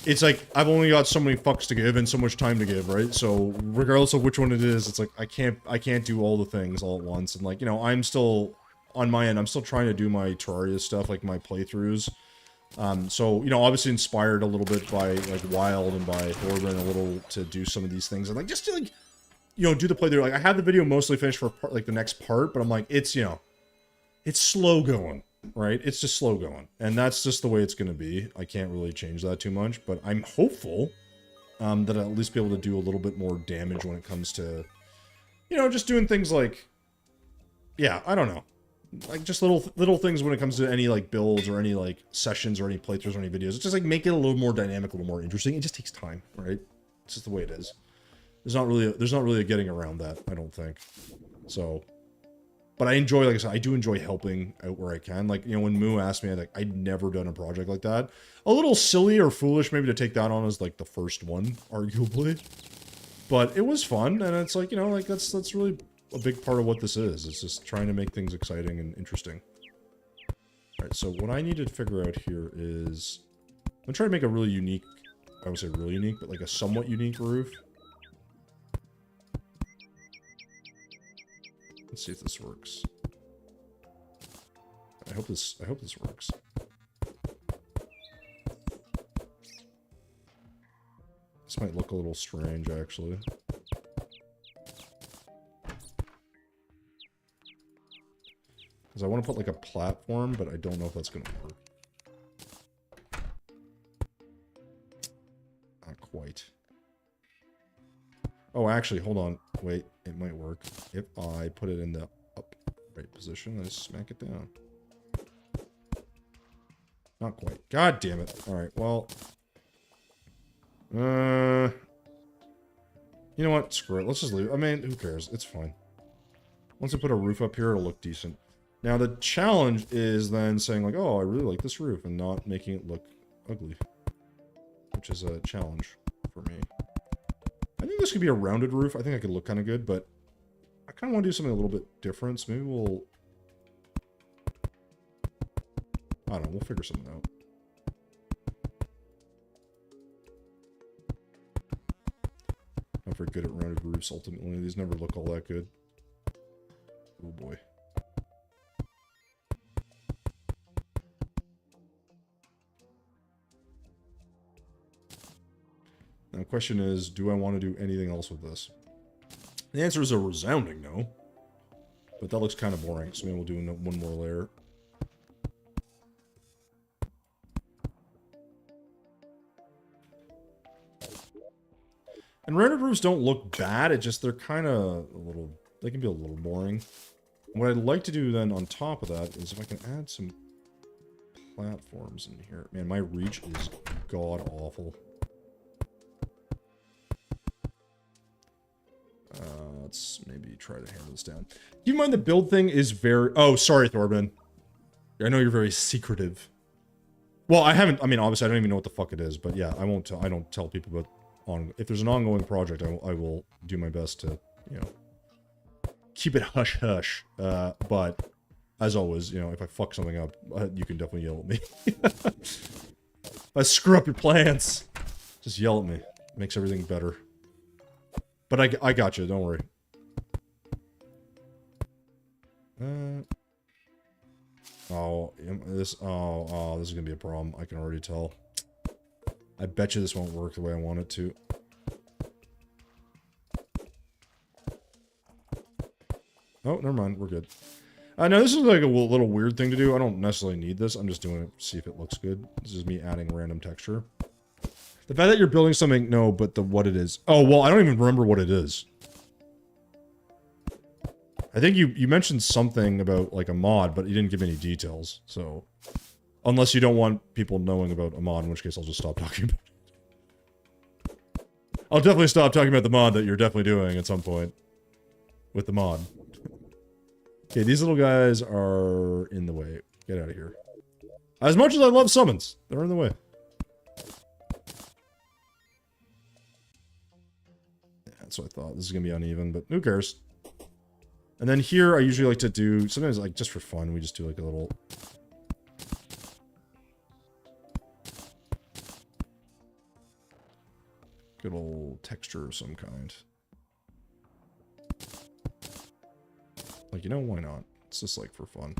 It's like, I've only got so many fucks to give and so much time to give, right? So, regardless of which one it is, it's like, I can't do all the things all at once. And like, you know, I'm still, on my end, I'm still trying to do my Terraria stuff, like my playthroughs. So, you know, obviously inspired a little bit by, like, Wild and by Thorben a little to do some of these things. And like, just to, like, you know, do the playthrough. Like, I had the video mostly finished for, like, the next part, but I'm like, it's, you know, it's slow going. Right? It's just slow going. And that's just the way it's going to be. I can't really change that too much, but I'm hopeful that I'll at least be able to do a little bit more damage when it comes to, you know, just doing things like, yeah, I don't know. Like, just little things when it comes to any, like, builds or any, like, sessions or any playthroughs or any videos. It's just, like, make it a little more dynamic, a little more interesting. It just takes time, right? It's just the way it is. There's not really a getting around that, I don't think. So... But I enjoy, like I said, I do enjoy helping out where I can. Like, you know, when Moo asked me, I'd never done a project like that. A little silly or foolish maybe to take that on as, like, the first one, arguably. But it was fun, and it's like, you know, like, that's really a big part of what this is. It's just trying to make things exciting and interesting. Alright, so what I need to figure out here is... I'm going to try to make a really unique I would say really unique, but like a somewhat unique roof. Let's see if this works. I hope this works. This might look a little strange, actually. Because I want to put like a platform, but I don't know if that's going to work. Not quite. Oh, actually, hold on. Wait, it might work. If I put it in the upright position, I just smack it down. Not quite. God damn it. Alright, well. You know what? Screw it. Let's just leave it. I mean, who cares? It's fine. Once I put a roof up here, it'll look decent. Now, the challenge is then saying, like, oh, I really like this roof, and not making it look ugly. Which is a challenge for me. I think this could be a rounded roof. I think I could look kind of good, but I kind of want to do something a little bit different, so maybe we'll... I don't know, we'll figure something out. Not very good at rounded roofs, ultimately. These never look all that good. Oh boy. Now the question is, do I want to do anything else with this? The answer is a resounding no. But that looks kind of boring, so maybe we'll do one more layer. And rendered roofs don't look bad, it just, they're kind of a little, they can be a little boring. What I'd like to do then on top of that is if I can add some platforms in here. Man, my reach is god-awful. Let's maybe try to hammer this down. Keep in mind the build thing is very... Oh, sorry, Thorben. I know you're very secretive. Well, I haven't... I mean, obviously, I don't even know what the fuck it is, but yeah, I won't tell... I don't tell people about... If there's an ongoing project, I will do my best to, you know, keep it hush-hush. But, as always, you know, if I fuck something up, you can definitely yell at me. If I screw up your plans, just yell at me. It makes everything better. But I got you, don't worry. This is gonna be a problem. I can already tell. I bet you this won't work the way I want it to. Oh, never mind. We're good. Now, this is like a little weird thing to do. I don't necessarily need this. I'm just doing it to see if it looks good. This is me adding random texture. The fact that you're building something... No, but what it is. Oh, well, I don't even remember what it is. I think you mentioned something about, like, a mod, but you didn't give any details, so... Unless you don't want people knowing about a mod, in which case I'll just stop talking about it. I'll definitely stop talking about the mod that you're definitely doing at some point. With the mod. Okay, these little guys are in the way. Get out of here. As much as I love summons, they're in the way. Yeah, that's what I thought. This is gonna be uneven, but who cares? And then here, I usually like to do... Sometimes, like, just for fun, we just do, like, a little... Good old texture of some kind. Like, you know, why not? It's just, like, for fun.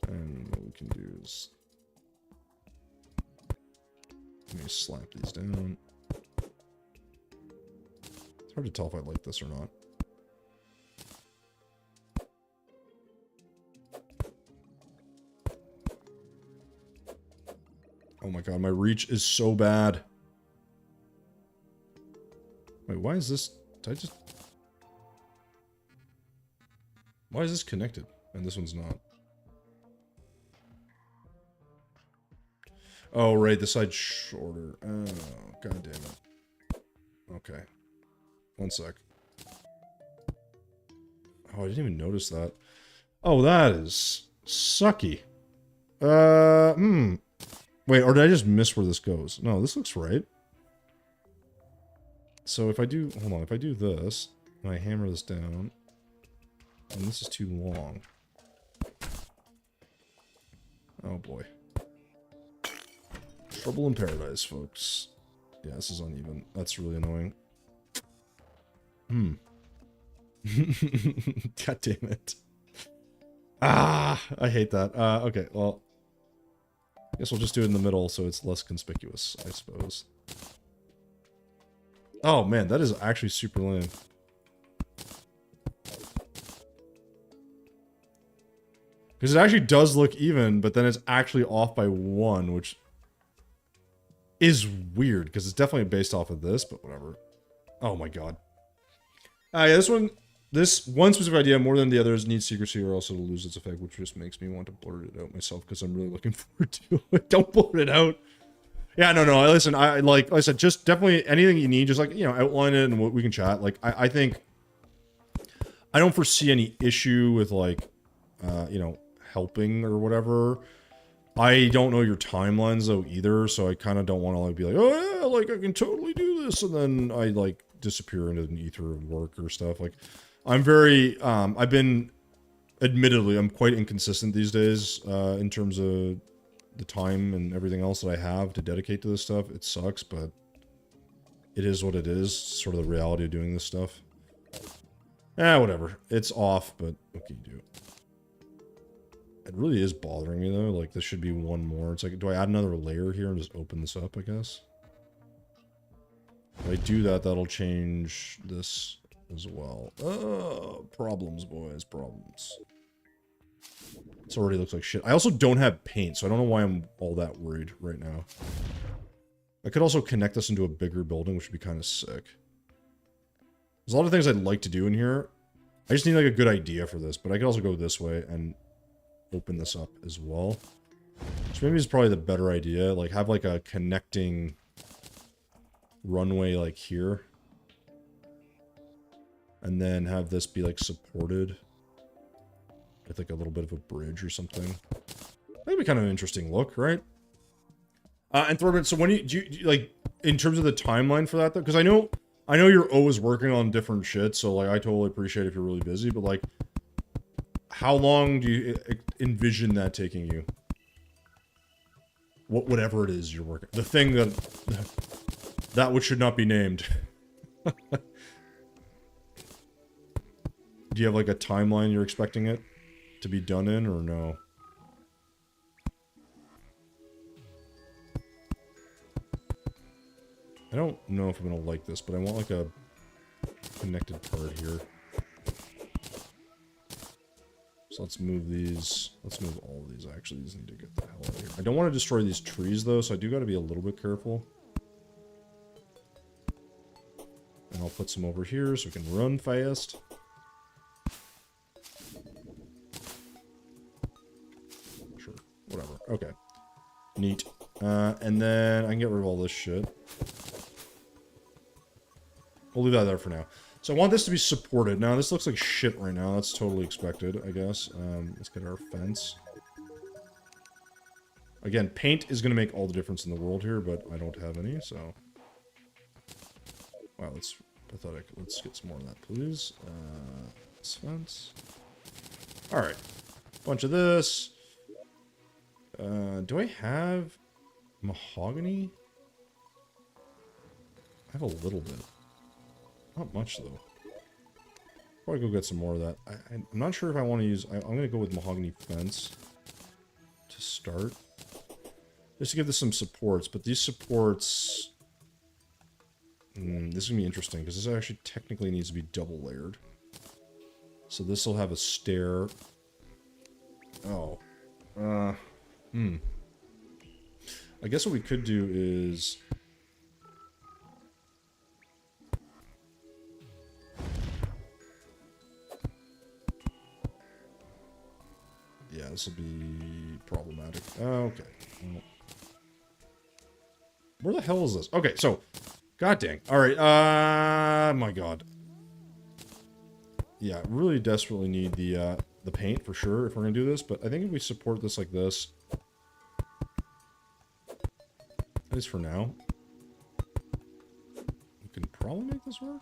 And what we can do is... Let me slap these down. It's hard to tell if I like this or not. Oh my god, my reach is so bad. Wait, why is this... Did I just... Why is this connected? And this one's not. Oh, right, the side's shorter. Oh, god damn it. Okay. One sec. Oh, I didn't even notice that. Oh, that is... sucky. Wait, or did I just miss where this goes? No, this looks right. So if I do... Hold on, if I do this, and I hammer this down, and this is too long. Oh boy. Trouble in paradise, folks. Yeah, this is uneven. That's really annoying. God damn it. Ah, I hate that. Okay, well. I guess we'll just do it in the middle so it's less conspicuous, I suppose. Oh man, that is actually super lame. Because it actually does look even, but then it's actually off by 1, which is weird, because it's definitely based off of this, but whatever. Oh my god. Yeah, this one specific idea, more than the others, needs secrecy or else it'll lose its effect, which just makes me want to blurt it out myself, because I'm really looking forward to it. Don't blurt it out. Yeah, no, listen, like I said, just definitely anything you need, just like, you know, outline it and we can chat. Like, I think, I don't foresee any issue with, like, you know, helping or whatever. I don't know your timelines, though, either, so I kind of don't want to, like, be like, oh, yeah, like, I can totally do this, and then I, like, disappear into an ether of work or stuff. Like, I'm very, I've been, admittedly, I'm quite inconsistent these days, in terms of the time and everything else that I have to dedicate to this stuff. It sucks, but it is what it is, sort of the reality of doing this stuff. Whatever. It's off, but what can you do? It really is bothering me, though. Like, this should be one more. It's like, do I add another layer here and just open this up, I guess? If I do that, that'll change this as well. Problems, boys. Problems. This already looks like shit. I also don't have paint, so I don't know why I'm all that worried right now. I could also connect this into a bigger building, which would be kind of sick. There's a lot of things I'd like to do in here. I just need, like, a good idea for this, but I could also go this way and open this up as well. So maybe it's probably the better idea. Like, have, like, a connecting runway, like, here. And then have this be, like, supported with, like, a little bit of a bridge or something. That'd be kind of an interesting look, right? And Thorben, so when do you, like, in terms of the timeline for that, though? Because I know you're always working on different shit, so, like, I totally appreciate if you're really busy, but, like, how long do you envision that taking you? Whatever it is you're working... The thing that... That which should not be named. Do you have, like, a timeline you're expecting it to be done in, or no? I don't know if I'm gonna like this, but I want, like, a connected part here. So let's move these. Let's move all of these, actually. These need to get the hell out of here. I don't want to destroy these trees, though, so I do gotta be a little bit careful. And I'll put some over here so we can run fast. Sure. Whatever. Okay. Neat. And then I can get rid of all this shit. We'll leave that there for now. So I want this to be supported. Now, this looks like shit right now. That's totally expected, I guess. Let's get our fence. Again, paint is going to make all the difference in the world here, but I don't have any, so... Wow, that's pathetic. Let's get some more of that, please. This fence. Alright. Bunch of this. Do I have mahogany? I have a little bit. Not much, though. Probably go get some more of that. I'm not sure if I want to use... I'm going to go with mahogany fence to start. Just to give this some supports, but these supports... this is going to be interesting, because this actually technically needs to be double layered. So this will have a stair. Oh. I guess what we could do is... Yeah, this will be problematic. Okay. Well, where the hell is this? Okay, so... God dang. Alright, my god. Yeah, really desperately need the paint, for sure, if we're gonna do this, but I think if we support this like this... At least for now. We can probably make this work?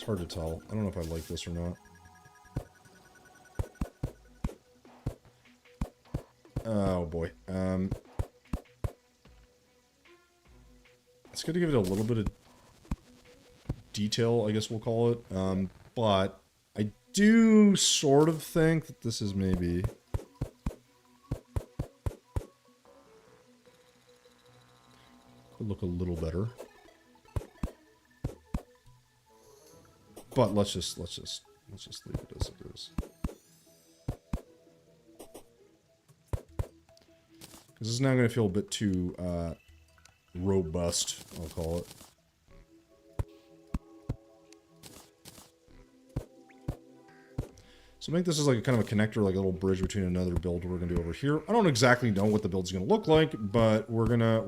It's hard to tell. I don't know if I like this or not. Oh boy. It's good to give it a little bit of detail, I guess we'll call it. But I do sort of think that this is maybe... could look a little better. But let's just leave it as it is. Because this is now going to feel a bit too robust, I'll call it. So make this as like a kind of a connector, like a little bridge between another build we're going to do over here. I don't exactly know what the build's going to look like, but we're gonna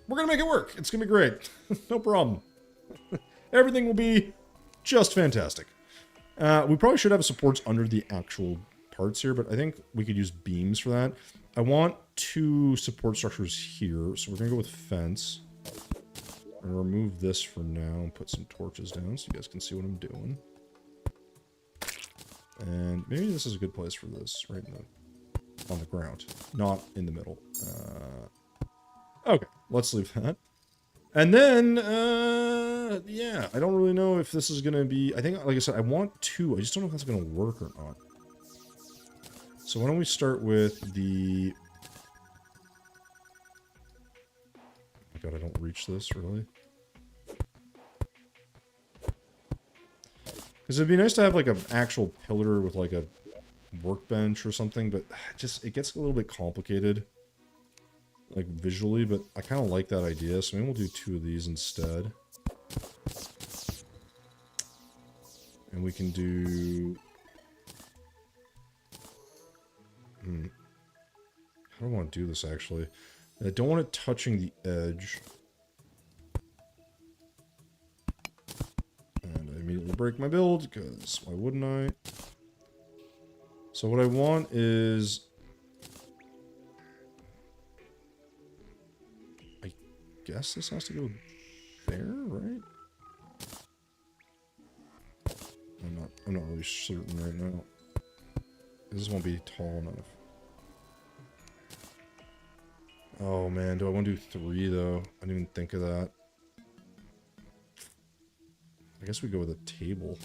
make it work. It's going to be great. No problem. Everything will be just fantastic. We probably should have supports under the actual parts here, but I think we could use beams for that. I want 2 support structures here, so we're going to go with fence. I'm going to remove this for now and put some torches down so you guys can see what I'm doing. And maybe this is a good place for this, right on the ground, not in the middle. Okay, let's leave that. And then, yeah, I don't really know if this is going to be... I think, like I said, I want 2. I just don't know if that's going to work or not. So why don't we start with the... Oh my god, I don't reach this, really. Because it'd be nice to have, like, an actual pillar with, like, a workbench or something, but it gets a little bit complicated. Like, visually, but I kind of like that idea, so maybe we'll do 2 of these instead. And we can do... How do I want to do this, actually? I don't want it touching the edge. And I immediately break my build, because why wouldn't I? So what I want is... I guess this has to go there, right? I'm not really certain right now. This won't be tall enough. Oh man, do I want to do 3 though? I didn't even think of that. I guess we go with a table.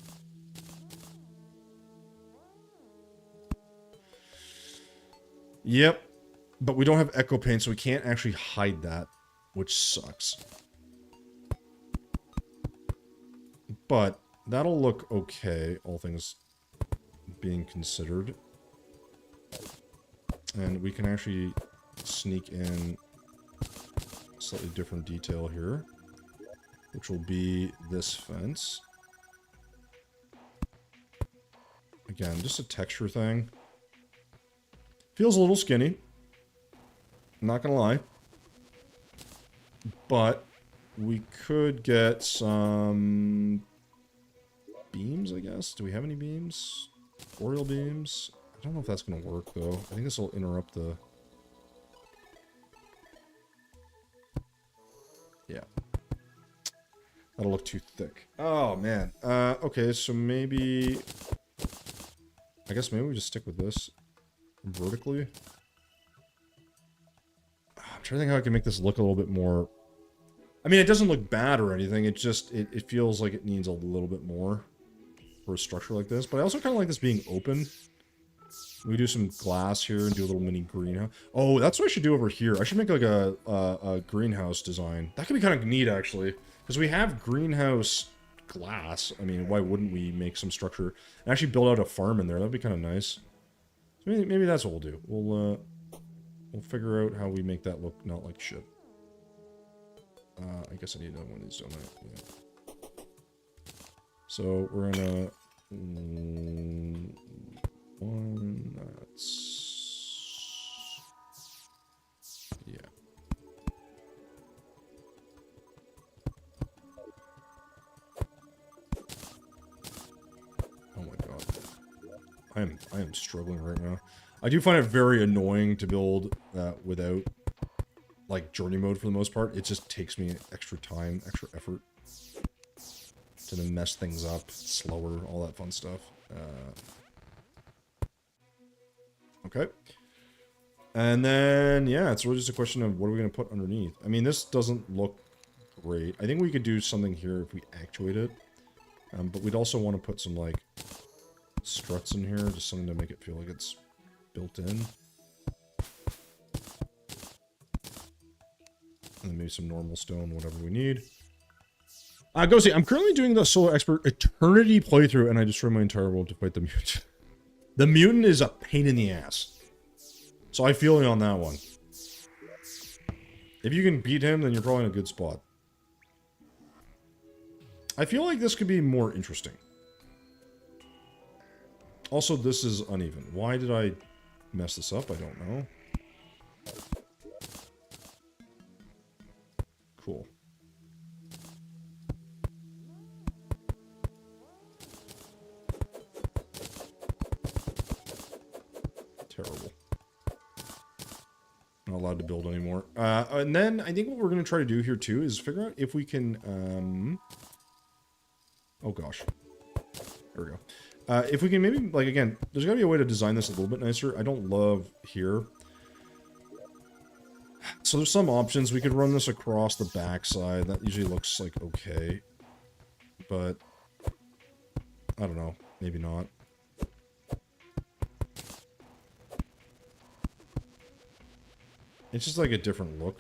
Yep. But we don't have echo paint, so we can't actually hide that, which sucks. But that'll look okay, all things being considered. And we can actually sneak in a slightly different detail here, which will be this fence. Again, just a texture thing. Feels a little skinny. I'm not gonna lie. But we could get some beams, I guess. Do we have any beams? Oriel beams? I don't know if that's gonna work though. I think this will interrupt the... Yeah. That'll look too thick. Oh, man. Okay, so maybe... I guess maybe we just stick with this vertically. I'm trying to think how I can make this look a little bit more... I mean, it doesn't look bad or anything. It just... It feels like it needs a little bit more for a structure like this. But I also kind of like this being open. We do some glass here and do a little mini greenhouse. Oh, that's what I should do over here. I should make like a greenhouse design. That could be kind of neat, actually. Because we have greenhouse glass. I mean, why wouldn't we make some structure and actually build out a farm in there? That'd be kind of nice. So maybe that's what we'll do. We'll figure out how we make that look not like shit. I guess I need another one of these, don't I? Yeah. So we're gonna... one, that's... Yeah. Oh my god. I am struggling right now. I do find it very annoying to build without, like, journey mode for the most part. It just takes me extra time, extra effort. to then mess things up slower, all that fun stuff. Okay. And then, yeah, it's really just a question of what are we going to put underneath. I mean, this doesn't look great. I think we could do something here if we actuate it. But we'd also want to put some, like, struts in here, just something to make it feel like it's built in. And then maybe some normal stone, whatever we need. Go see, I'm currently doing the Solo Expert Eternity playthrough, and I destroyed my entire world to fight the mutant. The mutant is a pain in the ass. So I feel you on that one. If you can beat him, then you're probably in a good spot. I feel like this could be more interesting. Also, this is uneven. Why did I mess this up? I don't know. Cool. Terrible. Not allowed to build anymore. And then I think what we're going to try to do here too is figure out if we can... Oh gosh. There we go. If we can maybe, like, again, there's got to be a way to design this a little bit nicer. I don't love here. So there's some options. We could run this across the backside. That usually looks like okay. But I don't know. Maybe not. It's just like a different look.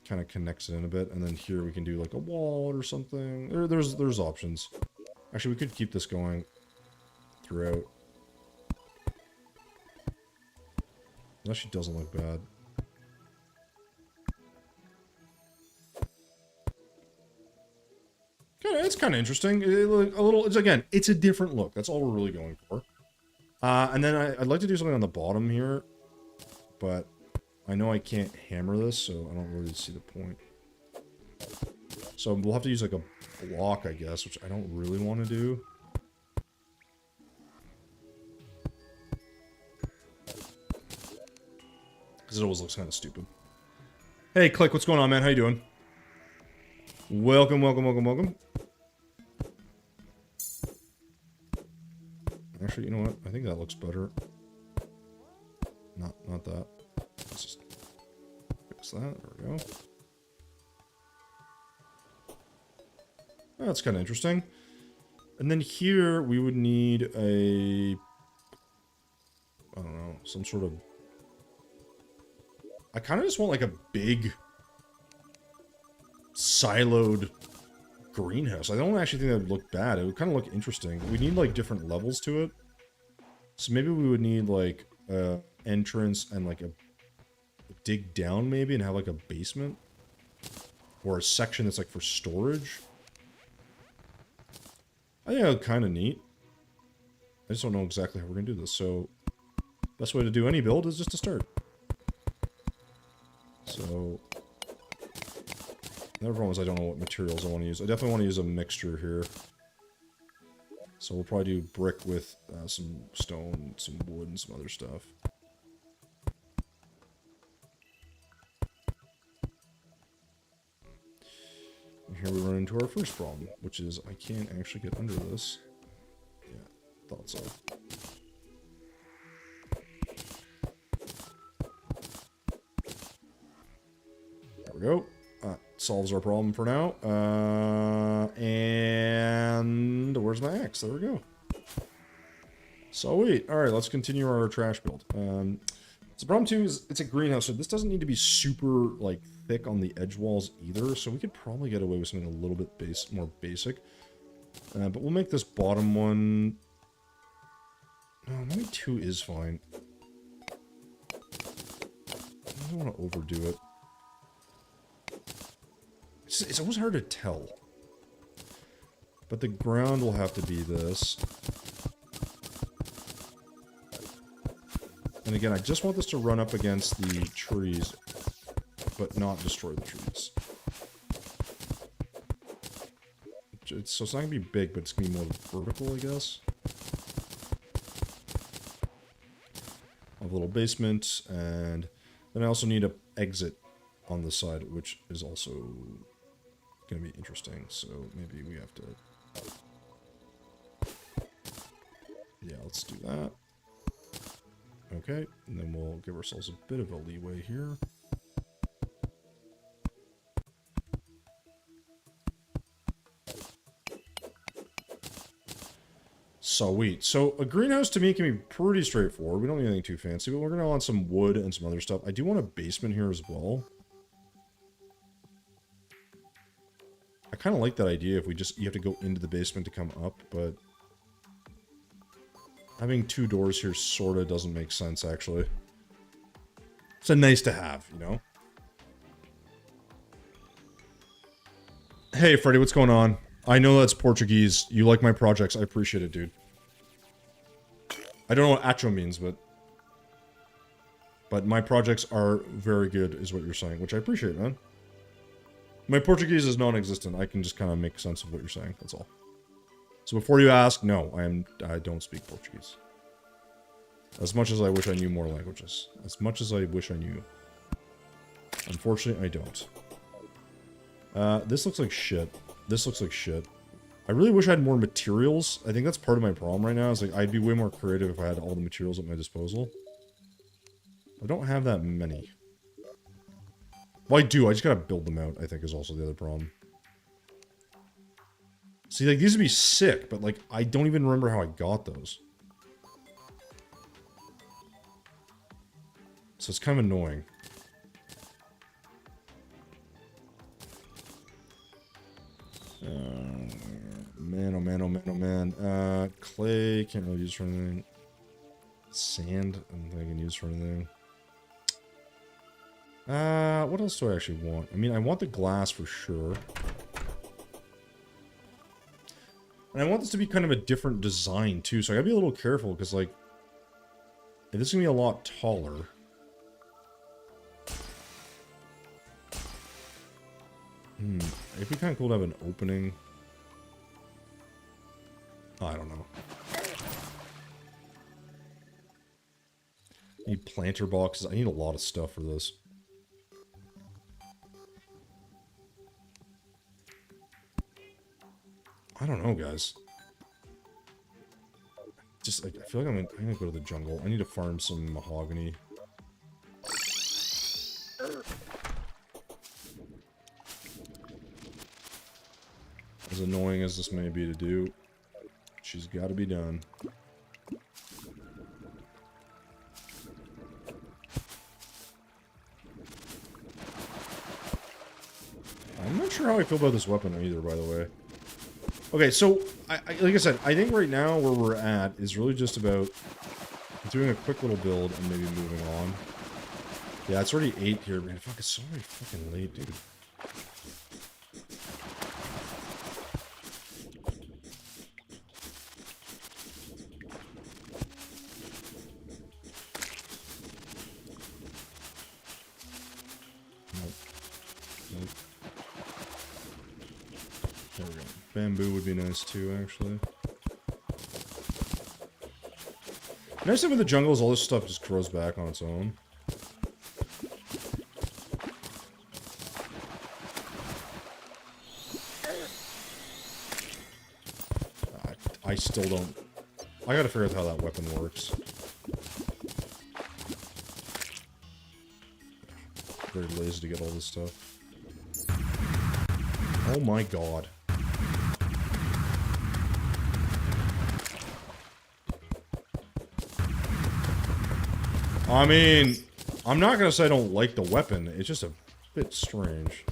Kind of connects it in a bit. And then here we can do like a wall or something. There's options. Actually, we could keep this going throughout. It actually doesn't look bad. It's kind of interesting. Again, it's a different look. That's all we're really going for. And then I'd like to do something on the bottom here. But I know I can't hammer this, so I don't really see the point. So we'll have to use like a block, I guess, which I don't really want to do. Because it always looks kind of stupid. Hey, Click, what's going on, man? How you doing? Welcome, welcome, welcome, welcome. Actually, you know what? I think that looks better. Not that. Let's just fix that. There we go. That's kind of interesting. And then here we would need a... I don't know, some sort of... I kind of just want like a big siloed greenhouse. I don't actually think that would look bad. It would kind of look interesting. We need like different levels to it. So maybe we would need like a entrance and like a dig down maybe and have like a basement. Or a section that's like for storage. I think that would kind of neat. I just don't know exactly how we're going to do this. So, best way to do any build is just to start. So, the problem is I don't know what materials I want to use. I definitely want to use a mixture here. So we'll probably do brick with some stone, some wood, and some other stuff. And here we run into our first problem, which is I can't actually get under this. Yeah, thought so. There we go. Solves our problem for now. And where's my axe? There we go. Sweet. Alright, let's continue our trash build. So the problem too is it's a greenhouse, so this doesn't need to be super like thick on the edge walls either. So we could probably get away with something a little bit more basic. But we'll make this bottom one. No, maybe 2 is fine. I don't want to overdo it. It's always hard to tell. But the ground will have to be this. And again, I just want this to run up against the trees, but not destroy the trees. So it's not going to be big, but it's going to be more vertical, I guess. I have a little basement, and then I also need an exit on the side, which is also going to be interesting. So maybe we have to... Yeah, let's do that. Okay, and then we'll give ourselves a bit of a leeway here. Sweet. So a greenhouse to me can be pretty straightforward. We don't need anything too fancy, but we're going to want some wood and some other stuff. I do want a basement here as well. I kind of like that idea if you have to go into the basement to come up, but having 2 doors here sort of doesn't make sense, actually. It's a nice to have, you know? Hey, Freddy, what's going on? I know that's Portuguese. You like my projects. I appreciate it, dude. I don't know what acho means, but my projects are very good, is what you're saying, which I appreciate, man. My Portuguese is non-existent. I can just kind of make sense of what you're saying. That's all. So before you ask, no, I don't speak Portuguese. As much as I wish I knew more languages. As much as I wish I knew. Unfortunately, I don't. This looks like shit. This looks like shit. I really wish I had more materials. I think that's part of my problem right now. Is like I'd be way more creative if I had all the materials at my disposal. I don't have that many. Well, I do. I just gotta build them out, I think, is also the other problem. See, like, these would be sick, but, like, I don't even remember how I got those. So it's kind of annoying. Man, oh man, oh man, oh man. Clay, can't really use for anything. Sand, I don't think I can use for anything. What else do I actually want? I mean, I want the glass for sure. And I want this to be kind of a different design, too, so I gotta be a little careful, because, like, this is gonna be a lot taller. It'd be kind of cool to have an opening. Oh, I don't know. I need planter boxes. I need a lot of stuff for this. I don't know, guys. Just, I feel like I'm gonna go to the jungle. I need to farm some mahogany. As annoying as this may be to do, she's got to be done. I'm not sure how I feel about this weapon either, by the way. Okay, so, like I said, I think right now where we're at is really just about doing a quick little build and maybe moving on. Yeah, it's already 8 here, man. Fuck, it's already fucking late, dude. Bamboo would be nice too, actually. Nice thing with the jungle is all this stuff just grows back on its own. I still don't... I gotta figure out how that weapon works. Very lazy to get all this stuff. Oh my god. I mean, I'm not gonna say I don't like the weapon, it's just a bit strange.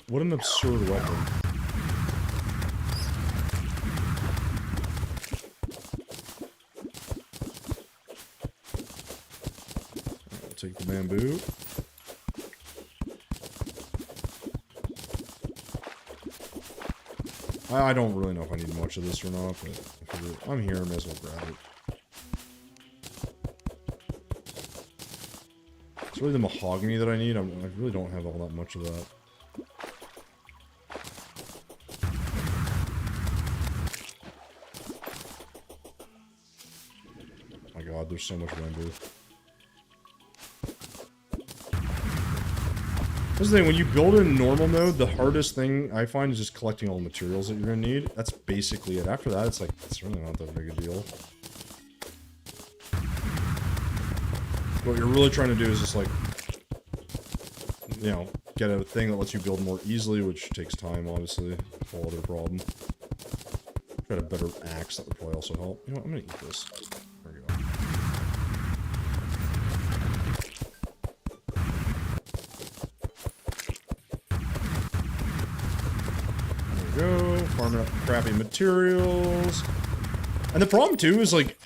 What an absurd weapon. I'll take the bamboo. I don't really know if I need much of this or not, but if I'm here, I may as well grab it. It's really the mahogany that I need. I really don't have all that much of that. there's so much render. This is the thing, when you build in normal mode, the hardest thing I find is just collecting all the materials that you're gonna need. That's basically it. After that, it's like, it's really not that big a deal. What you're really trying to do is just like, you know, get a thing that lets you build more easily, which takes time, obviously. Whole other problem. Got a better axe, that would probably also help. You know what, I'm gonna eat this. There we go. Go, farming up crappy materials. And the problem too is like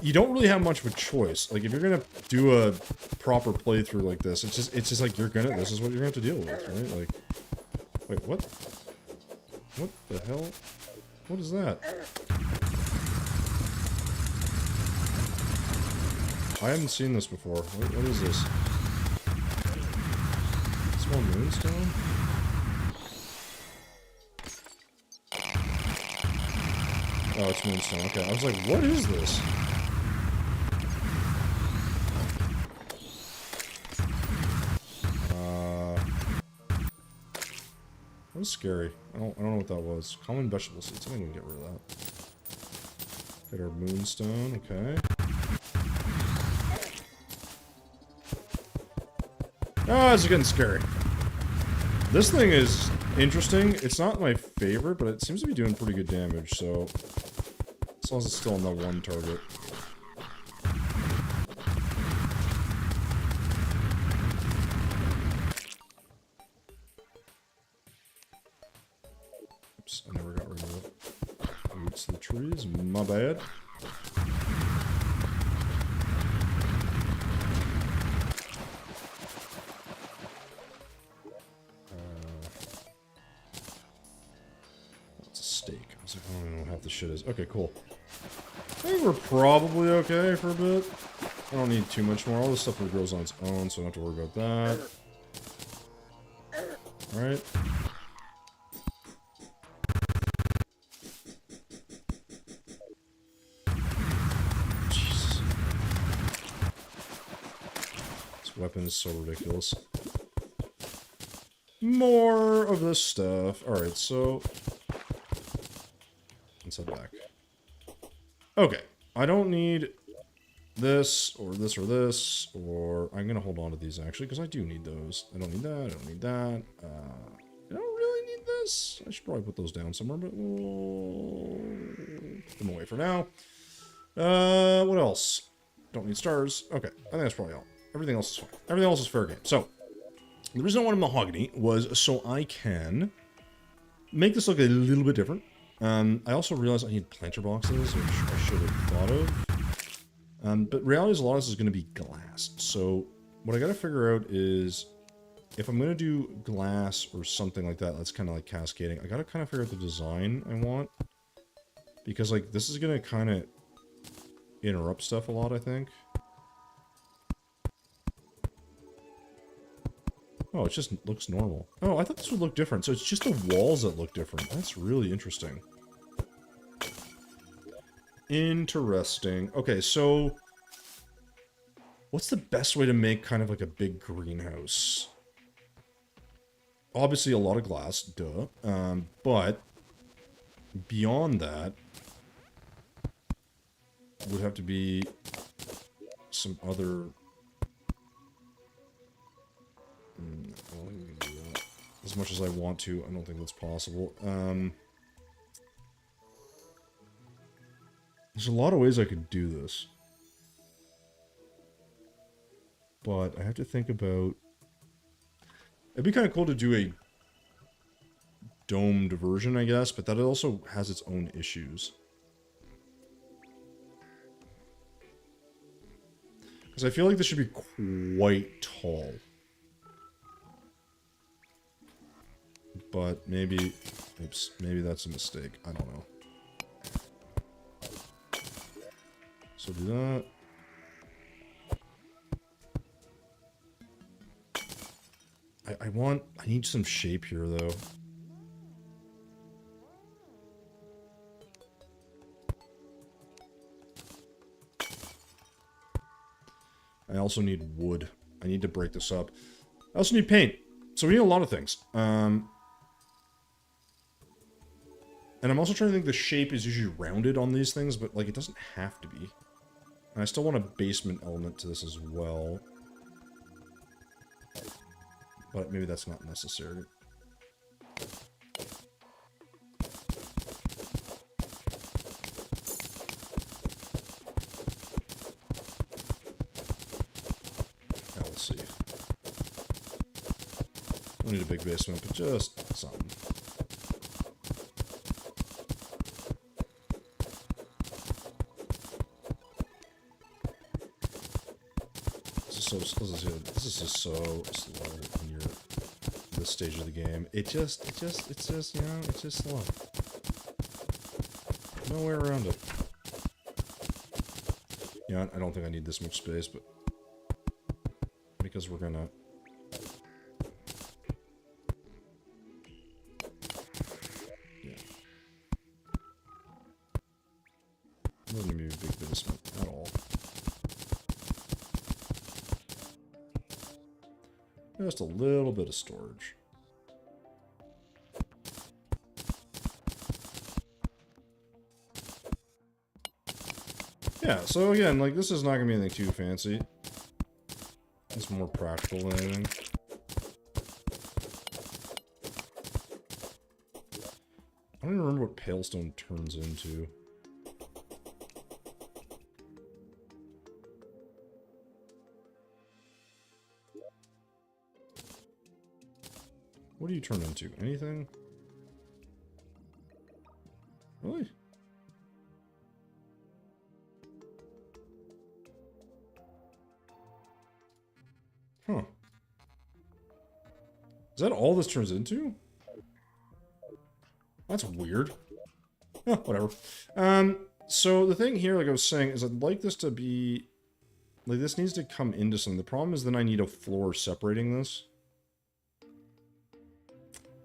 you don't really have much of a choice. Like if you're gonna do a proper playthrough like this, it's just like this is what you're gonna have to deal with, right? Like, wait, what? What the hell? What is that? I haven't seen this before. What is this? Small moonstone? Oh, it's moonstone. Okay, I was like, what is this? That was scary. I don't know what that was. Common vegetable seeds. I think we can get rid of that. Get our moonstone. Okay. Ah, it's getting scary. This thing is interesting. It's not my favorite, but it seems to be doing pretty good damage, so... As long as it's still on that one target. Oops, I never got rid of it. Roots of the trees, my bad. That's a steak. I was like, I don't even know what half the shit is. Okay, cool. I think we're probably okay for a bit. I don't need too much more. All this stuff grows on its own, so I don't have to worry about that. Alright. Jesus. This weapon is so ridiculous. More of this stuff. Alright, so... let's head back. Okay, I don't need this, or this, or this, or... I'm gonna hold on to these, actually, because I do need those. I don't need that, I don't need that. I don't really need this. I should probably put those down somewhere, but we'll... put them away for now. What else? Don't need stars. Okay, I think that's probably all. Everything else is fine. Everything else is fair game. So, the reason I wanted mahogany was so I can make this look a little bit different. I also realized I need planter boxes, which I should have thought of. But reality is a lot of this is going to be glass. So what I got to figure out is if I'm going to do glass or something like that, that's kind of like cascading. I got to kind of figure out the design I want. Because like this is going to kind of interrupt stuff a lot, I think. Oh, it just looks normal. Oh, I thought this would look different. So it's just the walls that look different. That's really interesting. Interesting. Okay, so... what's the best way to make kind of like a big greenhouse? Obviously a lot of glass, duh. But... beyond that... would have to be... some other... I don't think we can do that. As much as I want to, I don't think that's possible. There's a lot of ways I could do this. But I have to think about... it'd be kind of cool to do a domed version, I guess, but that also has its own issues. Because I feel like this should be quite tall. But maybe... oops, maybe that's a mistake. I don't know. So do that. I need some shape here, though. also need wood. I need to break this up. I also need paint. So we need a lot of things. And I'm also trying to think the shape is usually rounded on these things, but, like, it doesn't have to be. And I still want a basement element to this as well. But maybe that's not necessary. Now we'll see. Don't need a big basement, but just something. This is just so slow when you're at this stage of the game. It's just, you know, it's just slow. No way around it. Yeah, I don't think I need this much space, but because we're gonna. Yeah. Doesn't need a big basement at all. Just a little bit of storage. Yeah, so again, like, this is not gonna be anything too fancy. It's more practical than anything. I don't even remember what Palestone turns into. What do you turn into? Anything? Really? Huh. Is that all this turns into? That's weird. Huh, whatever. So the thing here, like I was saying, is I'd like this to be... Like, this needs to come into something. The problem is then I need a floor separating this.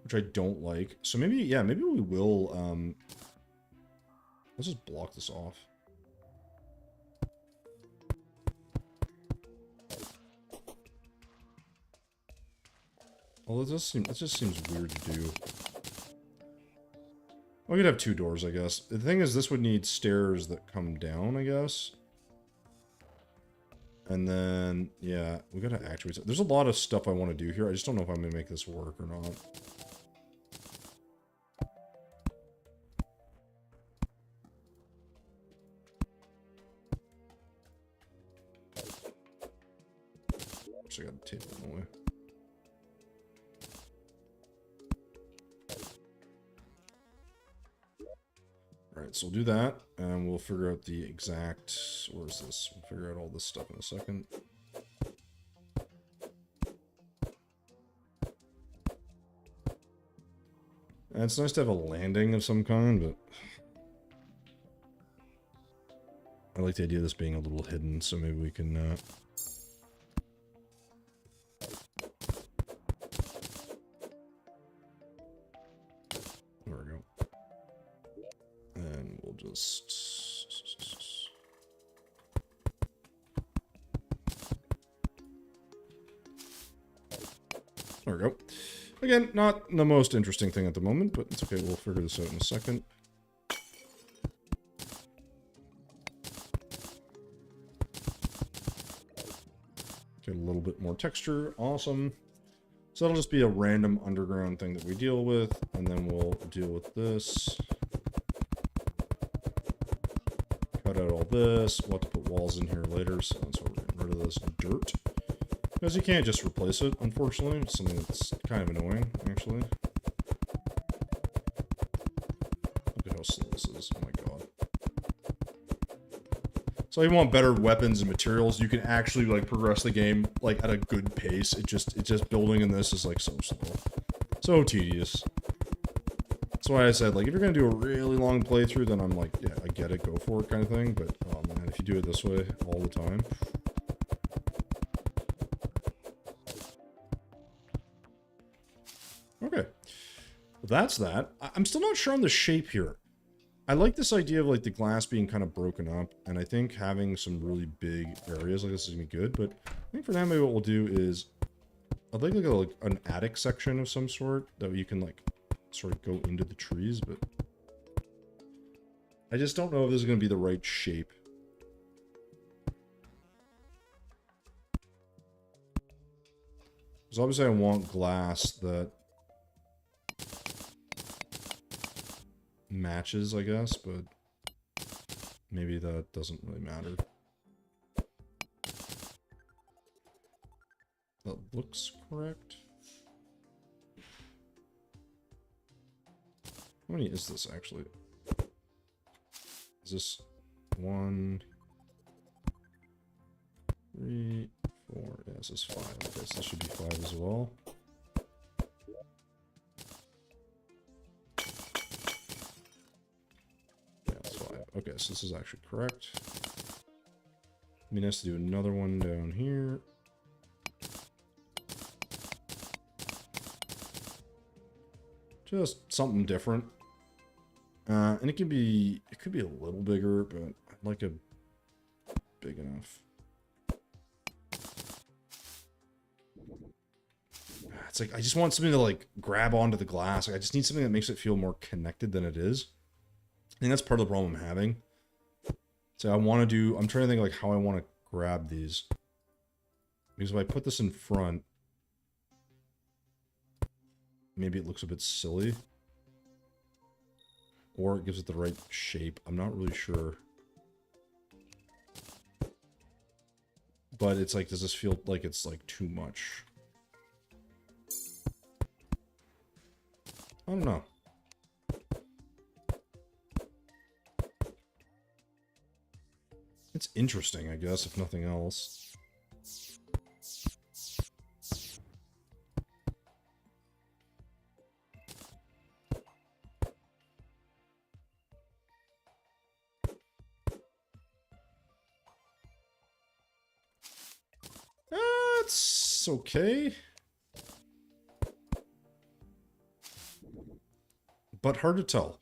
Which I don't like. So maybe, yeah, maybe we will, let's just block this off. Well, it just seems weird to do. We could have two doors, I guess. The thing is, this would need stairs that come down, I guess. And then, yeah, we gotta actuate. There's a lot of stuff I want to do here. I just don't know if I'm gonna make this work or not. I got the table in the way. Alright, so we'll do that, and we'll figure out the exact... Where is this? We'll figure out all this stuff in a second. And it's nice to have a landing of some kind, but... I like the idea of this being a little hidden, so maybe we can... There we go. And we'll just... There we go. Again, not the most interesting thing at the moment, but it's okay. We'll figure this out in a second. Get a little bit more texture. Awesome. So that'll just be a random underground thing that we deal with, and then we'll deal with this. Cut out all this. We'll have to put walls in here later, so that's why we're getting rid of this dirt. Because you can't just replace it, unfortunately. It's something that's kind of annoying, actually. Look at how slow this is. Oh my god. So if you want better weapons and materials, you can actually, like, progress the game, like, at a good pace. It's just building in this is, like, so slow. So tedious. That's why I said, like, if you're gonna do a really long playthrough, then I'm like, yeah, I get it, go for it kind of thing. But, oh man, if you do it this way all the time... Okay. Well, that's that. I'm still not sure on the shape here. I like this idea of like the glass being kind of broken up, and I think having some really big areas like this is gonna be good. But I think for now, maybe what we'll do is I'd like an attic section of some sort that you can like sort of go into the trees, but I just don't know if this is gonna be the right shape. Because obviously I want glass that matches, I guess, but maybe that doesn't really matter. That looks correct. How many is this actually? Is this 1, 3, 4? Yeah, this is 5. I guess this should be 5 as well. Yeah, it's 5. Okay, so this is actually correct. I mean, it has to do another one down here. Just something different. And it could be a little bigger, but I'd like a big enough. It's like, I just want something to like grab onto the glass. Like, I just need something that makes it feel more connected than it is. I think that's part of the problem I'm having. So I'm trying to think like how I want to grab these. Because if I put this in front, maybe it looks a bit silly. Or it gives it the right shape. I'm not really sure. But it's like, does this feel like it's like too much? I don't know. It's interesting, I guess, if nothing else. It's okay. But hard to tell.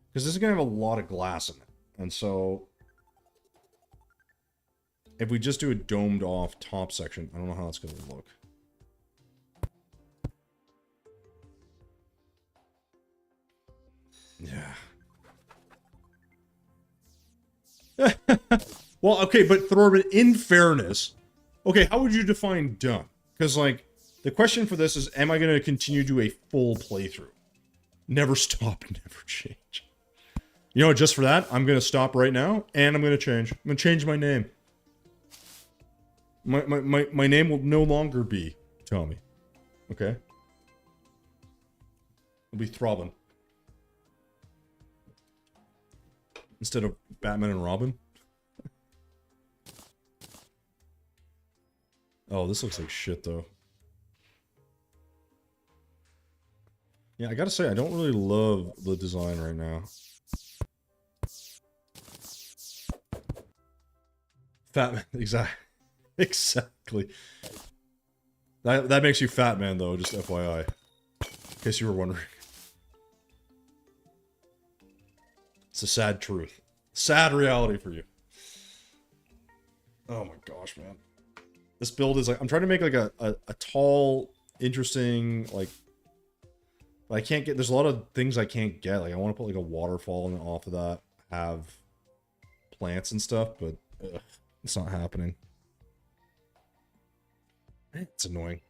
Because this is going to have a lot of glass in it. And so, if we just do a domed off top section, I don't know how that's going to look. Yeah. Well, okay, but Thorben, in fairness, okay, how would you define done? Because, like, the question for this is, am I going to continue to do a full playthrough? Never stop, never change. You know what, just for that, I'm going to stop right now, and I'm going to change. I'm going to change my name. My name will no longer be Tommy. Okay? It'll be Throbbin. Instead of Batman and Robin. Oh, this looks like shit, though. Yeah, I gotta say, I don't really love the design right now. Fat man, exactly. That makes you Fat Man, though, just FYI. In case you were wondering. It's a sad truth. Sad reality for you. Oh my gosh, man. This build is like, I'm trying to make like a tall, interesting, like, but I can't get, there's a lot of things I can't get. Like, I want to put like a waterfall and off of that have plants and stuff, but it's not happening. It's annoying.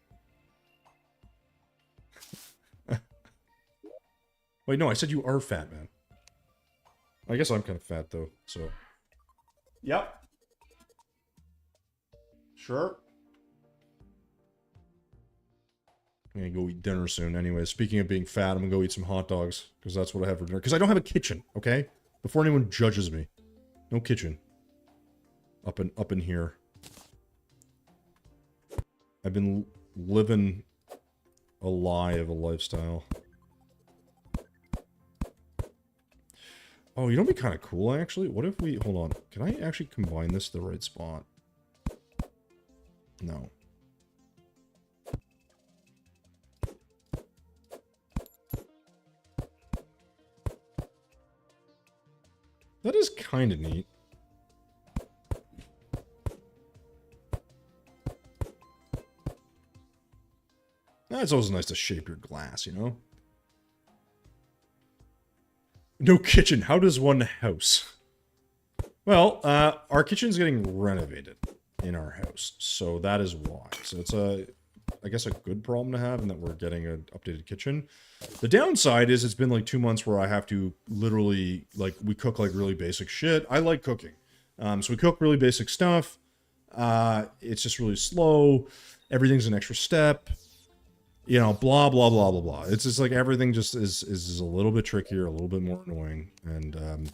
Wait, no, I said you are fat, man. I guess I'm kind of fat, though, so. Yep. Sure. I'm gonna go eat dinner soon. Anyway, speaking of being fat, I'm gonna go eat some hot dogs, because that's what I have for dinner. Because I don't have a kitchen, okay? Before anyone judges me. No kitchen. Up in here. I've been living a lie of a lifestyle. Oh, you know what'd be kind of cool, actually? What if we... Hold on. Can I actually combine this to the right spot? No. That is kind of neat. It's always nice to shape your glass, you know? No kitchen. How does one house? Well, our kitchen's getting renovated in our house, so that is why. So it's I guess a good problem to have in that we're getting an updated kitchen. The downside is it's been like 2 months where I have to literally, like, we cook like really basic shit. I like cooking. So we cook really basic stuff. It's just really slow. Everything's an extra step. You know, blah, blah, blah, blah, blah. It's just like everything just is a little bit trickier, a little bit more annoying. And,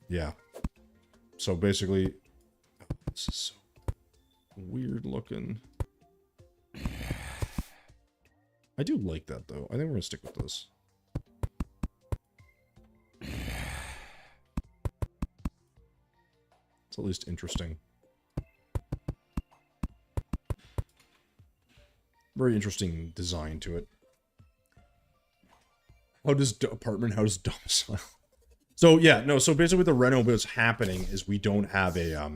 yeah. So basically, this is so weird looking. I do like that, though. I think we're going to stick with this. It's at least interesting. Very interesting design to it. How does apartment house domicile? So yeah, no, so basically what the reno what's happening is we don't have a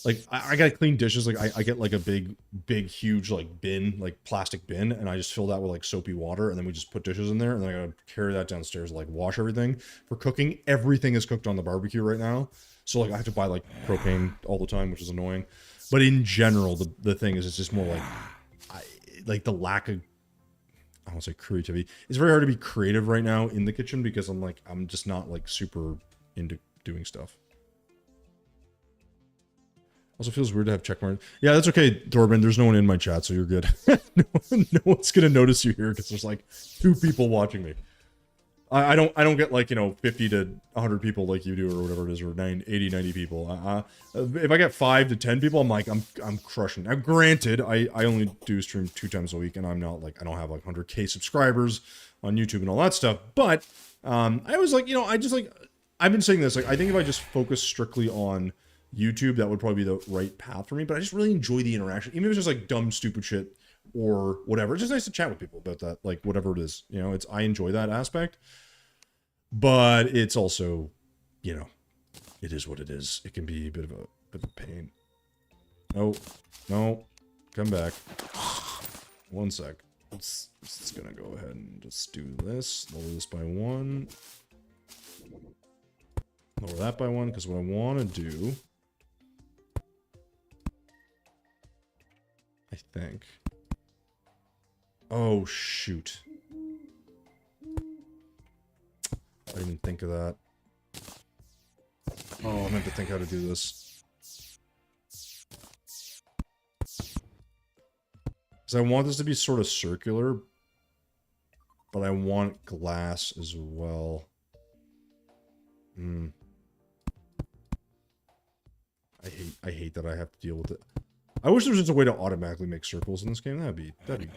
like I gotta clean dishes. Like I get like a big huge like bin, like plastic bin, and I just fill that with like soapy water, and then we just put dishes in there, and then I gotta carry that downstairs, like wash everything. For cooking, everything is cooked on the barbecue right now. So like I have to buy like propane all the time, which is annoying. But in general, the thing is it's just more like the lack of, I don't say creativity. It's very hard to be creative right now in the kitchen because I'm just not like super into doing stuff. Also feels weird to have check marks. Yeah, that's okay, Torben. There's no one in my chat, so you're good. no one's gonna notice you here because there's like 2 people watching me. I don't get like, you know, 50 to 100 people like you do or whatever it is, or 80, 90 people. If I get 5 to 10 people, I'm like, I'm crushing. Now, granted, I only do stream 2 times a week, and I'm not like, I don't have like 100K subscribers on YouTube and all that stuff. But I was like, you know, I've been saying this, like, I think if I just focus strictly on YouTube, that would probably be the right path for me. But I just really enjoy the interaction, even if it's just like dumb, stupid shit or whatever. It's just nice to chat with people about that, like whatever it is, you know. I enjoy that aspect, but it's also, you know, it is what it is. It can be a bit of a pain. No, come back. 1 sec. It's gonna go ahead and just do this. Lower this by 1. Lower that by 1, because what I want to do, I think. Oh, shoot. I didn't even think of that. Oh, I meant to think how to do this. Because I want this to be sort of circular, but I want glass as well. I hate that I have to deal with it. I wish there was just a way to automatically make circles in this game. That'd be great.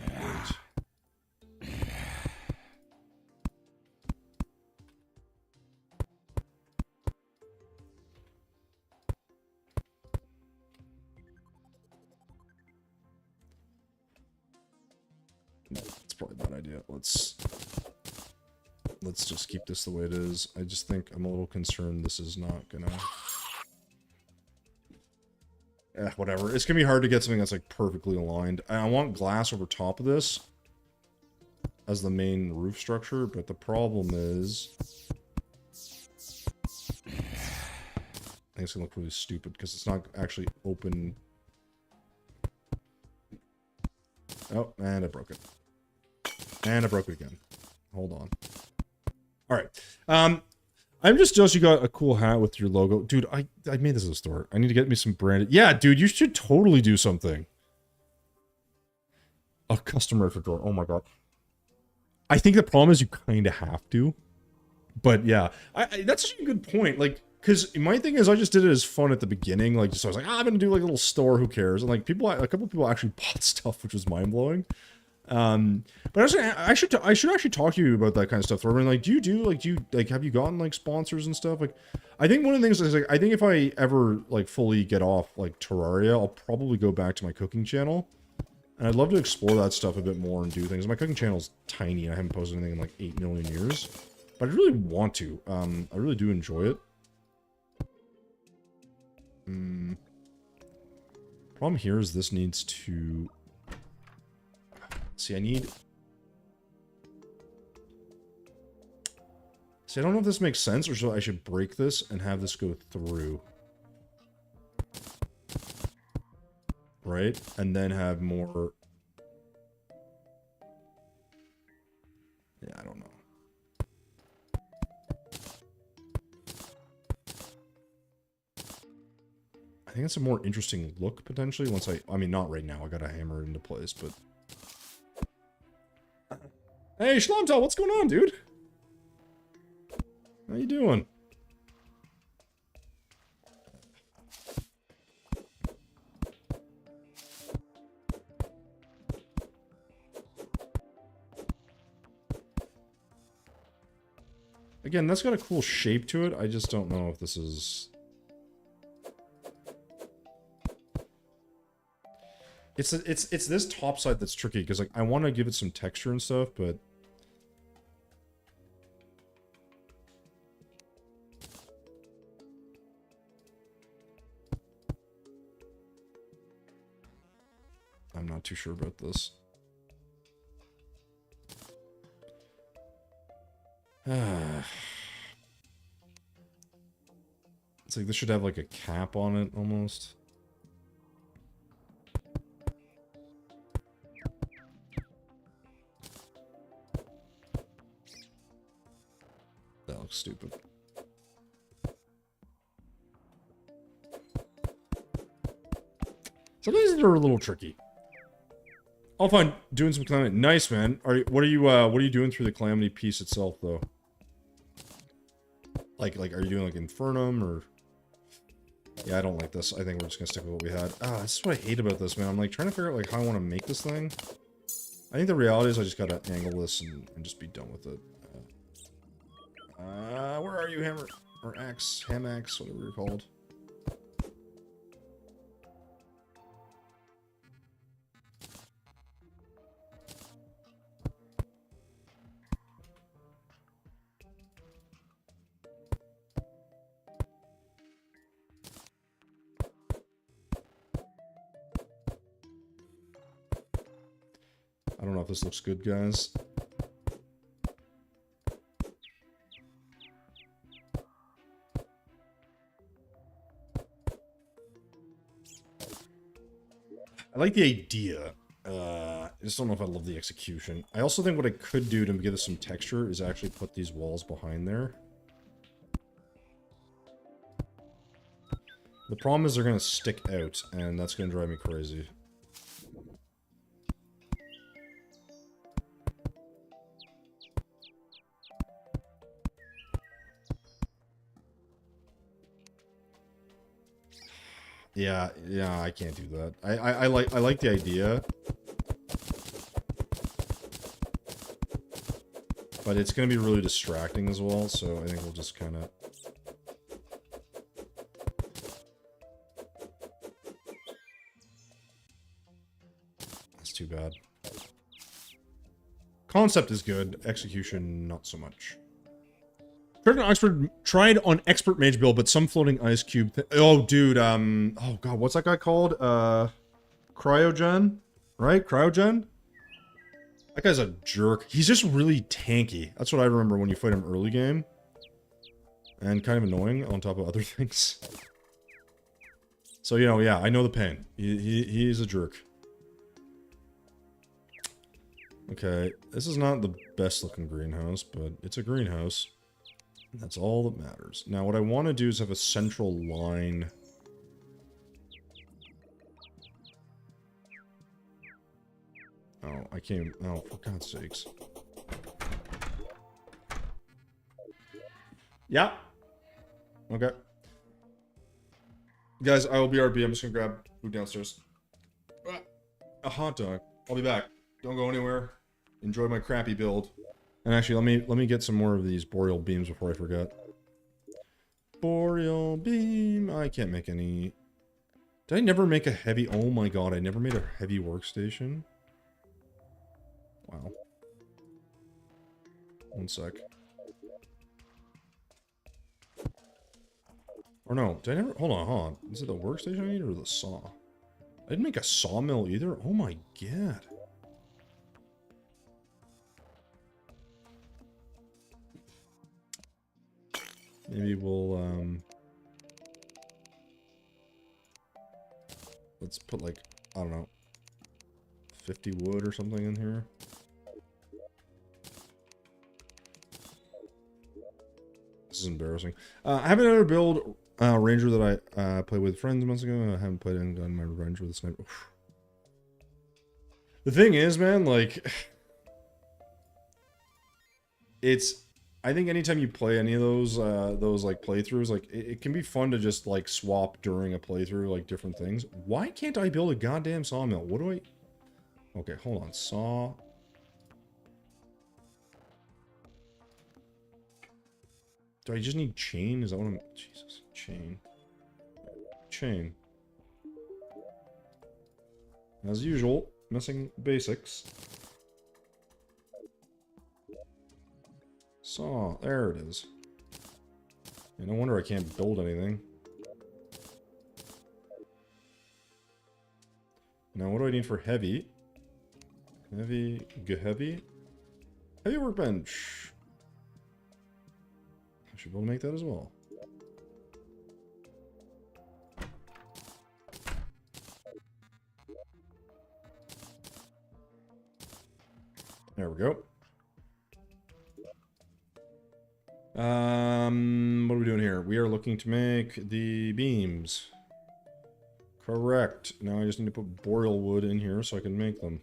It's probably a bad idea. Let's just keep this the way it is. I just think I'm a little concerned this is not gonna... whatever. It's gonna be hard to get something that's like perfectly aligned. I want glass over top of this as the main roof structure, but the problem is I think it's gonna look really stupid because it's not actually open. Oh, and I broke it. And I broke it again. Hold on. Alright. I'm just jealous you got a cool hat with your logo. Dude, I made this at the store. I need to get me some branded... Yeah, dude, you should totally do something. A customer for drawer. Oh my god. I think the problem is you kind of have to. But yeah, that's such a good point. Like, because my thing is I just did it as fun at the beginning. Like, just I was like, I'm going to do like a little store. Who cares? And like a couple people actually bought stuff, which was mind-blowing. But I should actually talk to you about that kind of stuff. Thorben. Like, have you gotten like sponsors and stuff? Like, I think one of the things is like, I think if I ever like fully get off like Terraria, I'll probably go back to my cooking channel, and I'd love to explore that stuff a bit more and do things. My cooking channel's tiny, and I haven't posted anything in like 8 million years. But I really want to. I really do enjoy it. Problem here is this needs to... See, I need... See, I don't know if this makes sense, or so I should break this and have this go through. Right? And then have more... Yeah, I don't know. I think it's a more interesting look, potentially, once I mean, not right now. I gotta hammer it into place, but... Hey, Schlomtal, what's going on, dude? How you doing? Again, that's got a cool shape to it. I just don't know if this is... It's this top side that's tricky, because like I want to give it some texture and stuff, but I'm not too sure about this. It's like this should have like a cap on it almost. That looks stupid. Some of these are a little tricky. I'll find doing some Calamity. Nice, man. What are you doing through the Calamity piece itself, though? Like, are you doing like Infernum or? Yeah, I don't like this. I think we're just gonna stick with what we had. Ah, this is what I hate about this, man. I'm like trying to figure out like how I want to make this thing. I think the reality is I just gotta angle this and just be done with it. Where are you, Hammer? Or Axe? Hamax, whatever you're called. I don't know if this looks good, guys. I like the idea. I just don't know if I love the execution. I also think what I could do to give this some texture is actually put these walls behind there. The problem is they're going to stick out, and that's going to drive me crazy. Yeah, I can't do that. I like the idea. But it's gonna be really distracting as well, so I think we'll just kinda... That's too bad. Concept is good, execution not so much. Tried on expert mage build, but some floating ice cube. Oh, dude. Oh god, what's that guy called? Cryogen, right? Cryogen. That guy's a jerk. He's just really tanky. That's what I remember when you fight him early game, and kind of annoying on top of other things. So you know, yeah, I know the pain. He's a jerk. Okay, this is not the best looking greenhouse, but it's a greenhouse. That's all that matters. Now, what I want to do is have a central line. Oh, I can't... Oh, for God's sakes. Yeah. Okay. Guys, I will be RB. I'm just gonna grab food downstairs. A hot dog. I'll be back. Don't go anywhere. Enjoy my crappy build. And actually, let me get some more of these boreal beams before I forget. Boreal beam. I can't make any. Did I never make a heavy? Oh my god, I never made a heavy workstation. Wow. One sec. Or no, did I never... Hold on. Is it the workstation I need or the saw? I didn't make a sawmill either? Oh my god. Maybe we'll, let's put like, I don't know, 50 wood or something in here. This is embarrassing. I have another build ranger that I played with friends months ago. I haven't played and gotten my revenge with the sniper. Oof. The thing is, man, like, it's... I think anytime you play any of those like playthroughs, like it can be fun to just like swap during a playthrough, like different things. Why can't I build a goddamn sawmill? What do I? Okay, hold on. Saw. Do I just need chain? Is that what I'm? Jesus, chain. Chain. As usual, missing basics. Saw, there it is. Yeah, no wonder I can't build anything. Now, what do I need for heavy? Heavy. Heavy workbench. I should be able to make that as well. There we go. What are we doing here? We are looking to make the beams. Correct. Now I just need to put boreal wood in here so I can make them.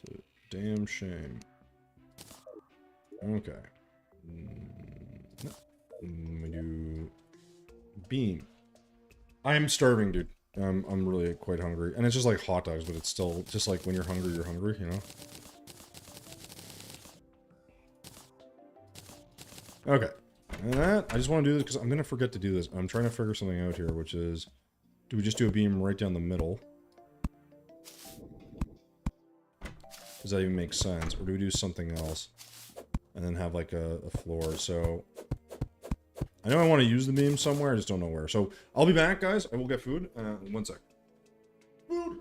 It's a damn shame. Okay. We do beam. I am starving, dude. I'm really quite hungry. And it's just like hot dogs, but it's still just like when you're hungry, you know? Okay. And that, I just want to do this because I'm going to forget to do this. I'm trying to figure something out here, which is, do we just do a beam right down the middle? Does that even make sense? Or do we do something else? And then have like a floor. So, I know I want to use the beam somewhere, I just don't know where. So, I'll be back, guys. I will get food. One sec. Food!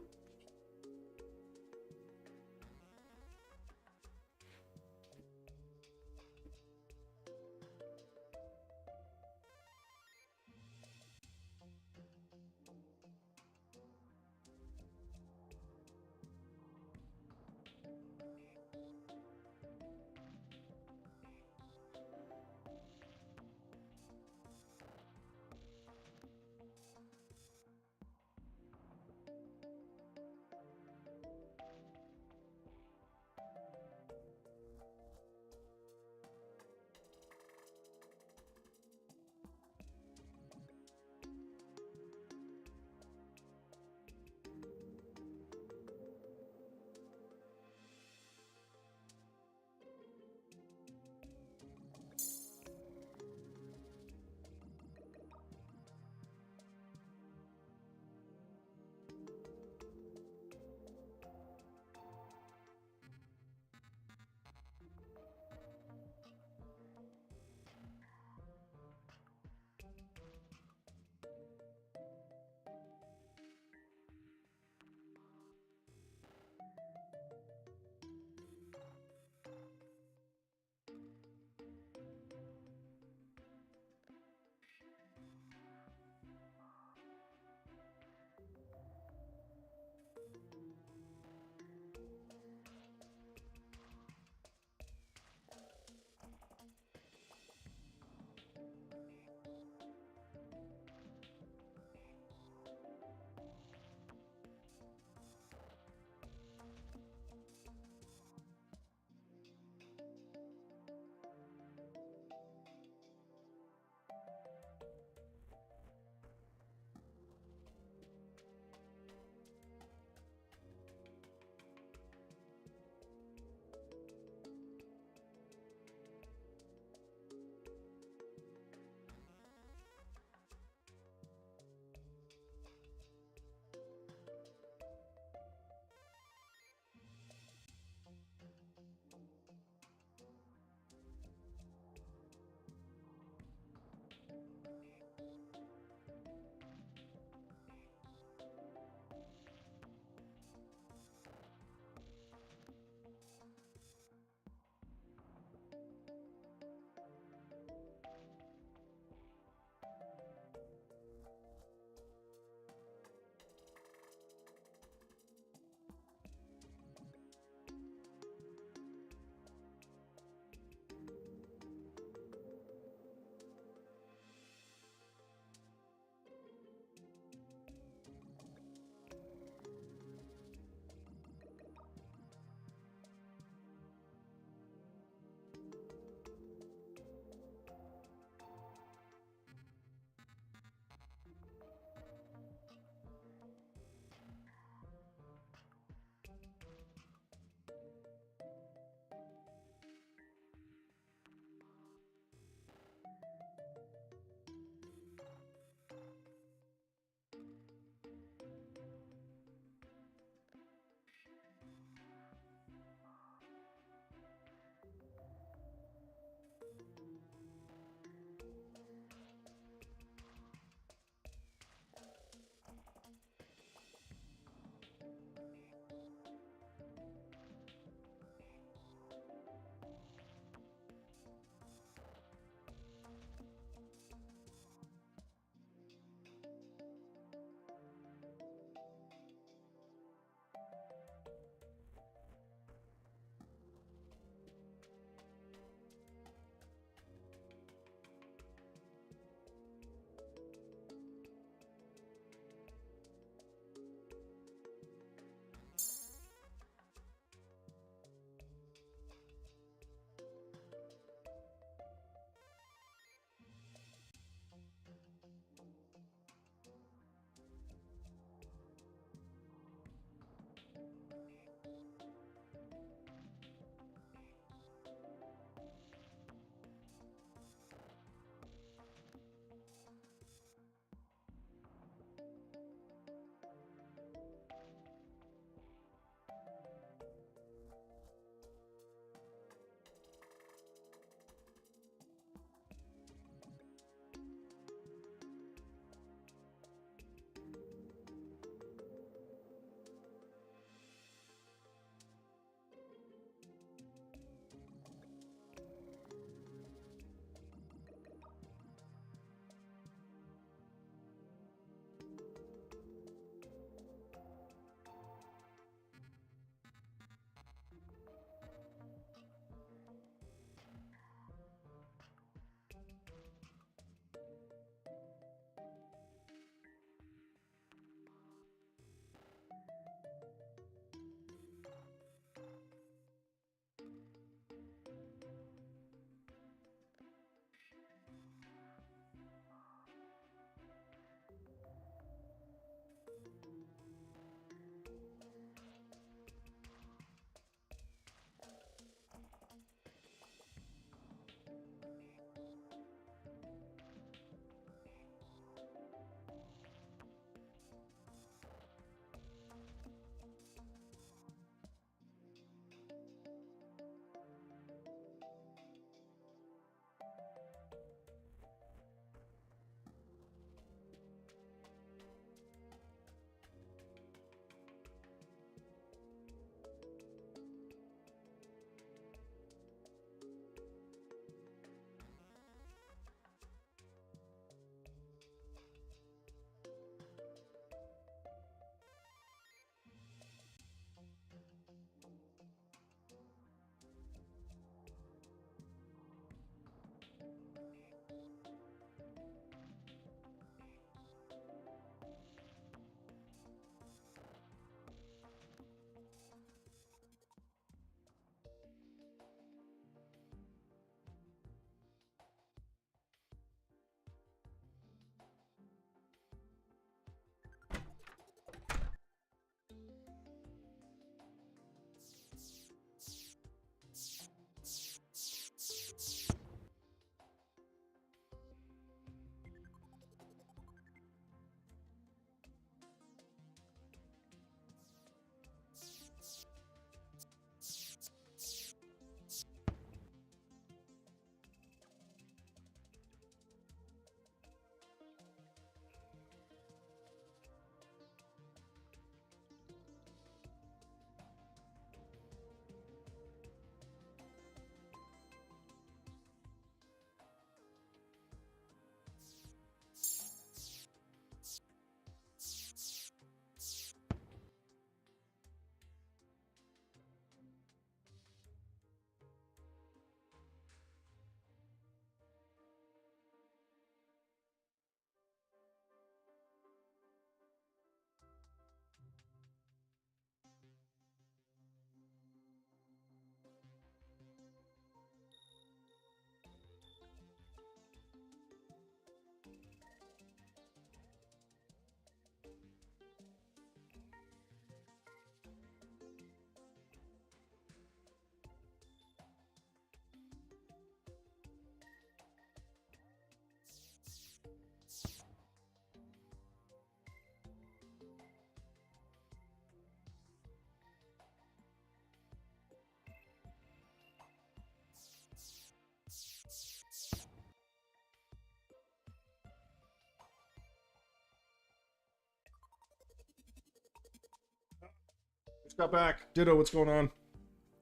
Just got back. Ditto, what's going on?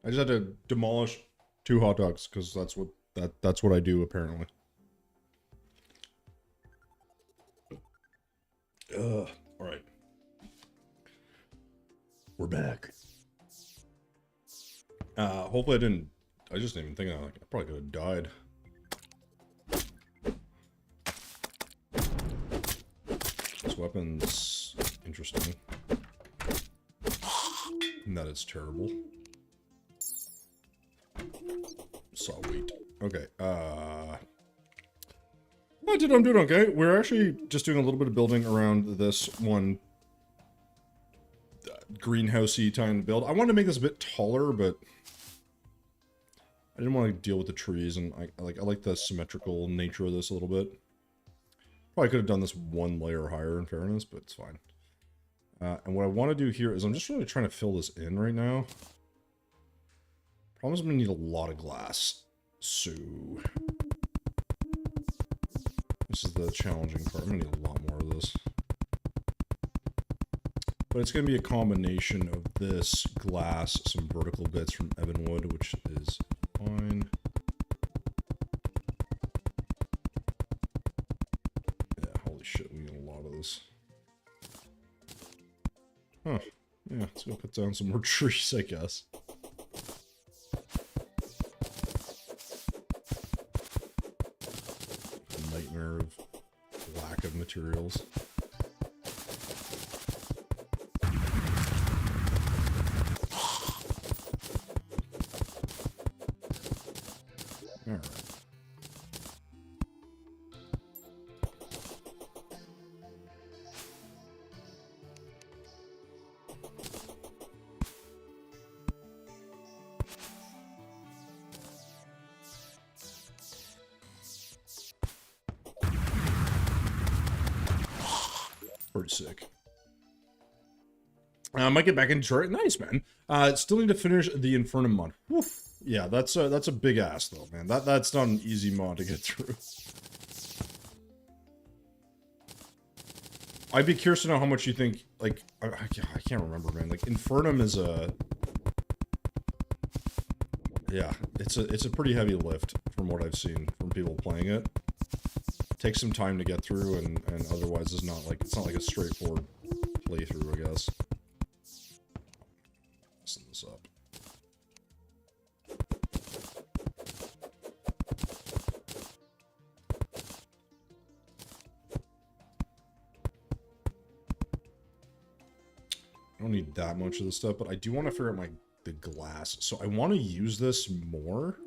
I just had to demolish 2 hot dogs because that's what I do apparently. All right. We're back. Hopefully I just didn't even think of that. I probably could have died. This weapon's interesting. And that it's terrible. Sweet. Okay, I'm doing okay. We're actually just doing a little bit of building around this one greenhousey kind of build. I wanted to make this a bit taller, but I didn't want to deal with the trees, and I like the symmetrical nature of this a little bit. Probably could have done this 1 layer higher in fairness, but it's fine. And what I want to do here is I'm just really trying to fill this in right now. Problem is I'm going to need a lot of glass. So this is the challenging part. I'm going to need a lot more of this. But it's going to be a combination of this glass, some vertical bits from ebonwood, which is fine. Yeah, holy shit, we need a lot of this. Huh. Yeah, let's go cut down some more trees, I guess. A nightmare of lack of materials. Alright. Pretty sick. I might get back into Detroit. Nice, man. Still need to finish the Infernum mod. Woof. Yeah, that's a big ass though, man. That's not an easy mod to get through. I'd be curious to know how much you think. Like, I can't remember, man. Like, Infernum is a. Yeah, it's a pretty heavy lift from what I've seen from people playing it. Takes some time to get through, and otherwise it's not like a straightforward playthrough, I guess. Messing this up. I don't need that much of this stuff, but I do want to figure out the glass. So I want to use this more,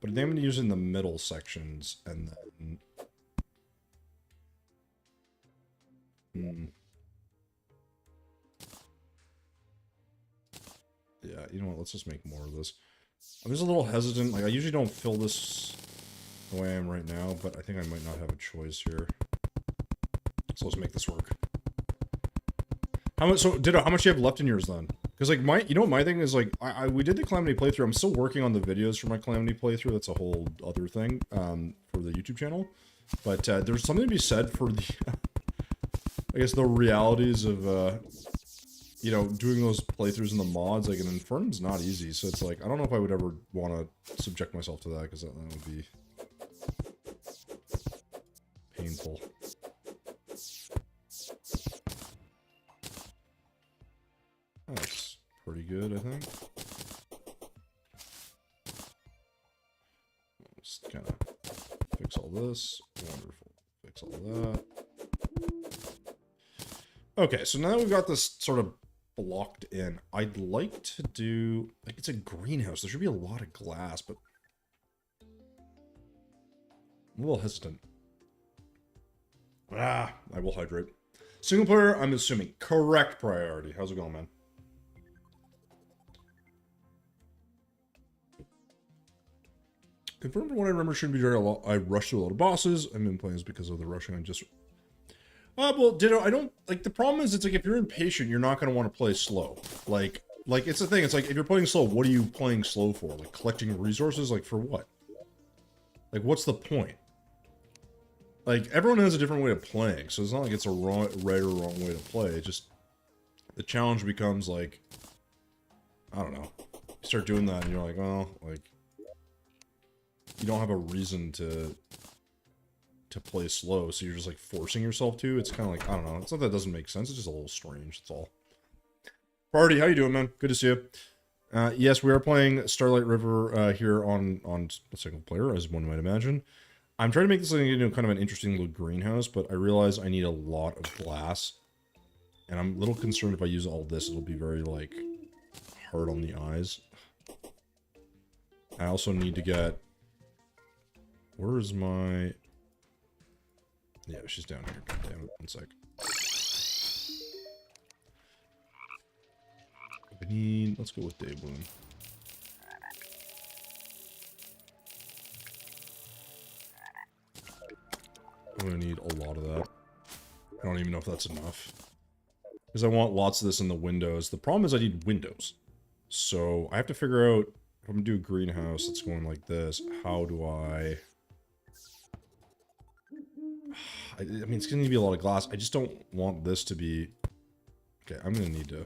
but I think I'm going to use it in the middle sections, and then... Yeah, you know what, let's just make more of this. I'm just a little hesitant, like I usually don't fill this the way I am right now, but I think I might not have a choice here. So let's make this work. How much, so Ditto, how much do you have left in yours then? Because like my thing is like, we did the Calamity playthrough, I'm still working on the videos for my Calamity playthrough, that's a whole other thing, for the YouTube channel. But there's something to be said for the, I guess the realities of, you know, doing those playthroughs in the mods, like an Infernum's not easy, so it's like, I don't know if I would ever want to subject myself to that, because that would be painful. That's pretty good, I think. Just kind of fix all this. Wonderful. Fix all that. Okay, so now that we've got this sort of blocked in, I'd like to do... Like, it's a greenhouse. There should be a lot of glass, but... I'm a little hesitant. I will hydrate. Single player, I'm assuming. Correct priority. How's it going, man? Confirmed from what I remember, shouldn't be very a lot. I rushed through a lot of bosses. I'm in plays because of the rushing. I just... well, Ditto, I don't... Like, the problem is, it's like, if you're impatient, you're not going to want to play slow. Like, it's the thing. It's like, if you're playing slow, what are you playing slow for? Like, collecting resources? Like, for what? Like, what's the point? Like, everyone has a different way of playing, so it's not like it's a right or wrong way to play. It just... The challenge becomes, like... I don't know. You start doing that and you're like, well, like, you don't have a reason to play slow, so you're just like forcing yourself to. It's kind of like, I don't know. It's not that it doesn't make sense. It's just a little strange. That's all. Party, how you doing, man? Good to see you. Yes, we are playing Starlight River here on single player, as one might imagine. I'm trying to make this kind of an interesting little greenhouse, but I realize I need a lot of glass, and I'm a little concerned if I use all this, it'll be very like hard on the eyes. I also need to get. Where is my? Yeah, she's down here. God damn it. One sec. We need. Let's go with Day Bloom. I'm gonna need a lot of that. I don't even know if that's enough. Because I want lots of this in the windows. The problem is I need windows. So I have to figure out, if I'm gonna do a greenhouse that's going like this, how do I mean, it's gonna need to be a lot of glass. I just don't want this to be... Okay, I'm gonna need to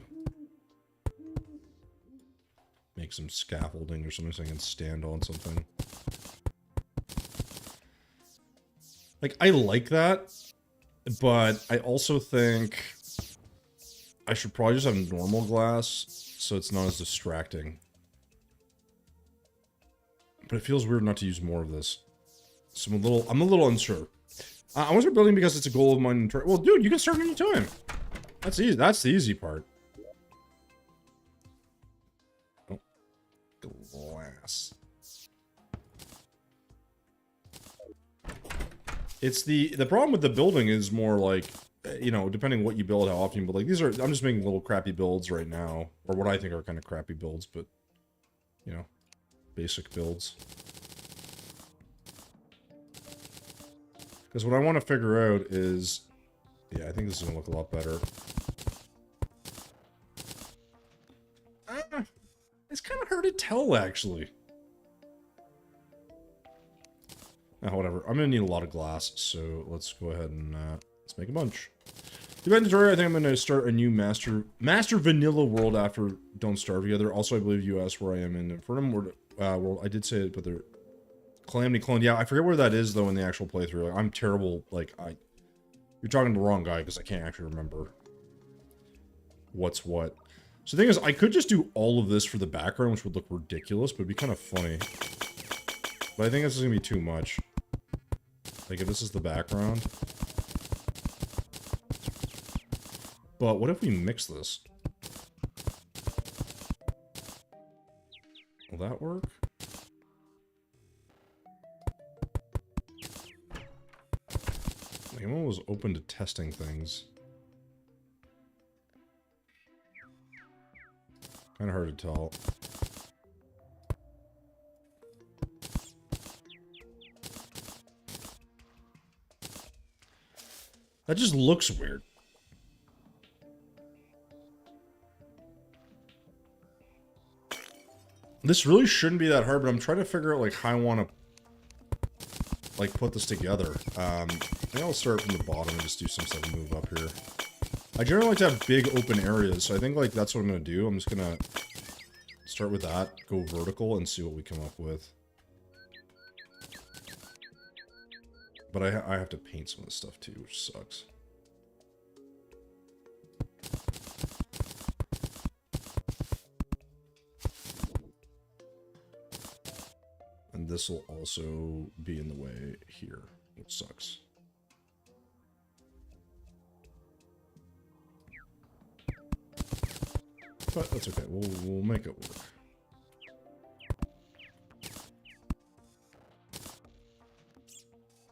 make some scaffolding or something so I can stand on something. Like, I like that, but I also think I should probably just have normal glass so it's not as distracting. But it feels weird not to use more of this. So I'm a little unsure. I want to start building because it's a goal of mine. Well, dude, you can start any time. That's easy. That's the easy part. Oh, glass. It's the problem with the building is more like, you know, depending what you build, how often, but like these are, I'm just making little crappy builds right now, or what I think are kind of crappy builds, but you know, basic builds. Because what I want to figure out is, yeah, I think this is going to look a lot better. It's kind of hard to tell, actually. Oh, whatever. I'm going to need a lot of glass, so let's go ahead and let's make a bunch. The inventory, I think I'm going to start a new Master Vanilla world after Don't Starve Together. Also, I believe you asked where I am in Infernum world. I did say it, but they're... Calamity Clone. Yeah, I forget where that is, though, in the actual playthrough. Like, I'm terrible. Like, you're talking to the wrong guy, because I can't actually remember what's what. So the thing is, I could just do all of this for the background, which would look ridiculous, but it'd be kind of funny. But I think this is going to be too much. Like, if this is the background. But what if we mix this? Will that work? I'm always open to testing things. Kind of hard to tell. That just looks weird. This really shouldn't be that hard, but I'm trying to figure out like how I want to like put this together. I think I'll start from the bottom and just do some stuff and move up here. I generally like to have big open areas, so I think like that's what I'm gonna do. I'm just gonna start with that, go vertical, and see what we come up with. But I have to paint some of this stuff too, which sucks. And this will also be in the way here, which sucks. But that's okay, we'll make it work.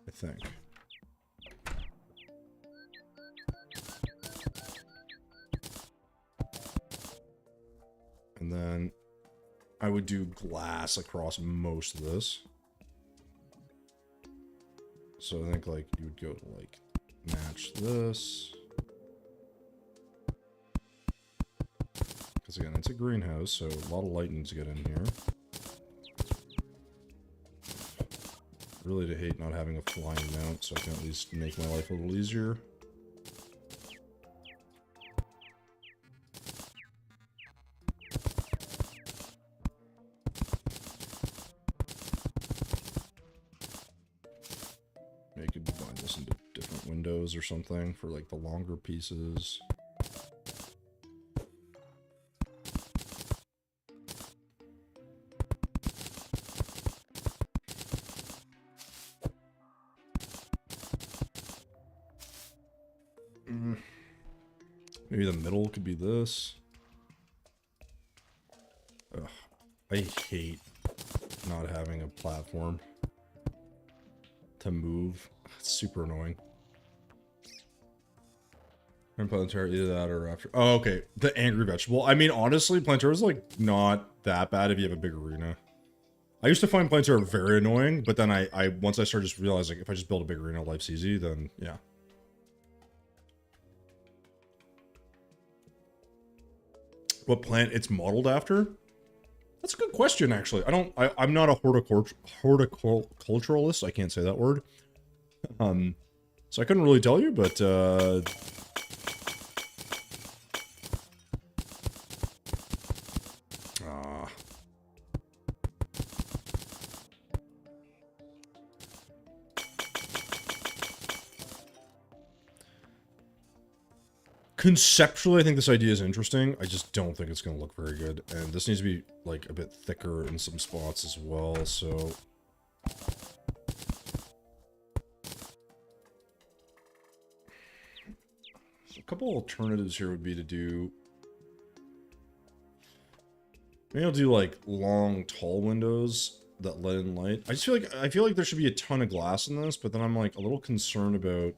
I think. And then I would do glass across most of this. So I think like you would go to like match this. Because again, it's a greenhouse, so a lot of light needs to get in here. Really to hate not having a flying mount, so I can at least make my life a little easier. windows or something for like the longer pieces. Maybe the middle could be this. Ugh, I hate not having a platform to move. It's super annoying. And Planetary, either that or after. Oh, okay. The angry vegetable. I mean, honestly, Planetary is like not that bad if you have a big arena. I used to find Planetary very annoying, but then I once I started just realizing if I just build a big arena, life's easy, then yeah. What plant it's modeled after? That's a good question, actually. I'm not a horticulturalist. I can't say that word. So I couldn't really tell you, but conceptually, I think this idea is interesting. I just don't think it's going to look very good. And this needs to be, like, a bit thicker in some spots as well, so... A couple alternatives here would be to do... Maybe I'll do, like, long, tall windows that let in light. I feel like there should be a ton of glass in this, but then I'm, like, a little concerned about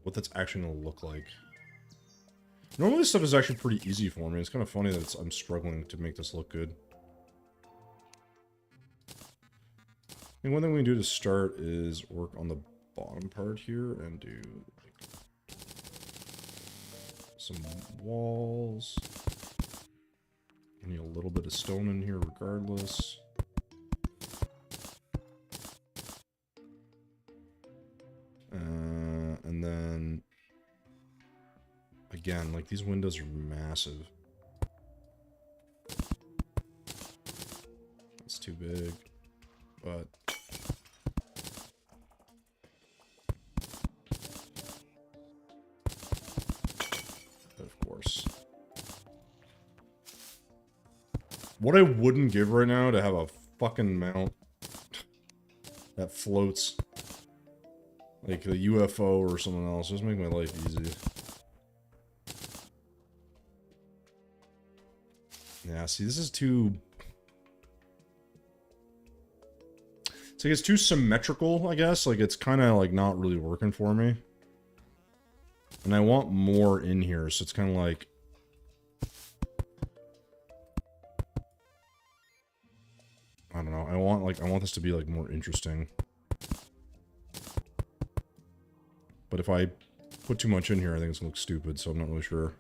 what that's actually going to look like. Normally this stuff is actually pretty easy for me. It's kind of funny that I'm struggling to make this look good. I think one thing we can do to start is work on the bottom part here and do like, some walls. I need a little bit of stone in here regardless. And then, again, like these windows are massive. It's too big, but of course. What I wouldn't give right now to have a fucking mount that floats. Like a UFO or something else. Just make my life easy. Yeah, see, this is too... It's like it's too symmetrical, I guess. Like, it's kind of, like, not really working for me. And I want more in here, so it's kind of like... I don't know. I want this to be, like, more interesting. But if I put too much in here, I think it's going to look stupid, so I'm not really sure.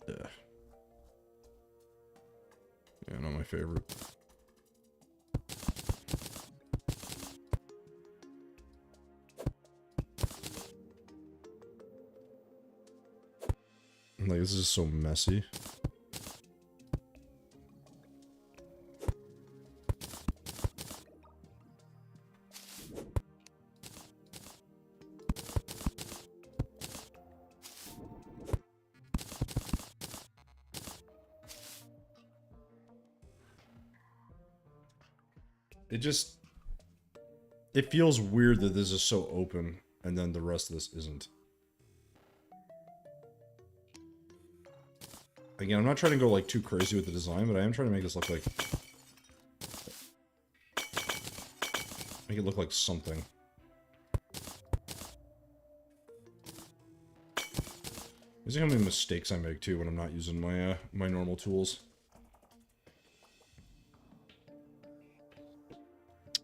Yeah, not my favorite. Like, this is so messy. It feels weird that this is so open, and then the rest of this isn't. Again, I'm not trying to go, like, too crazy with the design, but I am trying to make this look like... Make it look like something. You see how many mistakes I make, too, when I'm not using my, my normal tools.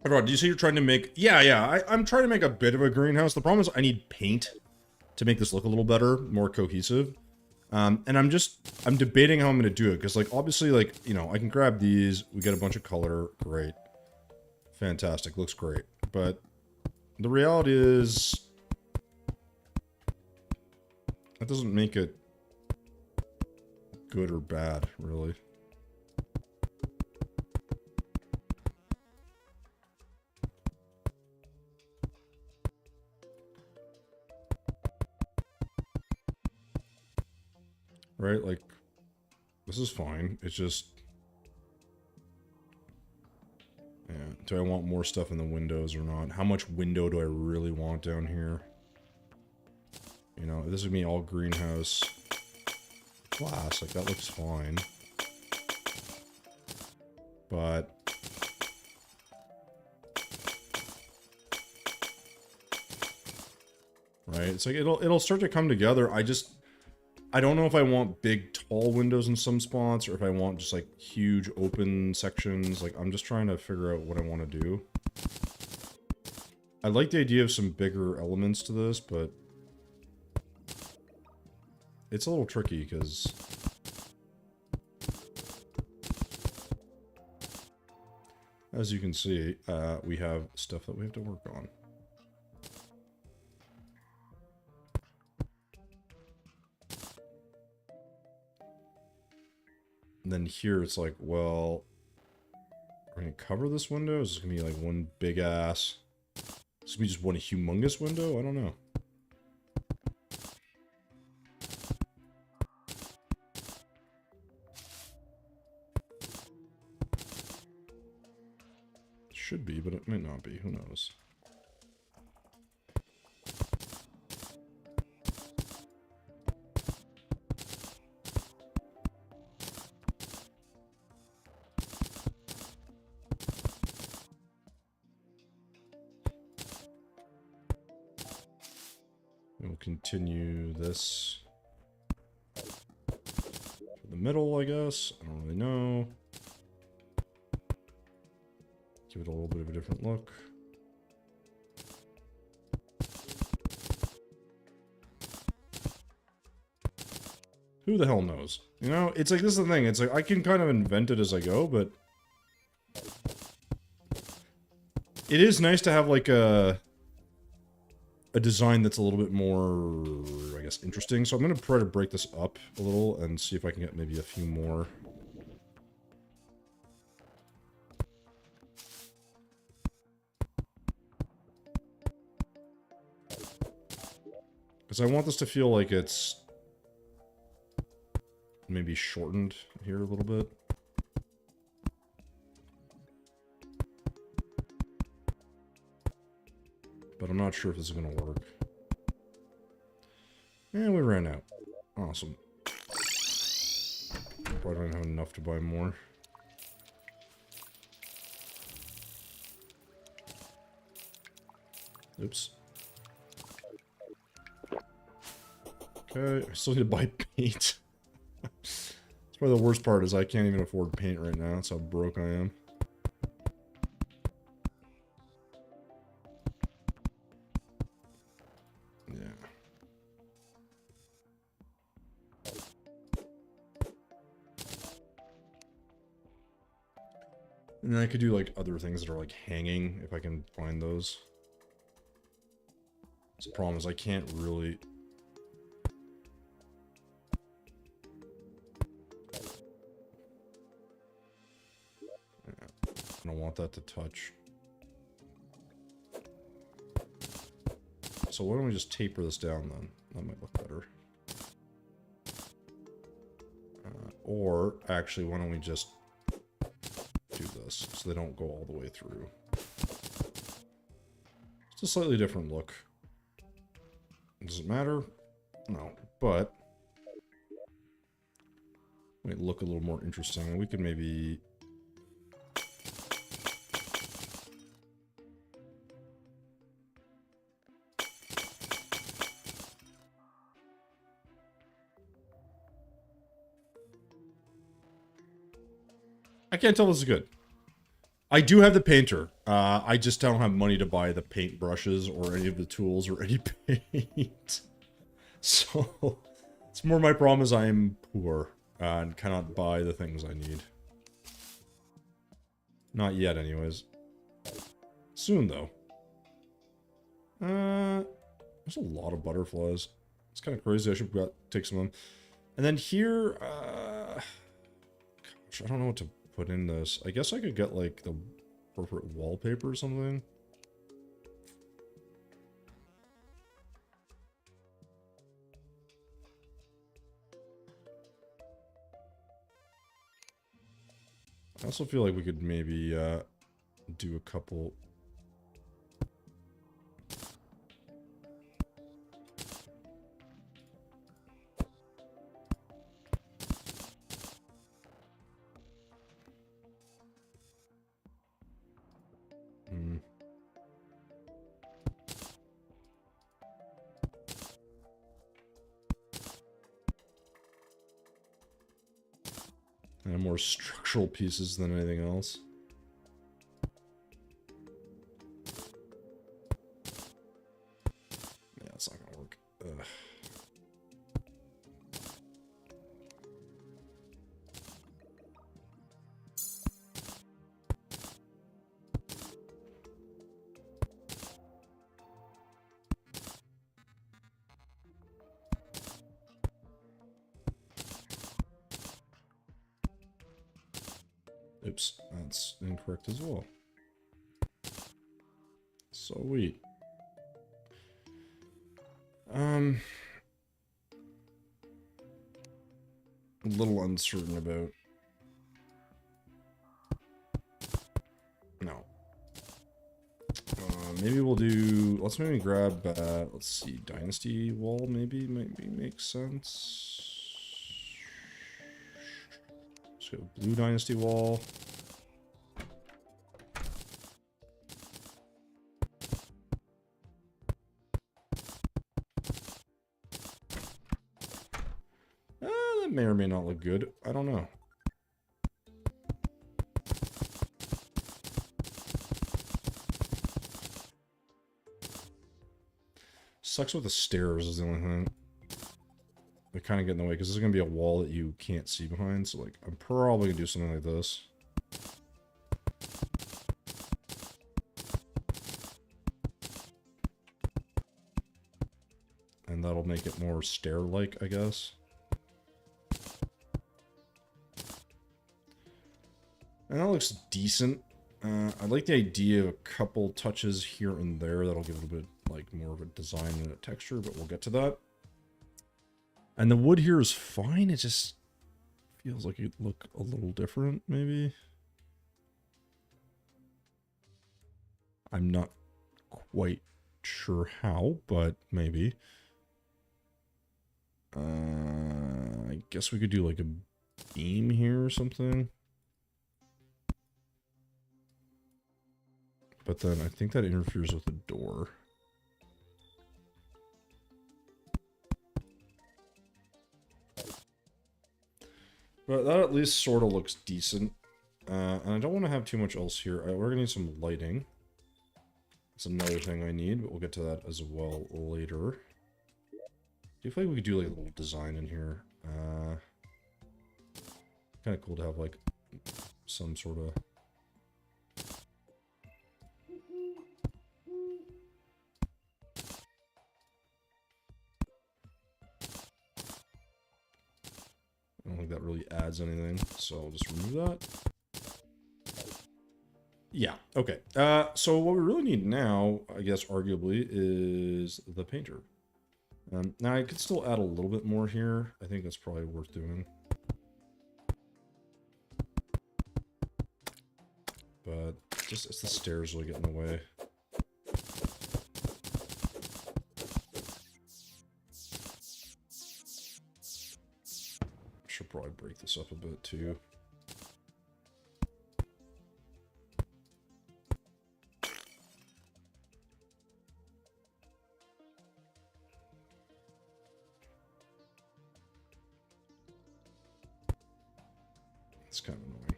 Everyone, do you see you're trying to make... Yeah, I'm trying to make a bit of a greenhouse. The problem is I need paint to make this look a little better, more cohesive. And I'm debating how I'm going to do it, because, like, obviously, like, you know, I can grab these, we get a bunch of color, great. Fantastic, looks great. But the reality is... That doesn't make it good or bad, really. Right? Like, this is fine. It's just... Yeah. Do I want more stuff in the windows or not? How much window do I really want down here? You know, this would be all greenhouse glass. Like, that looks fine. But... Right? It's like, it'll start to come together. I don't know if I want big, tall windows in some spots, or if I want just, like, huge, open sections. Like, I'm just trying to figure out what I want to do. I like the idea of some bigger elements to this, but... It's a little tricky, because... As you can see, we have stuff that we have to work on. And then here it's like, well, we're gonna cover this window? Is this gonna be like one big ass? Is this gonna be just one humongous window? I don't know. Should be, but it might not be. Who knows? We'll continue this for the middle, I guess. I don't really know. Give it a little bit of a different look. Who the hell knows? You know, it's like, this is the thing. It's like, I can kind of invent it as I go, but... It is nice to have, like, a design that's a little bit more, I guess, interesting. So I'm going to try to break this up a little and see if I can get maybe a few more. Because I want this to feel like it's maybe shortened here a little bit. But I'm not sure if this is going to work. And we ran out. Awesome. Probably don't have enough to buy more. Oops. Okay, I still need to buy paint. That's probably the worst part, is I can't even afford paint right now. That's how broke I am. And then I could do, like, other things that are, like, hanging, if I can find those. The problem is I can't really... I don't want that to touch. So why don't we just taper this down, then? That might look better. Or, actually, why don't we just... do this, so they don't go all the way through. It's a slightly different look. Does it matter? No, but... might look a little more interesting. We could maybe... I can't tell this is good. I do have the painter. I just don't have money to buy the paint brushes or any of the tools or any paint. So, it's more my problem is I am poor and cannot buy the things I need. Not yet, anyways. Soon, though. There's a lot of butterflies. It's kind of crazy. I should take some of them. And then here, gosh, I don't know what to put in this. I guess I could get like the corporate wallpaper or something. I also feel like we could maybe do a couple. And more structural pieces than anything else. Yeah, it's not gonna work. Ugh. Oops, that's incorrect as well. Sweet. A little uncertain about. No. Maybe we'll do. Let's maybe grab. Let's see, Dynasty wall. Maybe makes sense. So blue Dynasty wall. That may or may not look good. I don't know. Sucks with the stairs is the only thing. They kind of get in the way because this is going to be a wall that you can't see behind. So, like, I'm probably going to do something like this. And that'll make it more stair-like, I guess. And that looks decent. I like the idea of a couple touches here and there. That'll give it a bit, like, more of a design and a texture, but we'll get to that. And the wood here is fine. It just feels like it'd look a little different, maybe. I'm not quite sure how, but maybe. I guess we could do like a beam here or something. But then I think that interferes with the door. But that at least sort of looks decent. And I don't want to have too much else here. We're going to need some lighting. That's another thing I need, but we'll get to that as well later. Do you feel like we could do like a little design in here? Kind of cool to have like some sort of... I don't think that really adds anything, so I'll just remove that. Yeah, okay. So what we really need now, I guess, arguably, is the painter. Now, I could still add a little bit more here. I think that's probably worth doing. But just, it's the stairs really get in the way. Should probably break this up a bit too. It's kind of annoying.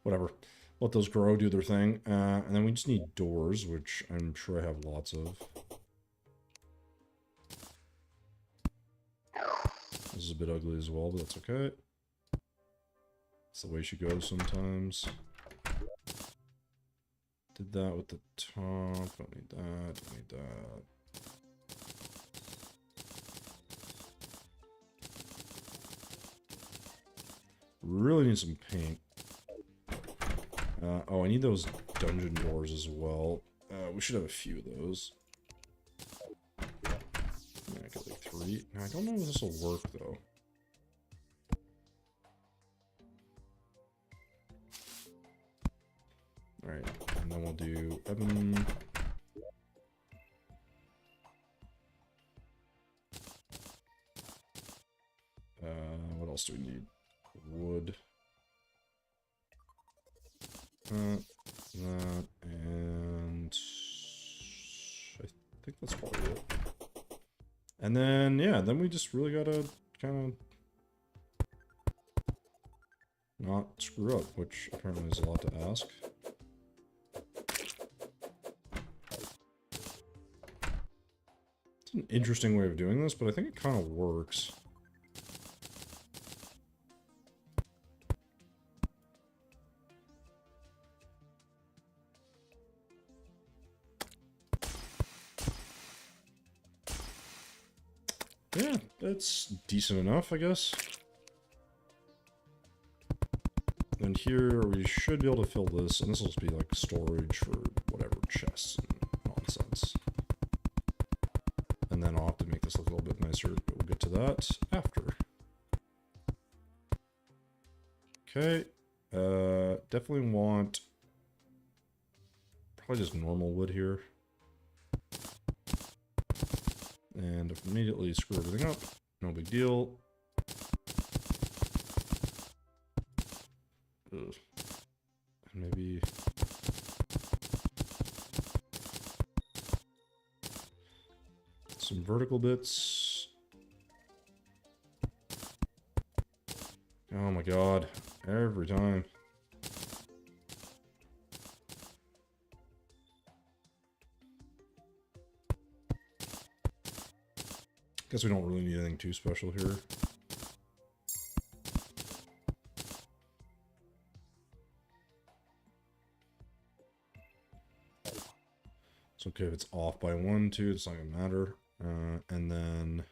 Whatever. Let those grow, do their thing. And then we just need doors, which I'm sure I have lots of. This is a bit ugly as well, but that's okay. It's the way she goes sometimes. Did that with the top. Don't need that. Don't need that. Really need some paint. Oh, I need those dungeon doors as well. We should have a few of those. Yeah, I got like 3. Now, I don't know if this will work, though. Alright, and then we'll do Ebon. What else do we need? Wood. That, and I think that's probably it. And then, yeah, then we just really gotta kind of not screw up, which apparently is a lot to ask. It's an interesting way of doing this, but I think it kind of works. Yeah, that's decent enough, I guess. And here we should be able to fill this, and this will just be like storage for whatever, chests and nonsense. And then I'll have to make this look a little bit nicer, but we'll get to that after. Okay, definitely want probably just normal wood here. And immediately screw everything up. No big deal. Ugh. Maybe... some vertical bits. Oh my god. Every time. Guess we don't really need anything too special here. It's okay if it's off by 1, 2, it's not gonna matter. And then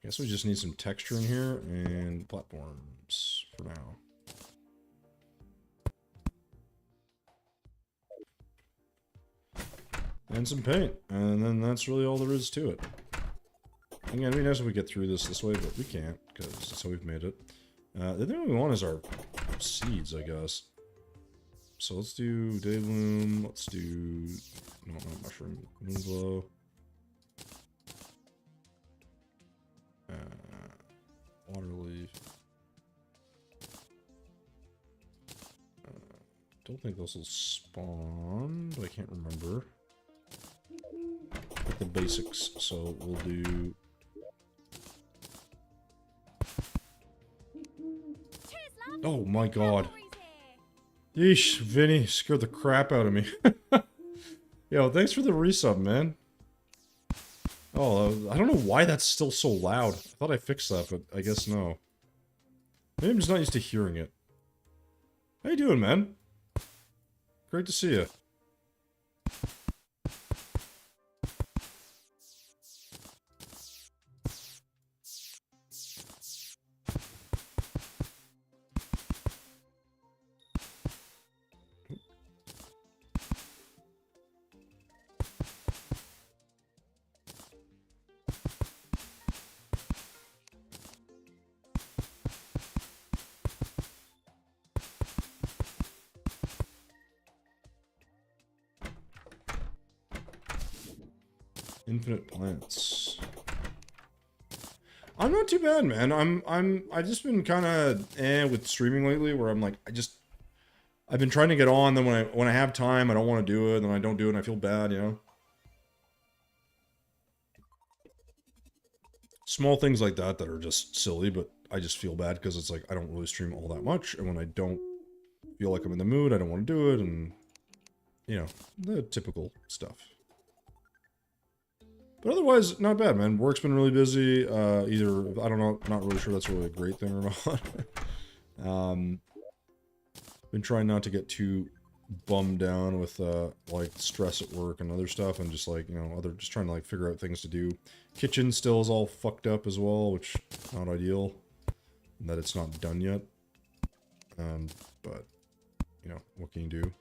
I guess we just need some texture in here and platforms for now. And some paint, and then that's really all there is to it. Again, it'd be nice if we get through this way, but we can't, because that's how we've made it. The thing we want is our seeds, I guess. So let's do Daybloom, let's do... no, not Mushroom, Moonglow. Waterleaf. Don't think those will spawn, but I can't remember. Like the basics, so we'll do... oh my god. Yeesh, Vinny scared the crap out of me. Yo, thanks for the resub, man. Oh, I don't know why that's still so loud. I thought I fixed that, but I guess no. Maybe I'm just not used to hearing it. How you doing, man? Great to see you. Infinite plants. I'm not too bad, man. I've just been kind of with streaming lately, where I'm like, I've been trying to get on. Then when I have time, I don't want to do it. And then I don't do it, and I feel bad, you know. Small things like that are just silly, but I just feel bad because it's like I don't really stream all that much, and when I don't feel like I'm in the mood, I don't want to do it, and you know, the typical stuff. But otherwise, not bad, man. Work's been really busy. Either, I don't know, not really sure that's really a great thing or not. Been trying not to get too bummed down with, like, stress at work and other stuff, and just, like, you know, just trying to, like, figure out things to do. Kitchen still is all fucked up as well, which, not ideal. And that it's not done yet. But, you know, what can you do?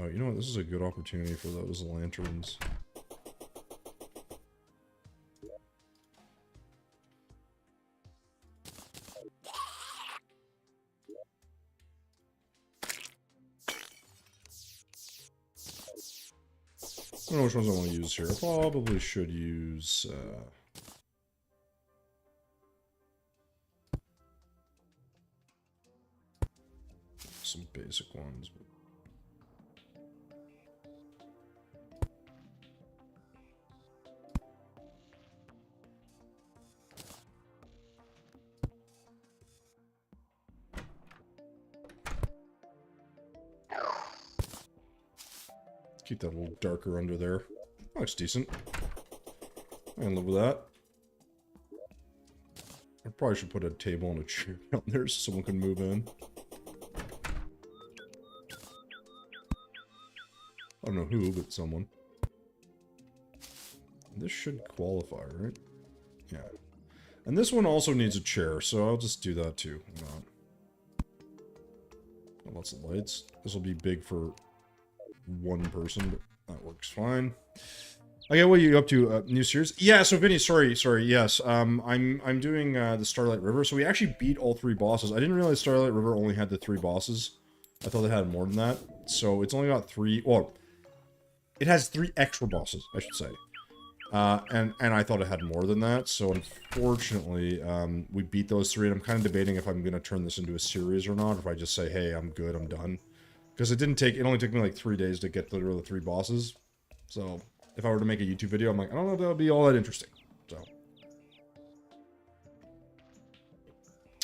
Oh, you know what? This is a good opportunity for those lanterns. I don't know which ones I want to use here. I probably should use, some basic ones. Keep that a little darker under there. That looks decent. I can live with that. I probably should put a table and a chair down there so someone can move in. I don't know who, but someone. This should qualify, right? Yeah. And this one also needs a chair, so I'll just do that too. Lots of lights. This will be big for one person, but that works fine. Okay, what are you up to? New series? Yeah, so Vinny, sorry, yes. I'm doing the Starlight River. So we actually beat all 3 bosses. I didn't realize Starlight River only had the 3 bosses. I thought they had more than that. So it's only got 3, well, it has 3 extra bosses, I should say. And I thought it had more than that, so unfortunately, we beat those 3, and I'm kind of debating if I'm gonna turn this into a series or not, or if I just say, hey, I'm good, I'm done. Because it only took me like 3 days to get through the 3 bosses. So, if I were to make a YouTube video, I'm like, I don't know if that would be all that interesting. So.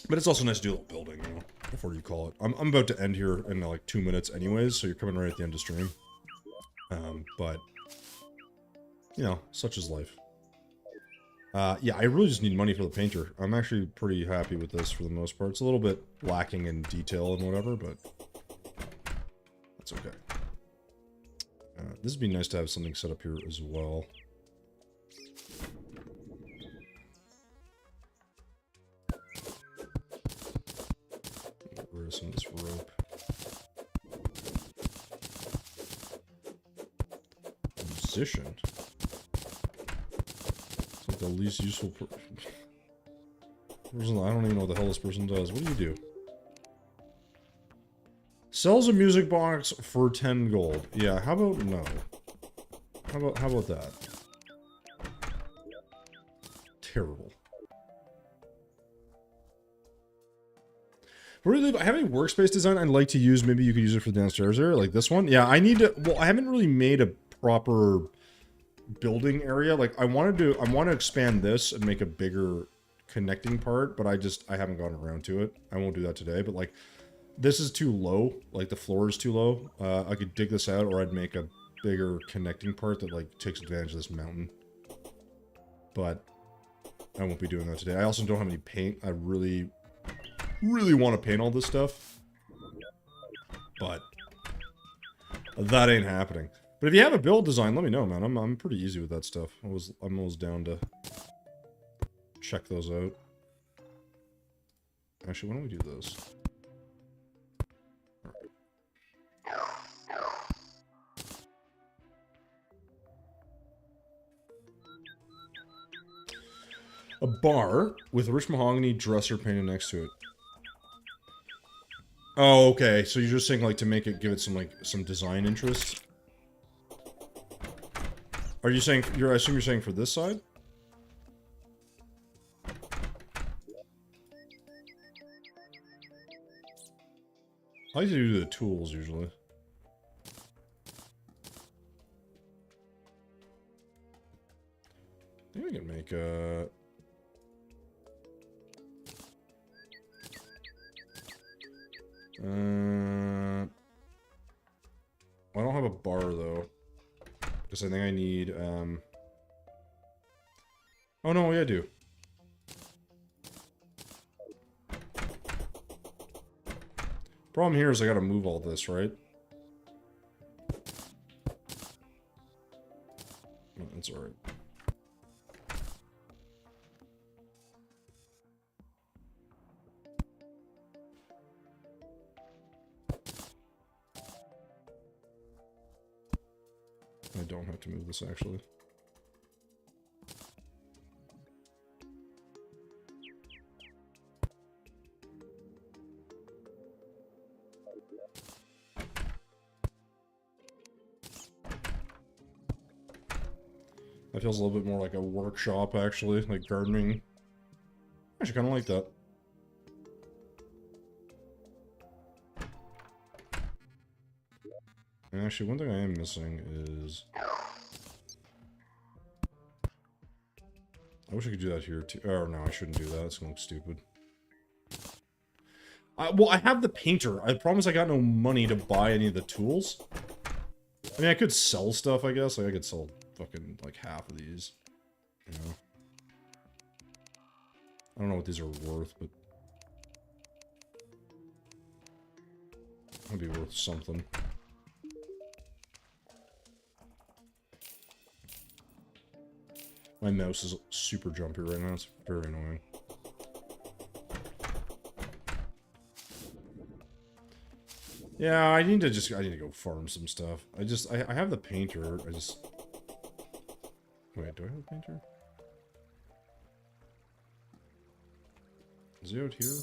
But it's also nice to do a little building, you know, before you call it. I'm about to end here in like 2 minutes anyways, so you're coming right at the end of stream. But, you know, such is life. Yeah, I really just need money for the painter. I'm actually pretty happy with this for the most part. It's a little bit lacking in detail and whatever, but that's okay. This would be nice to have something set up here as well. Get rid of some of this rope. Musician? It's like the least useful person. I don't even know what the hell this person does. What do you do? Sells a music box for 10 gold. Yeah, how about no? How about that? Terrible. Really, I have any workspace design I'd like to use. Maybe you could use it for the downstairs area, like this one. Yeah, I need to. Well, I haven't really made a proper building area. Like, I want to expand this and make a bigger connecting part, but I haven't gotten around to it. I won't do that today. But like, this is too low. Like, the floor is too low. I could dig this out, or I'd make a bigger connecting part that like takes advantage of this mountain. But I won't be doing that today. I also don't have any paint. I really want to paint all this stuff, but that ain't happening. But if you have a build design, let me know, man. I'm pretty easy with that stuff. I'm always down to check those out. Actually, why don't we do this? A bar with rich mahogany dresser painted next to it. Oh, okay. So you're just saying, like, to make it, give it some, like, some design interest? Are you saying, I assume you're saying for this side? I like to do the tools, usually. I think we can make a... I don't have a bar though. Because I think I need, oh no, yeah, I do. Problem here is I gotta move all this, right? Oh, that's alright. I don't have to move this, actually. That feels a little bit more like a workshop, actually, like gardening. I actually kind of like that. And actually, one thing I am missing is... I wish I could do that here, too. Oh, no, I shouldn't do that. It's gonna look stupid. Well, I have the painter. I promise I got no money to buy any of the tools. I mean, I could sell stuff, I guess. Like, I could sell fucking, like, half of these. You know? I don't know what these are worth, but... I'd be worth something. My mouse is super jumpy right now. It's very annoying. Yeah, I need to go farm some stuff. I have the painter. Wait, do I have a painter? Is he out here?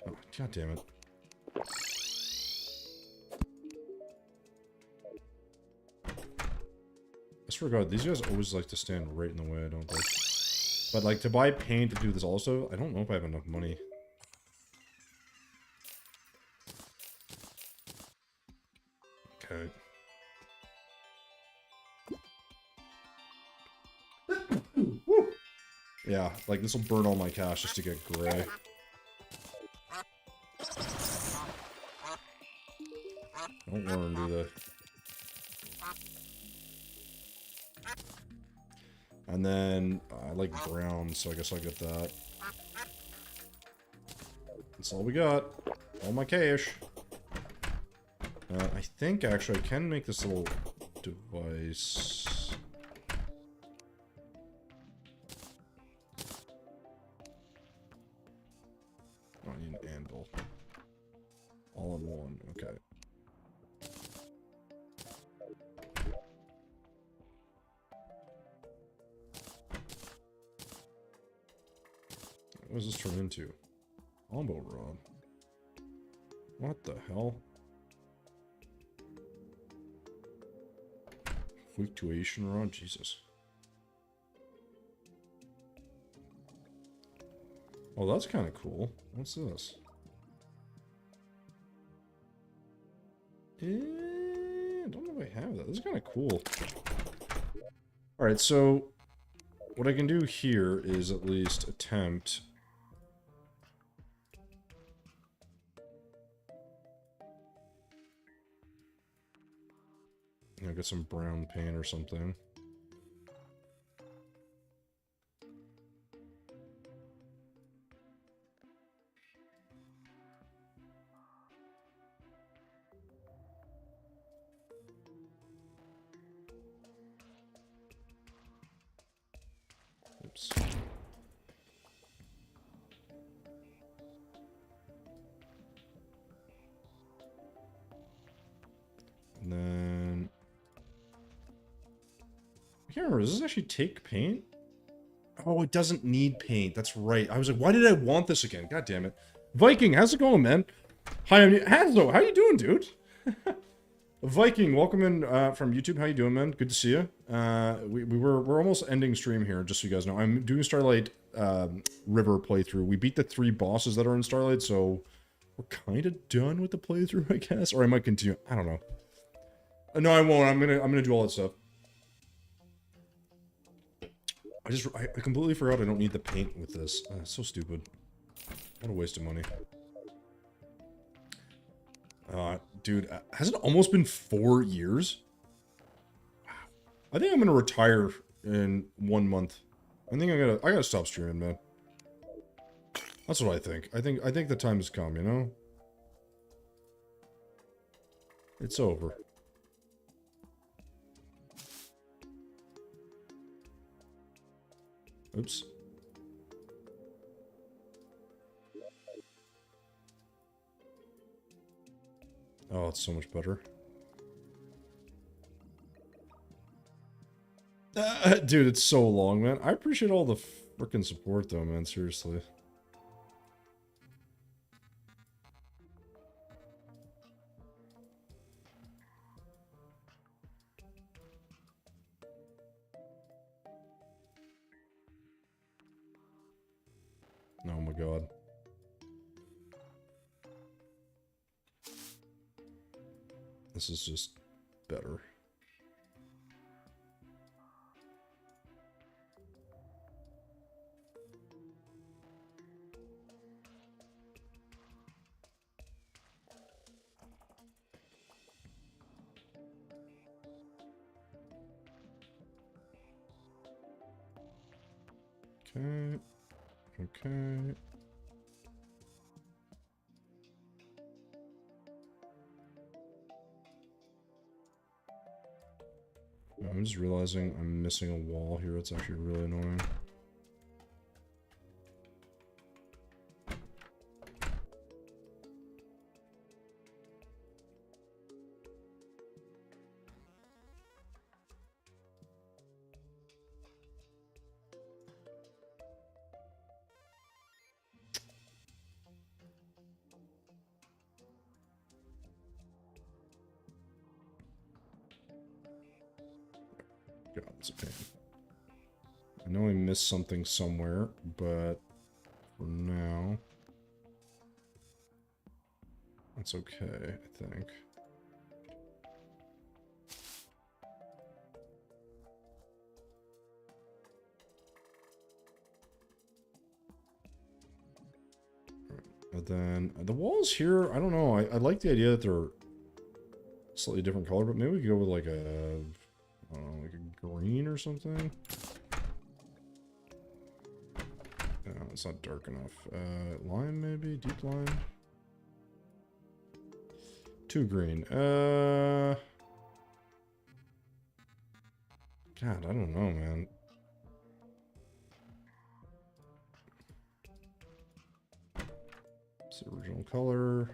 Oh, god damn it. I swear to God, these guys always like to stand right in the way, don't they? But like, to buy paint to do this also, I don't know if I have enough money. Okay. Yeah, like this will burn all my cash just to get gray. Don't learn, do they? And then I like brown, so I guess I'll get that. That's all we got. All my cash. I think actually I can make this little device. Oh, I need an anvil. All in one, okay. What does this turn into? Combo rod. What the hell? Fluctuation rod? Jesus. Oh, that's kind of cool. What's this? I don't know if I have that. This is kind of cool. Alright, so what I can do here is at least attempt... You know, get some brown paint or something. Oops. And then... I can't remember, does this actually take paint? Oh, it doesn't need paint. That's right. I was like, why did I want this again? God damn it. Viking, how's it going, man? Hi, I'm Haslo. How you doing, dude? Viking, welcome in from YouTube. How you doing, man? Good to see you. We're almost ending stream here, just so you guys know. I'm doing Starlight River playthrough. We beat the 3 bosses that are in Starlight, so we're kind of done with the playthrough, I guess. Or I might continue. I don't know. No, I won't. I'm gonna do all that stuff. I completely forgot I don't need the paint with this. It's so stupid. What a waste of money. Dude, has it almost been 4 years? Wow. I think I'm gonna retire in 1 month. I think I gotta stop streaming, man. That's what I think. I think the time has come, you know? It's over. Oops. Oh, it's so much better. Dude, it's so long, man. I appreciate all the freaking support, though, man. Seriously. Oh my god. This is just better. Okay. Okay. I'm just realizing I'm missing a wall here. It's actually really annoying. God, it's a pain. I know I missed something somewhere, but for now, that's okay, I think. And then the walls here, I don't know. I like the idea that they're slightly different color, but maybe we could go with like a, I don't know, like a green or something. No, it's not dark enough. Lime maybe? Deep lime? Too green. God, I don't know, man. It's the original color.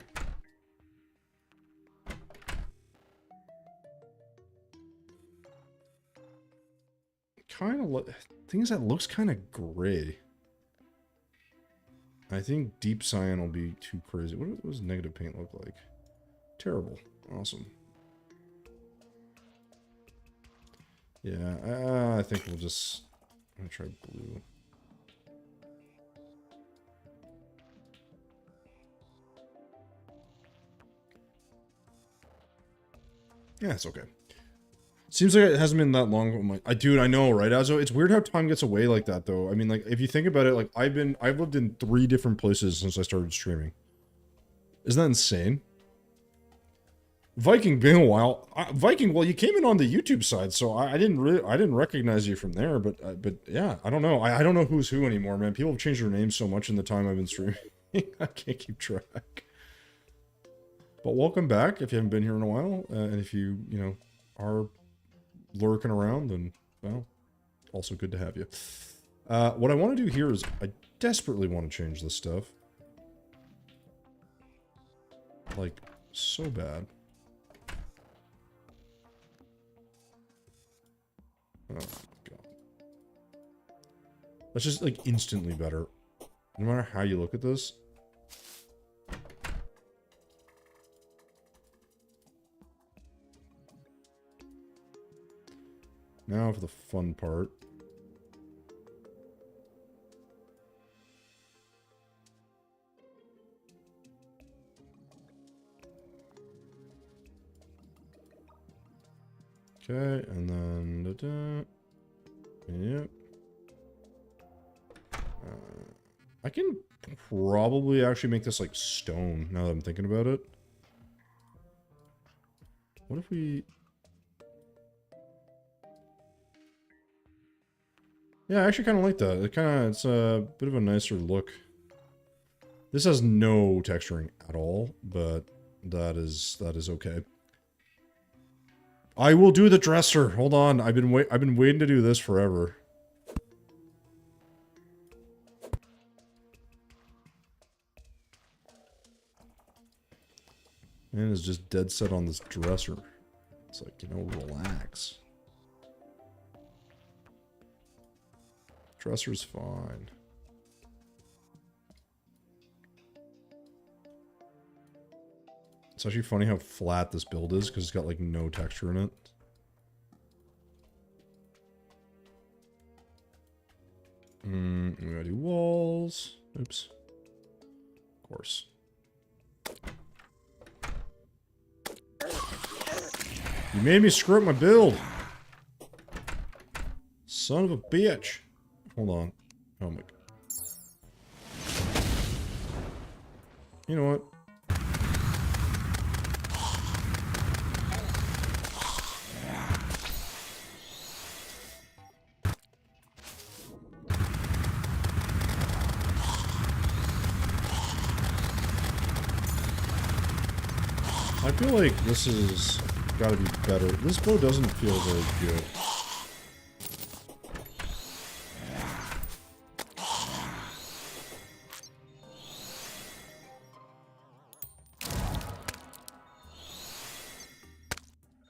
Kind of thing is that looks kind of gray. I think deep cyan will be too crazy. What does negative paint look like? Terrible. Awesome. Yeah, I think we'll just... I'm gonna try blue. Yeah, it's okay. Seems like it hasn't been that long. Dude, I know, right, Azo? It's weird how time gets away like that, though. I mean, like, if you think about it, like, I've lived in 3 different places since I started streaming. Isn't that insane? Viking, been a while. Viking, well, you came in on the YouTube side, so I didn't recognize you from there, but yeah, I don't know. I don't know who's who anymore, man. People have changed their names so much in the time I've been streaming. I can't keep track. But welcome back if you haven't been here in a while, and if you know, are lurking around, then, well, also good to have you. What I want to do here is I desperately want to change this stuff. Like, so bad. Oh my god. That's just, like, instantly better. No matter how you look at this. Now for the fun part. Okay, and then... Yep. I can probably actually make this like stone, now that I'm thinking about it. What if we... Yeah, I actually kind of like that. It's a bit of a nicer look. This has no texturing at all, but that is okay. I will do the dresser. Hold on. I've been waiting to do this forever. Man is just dead set on this dresser. It's like, you know, relax. Dresser's fine. It's actually funny how flat this build is, because it's got, like, no texture in it. We gotta do walls. Oops. Of course. You made me screw up my build! Son of a bitch! Hold on. Oh my god. You know what? I feel like this has gotta be better. This bow doesn't feel very good.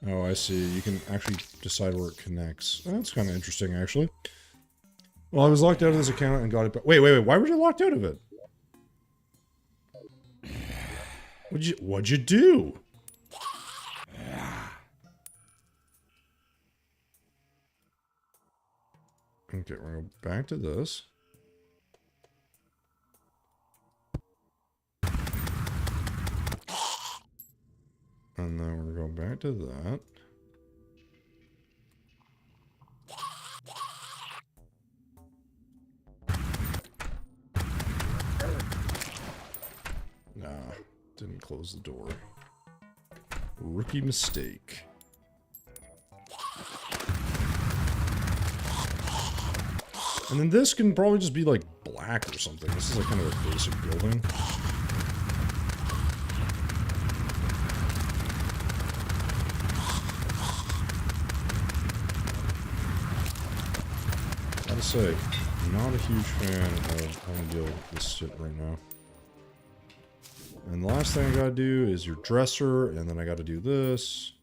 Oh, I see. You can actually decide where it connects. That's kind of interesting, actually. Well, I was locked out of this account and got it back. Wait. Why were you locked out of it? What'd you do? Okay, we're gonna go back to this. And then we're gonna go back to that. Nah, didn't close the door. Rookie mistake. And then this can probably just be like black or something. This is like kind of a basic building. Gotta say, not a huge fan of having to deal with this shit right now. And the last thing I gotta do is your dresser, and then I gotta do this.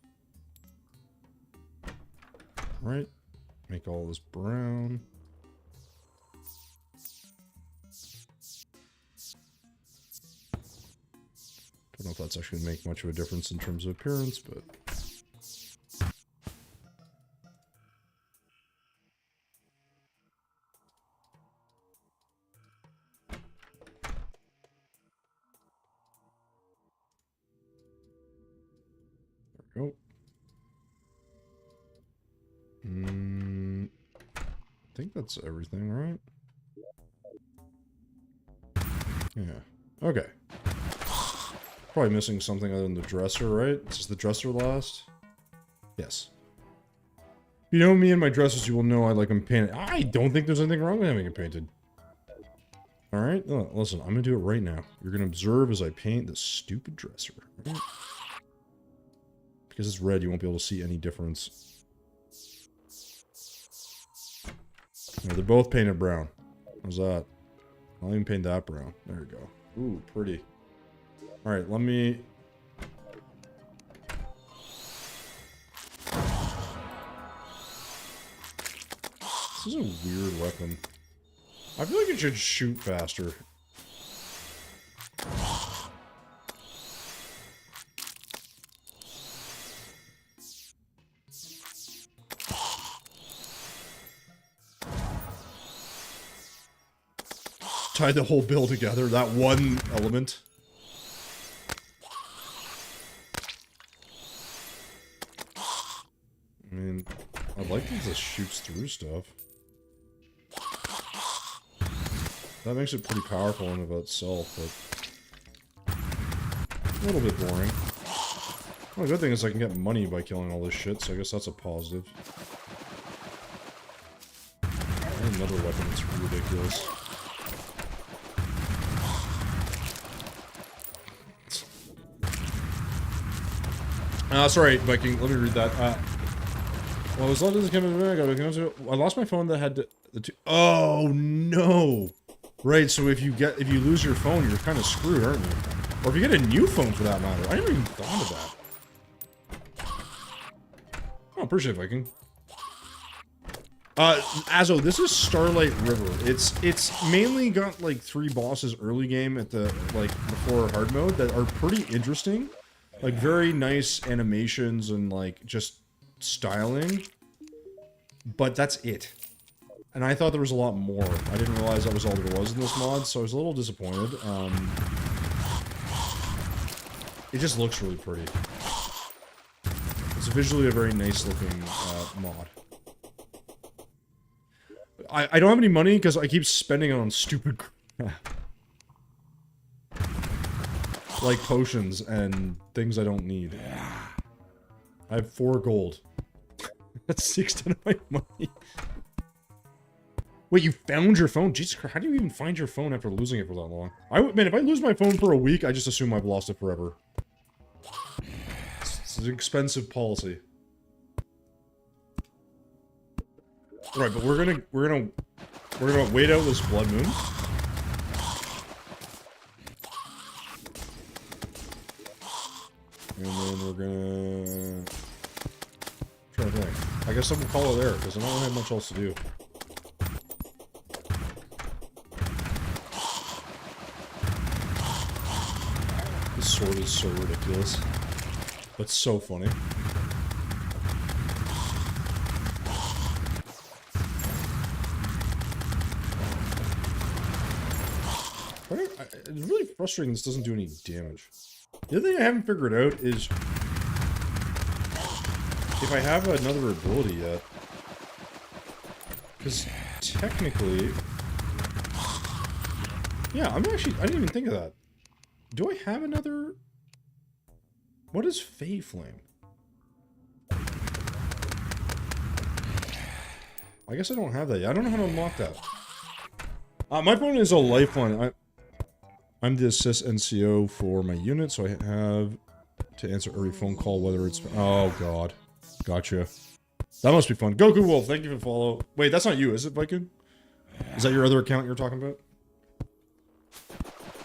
Right? Make all this brown. Don't know if that's actually gonna make much of a difference in terms of appearance, but... There we go. I think that's everything, right? Yeah. Okay. Probably missing something other than the dresser, right? Is this the dresser last? Yes. You know me and my dressers, you will know I like them painted. I don't think there's anything wrong with having it painted. Alright? Oh, listen, I'm gonna do it right now. You're gonna observe as I paint this stupid dresser. Right? Because it's red, you won't be able to see any difference. No, they're both painted brown. How's that? I'll even paint that brown. There we go. Ooh, pretty. Alright, let me... This is a weird weapon. I feel like it should shoot faster. Tie the whole build together, that one element. I mean, I like that this shoots through stuff. That makes it pretty powerful in and of itself, but a little bit boring. Well, the good thing is I can get money by killing all this shit, so I guess that's a positive. And another weapon that's ridiculous. Sorry, Viking, let me read that. Well, as long as I lost my phone that had the two. Oh no! Right, so if you lose your phone, you're kind of screwed, aren't you? Or if you get a new phone, for that matter. I never even thought of that. Oh, appreciate it, Viking. Azo, this is Starlight River. It's mainly got like 3 bosses early game at the before hard mode that are pretty interesting. Like very nice animations and like just styling. But that's it. And I thought there was a lot more. I didn't realize that was all there was in this mod, so I was a little disappointed. It just looks really pretty. It's visually a very nice looking mod. I don't have any money because I keep spending it on stupid crap. Like potions and things I don't need. I have 4 gold. That's 6 of my money. Wait, you found your phone? Jesus Christ, how do you even find your phone after losing it for that long? Man, if I lose my phone for a week, I just assume I've lost it forever. It's an expensive policy. Right, but we're gonna wait out this blood moon. And then we're gonna... I'm trying to think. I guess I'm gonna call it there, because I don't have much else to do. This sword is so ridiculous. But so funny. It's really frustrating this doesn't do any damage. The other thing I haven't figured out is if I have another ability yet. Because technically... Yeah, I didn't even think of that. Do I have another... What is Fey Flame? I guess I don't have that yet. I don't know how to unlock that. My phone is a lifeline. I'm the assist NCO for my unit, so I have to answer every phone call, whether it's... Oh, God. Gotcha. That must be fun. Goku Wolf, thank you for the follow. Wait, that's not you, is it, Viking? Is that your other account you're talking about?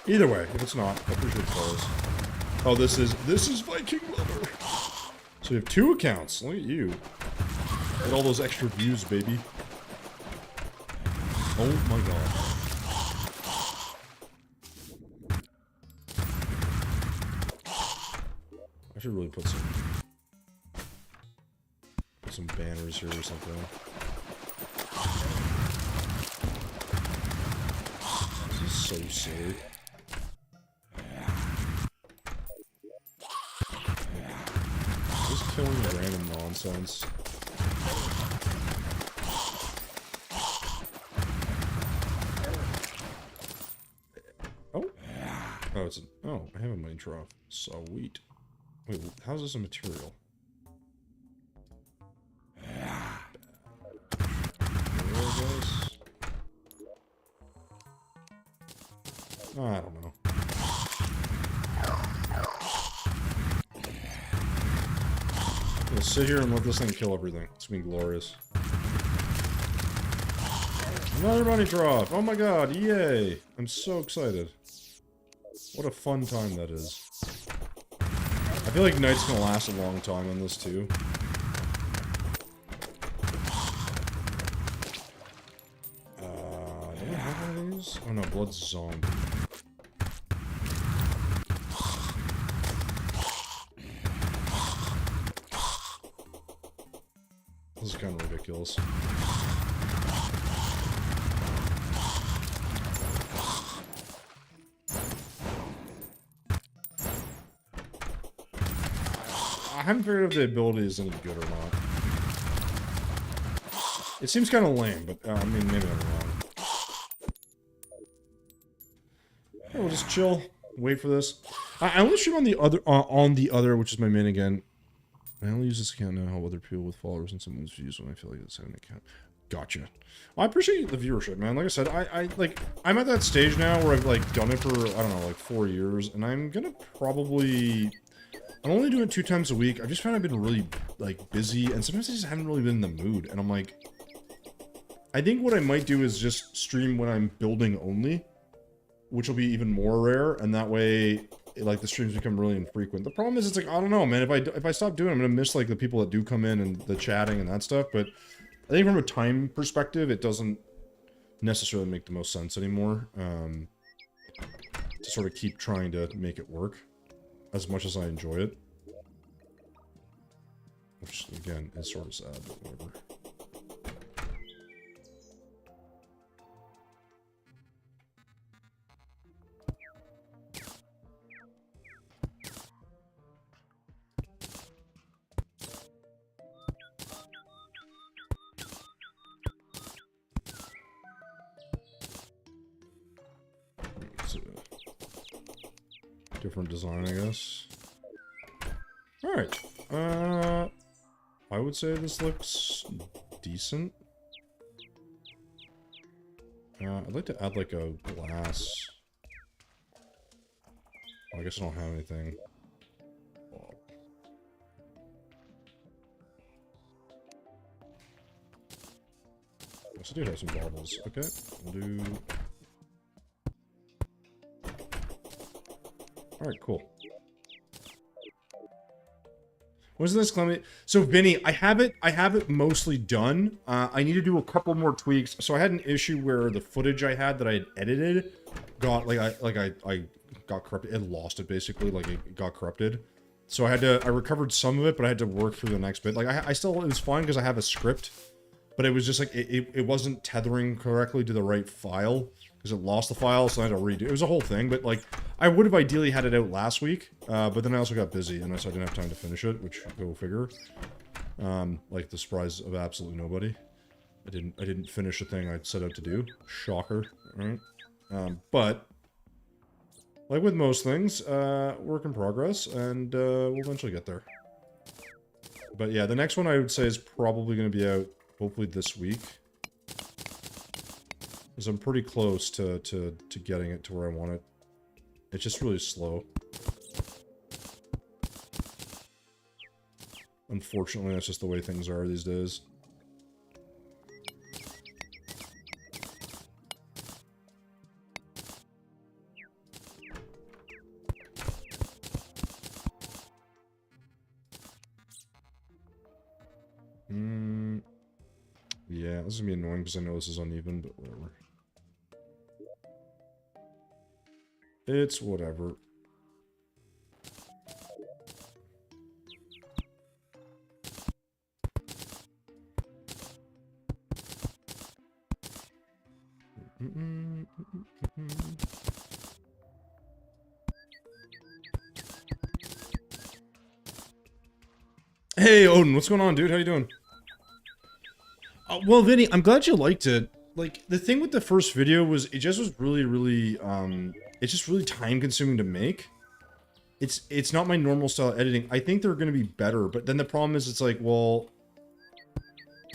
Either way, if it's not, I appreciate the follows. Oh, this is Viking Lover. So you have 2 accounts. Look at you. Get all those extra views, baby. Oh my God. I should really put some banners here or something. This is so silly. Just killing random nonsense. Oh. Oh, it's oh, I have a mine trough. Sweet. Wait, how's this a material? Oh, I don't know. I'm gonna sit here and let this thing kill everything. It's gonna be glorious. Another money drop! Oh my God, yay! I'm so excited. What a fun time that is. I feel like night's gonna last a long time on this too. Do I have one of these? Oh no, Blood's zombie. This is kind of ridiculous. I haven't figured out if the ability is any good or not. It seems kind of lame, but I mean, maybe I'm wrong. Okay, we'll just chill, wait for this. I only stream on the other, which is my main again. I only use this account now to help other people with followers and someone's views when I feel like it's an account. Gotcha. Well, I appreciate the viewership, man. Like I said, I'm at that stage now where I've like done it for, I don't know, like 4 years, and I'm gonna probably, I'm only doing it 2 times a week. I've just found I've been really like busy, and sometimes I just haven't really been in the mood, and I'm like, I think what I might do is just stream when I'm building only, which will be even more rare, and that way, like, the streams become really infrequent. The problem is, it's like, I don't know, man, if I stop doing it, I'm gonna miss, like, the people that do come in and the chatting and that stuff, but I think from a time perspective, it doesn't necessarily make the most sense anymore, to sort of keep trying to make it work, as much as I enjoy it. Which, again, is sort of sad, but whatever. Different design, I guess. Alright. I would say this looks decent. I'd like to add like a glass. Oh, I guess I don't have anything. Oh. Yes, I do have some baubles. Okay, we'll do... Alright, cool. What's this, Clement? So, Vinny, I have it mostly done. I need to do a couple more tweaks. So I had an issue where the footage I had that I had edited got, I got corrupted. It lost it, basically. Like, it got corrupted. So I recovered some of it, but I had to work through the next bit. Like, it was fine because I have a script. But it was just, like, it wasn't tethering correctly to the right file. Because it lost the file, so I had to redo it. It was a whole thing, but, like, I would have ideally had it out last week, but then I also got busy, and so I didn't have time to finish it, which, go figure. Like, the surprise of absolutely nobody. I didn't finish the thing I set out to do. Shocker, right? But, like with most things, work in progress, and we'll eventually get there. But yeah, the next one I would say is probably going to be out, hopefully this week. Because I'm pretty close to getting it to where I want it. It's just really slow. Unfortunately, that's just the way things are these days. Yeah, this is gonna be annoying because I know this is uneven, but whatever. It's whatever. Hey, Odin, what's going on, dude? How you doing? Well, Vinny, I'm glad you liked it. Like, the thing with the first video was, it just was really, really, it's just really time-consuming to make. It's not my normal style of editing. I think they're gonna be better, but then the problem is, it's like, well,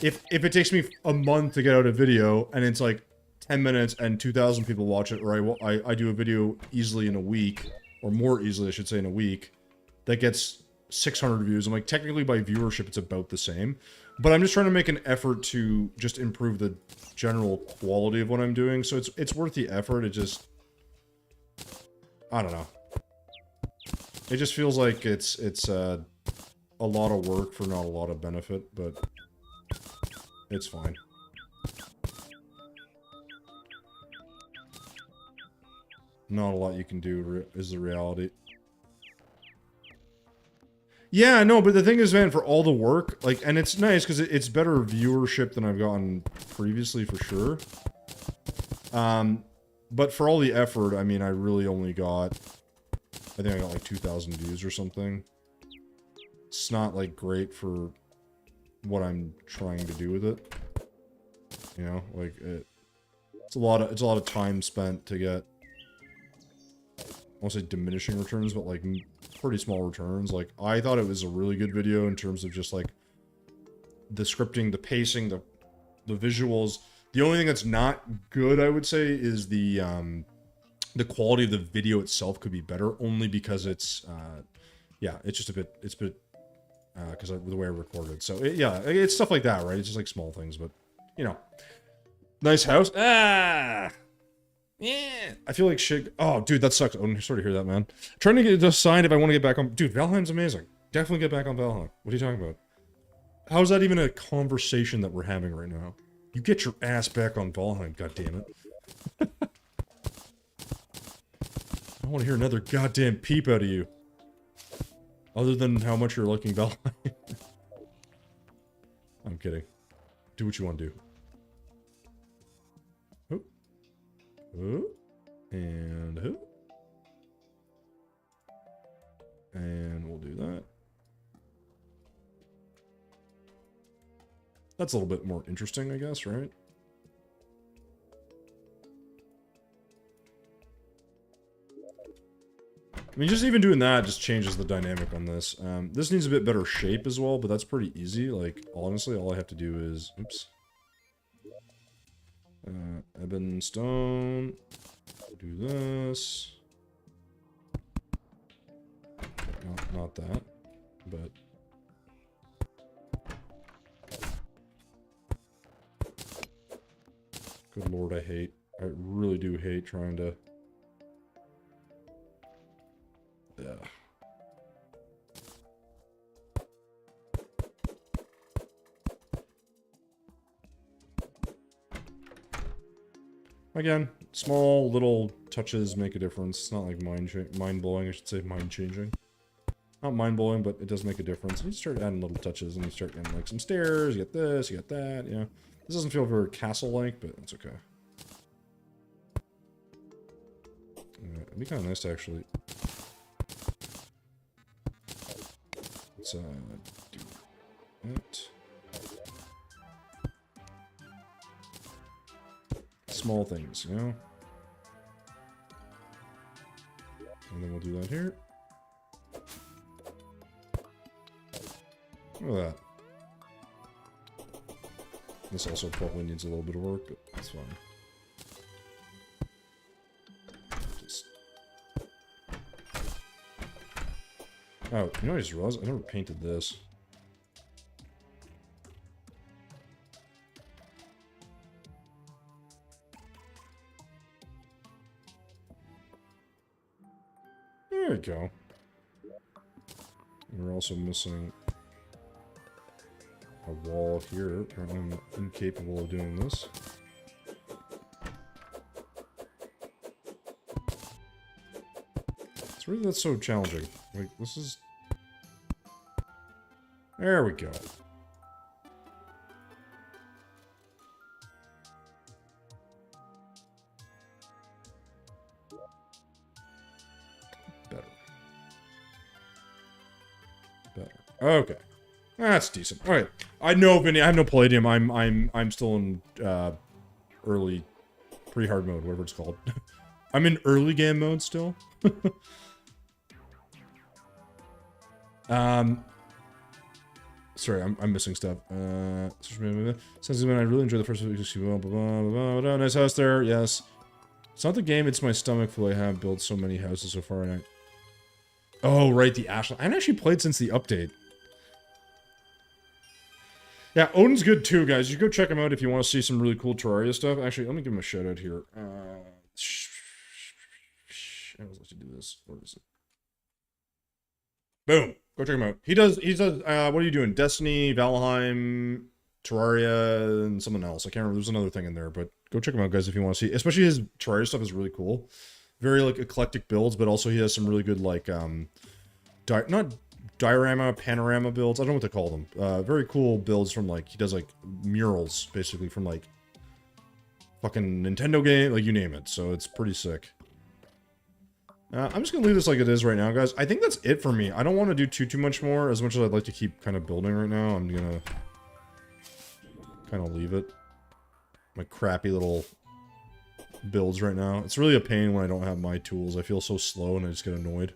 if it takes me a month to get out a video, and it's like 10 minutes and 2,000 people watch it, or I do a video easily in a week, or more easily, I should say, in a week, that gets 600 views. I'm like, technically by viewership, it's about the same. But I'm just trying to make an effort to just improve the general quality of what I'm doing. So it's worth the effort. It just, I don't know. It just feels like it's a lot of work for not a lot of benefit, but it's fine. Not a lot you can do is the reality. Yeah, no, but the thing is, man, for all the work, like, and it's nice because it's better viewership than I've gotten previously, for sure. But for all the effort, I mean, I really only got, I think I got like 2,000 views or something. It's not, like, great for what I'm trying to do with it. You know, like, it's a lot of time spent to get won't say diminishing returns, but like pretty small returns. Like, I thought it was a really good video in terms of just like the scripting, the pacing, the visuals. The only thing that's not good, I would say, is the quality of the video itself could be better, only because it's, yeah, it's just a bit, because of the way I recorded. So, yeah, it's stuff like that, right? It's just like small things, but, you know. Nice house. Ah! Yeah. I feel like shit. Oh, dude, that sucks. Oh, sorry to hear that, man. Trying to decide if I want to get back on. Dude, Valheim's amazing. Definitely get back on Valheim. What are you talking about? How is that even a conversation that we're having right now? You get your ass back on Valheim, goddammit. I want to hear another goddamn peep out of you. Other than how much you're liking Valheim. I'm kidding. Do what you want to do. And who? And we'll do that. That's a little bit more interesting, I guess, right? I mean, just even doing that just changes the dynamic on this. This needs a bit better shape as well, but that's pretty easy. Like, honestly, all I have to do is... Oops. Ebon stone. Do this. Not that, but... Good lord, I really do hate trying to... Yeah. Again, small little touches make a difference. It's not like mind-blowing, I should say mind-changing. Not mind-blowing, but it does make a difference. You start adding little touches, and you start getting like some stairs, you get this, you get that, you know. This doesn't feel very castle-like, but it's okay. It'd be kind of nice to actually... Let's, do that. Small things, you know? And then we'll do that here. Look at that. This also probably needs a little bit of work, but that's fine. Just... Oh, you know what I just realized? I never painted this. There we go. And we're also missing a wall here. Apparently I'm incapable of doing this. It's really that's so challenging. Like, this is... There we go. Better. Okay. That's decent. All right. I know, Vinny. I have no Palladium. I'm still in early, pretty hard mode, whatever it's called. I'm in early game mode still. Sorry, I'm missing stuff. Since I really enjoyed the first video. Nice house there. Yes. It's not the game. It's my stomach full. I have built so many houses so far, and oh, right, the Ashland. I haven't actually played since the update. Yeah, Odin's good too, guys. You go check him out if you want to see some really cool Terraria stuff. Actually, let me give him a shout out here. I always like to do this. Where is it? Boom. Go check him out. He does, what are you doing? Destiny, Valheim, Terraria, and something else. I can't remember. There's another thing in there, but go check him out, guys, if you want to see. Especially his Terraria stuff is really cool. Very, like, eclectic builds, but also he has some really good, like, not diorama, panorama builds. I don't know what to call them. Very cool builds from, like, he does, like, murals, basically, from, like, fucking Nintendo game, like, you name it. So it's pretty sick. I'm just gonna leave this like it is right now, guys. I think that's it for me. I don't want to do too much more, as much as I'd like to keep kind of building right now. I'm gonna kind of leave it. My crappy little builds right now. It's really a pain when I don't have my tools. I feel so slow and I just get annoyed.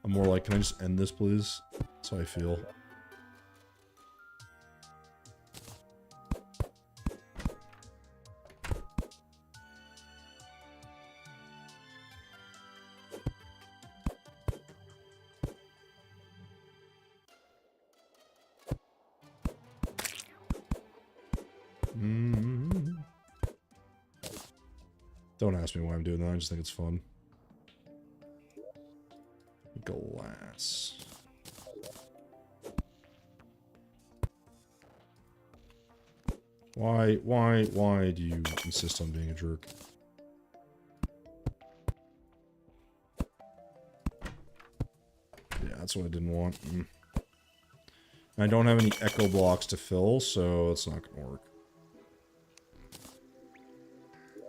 I'm more like, can I just end this, please? That's how I feel. Don't ask me why I'm doing that. I just think it's fun. Glass. Why do you insist on being a jerk? Yeah, that's what I didn't want. I don't have any echo blocks to fill, so it's not gonna work.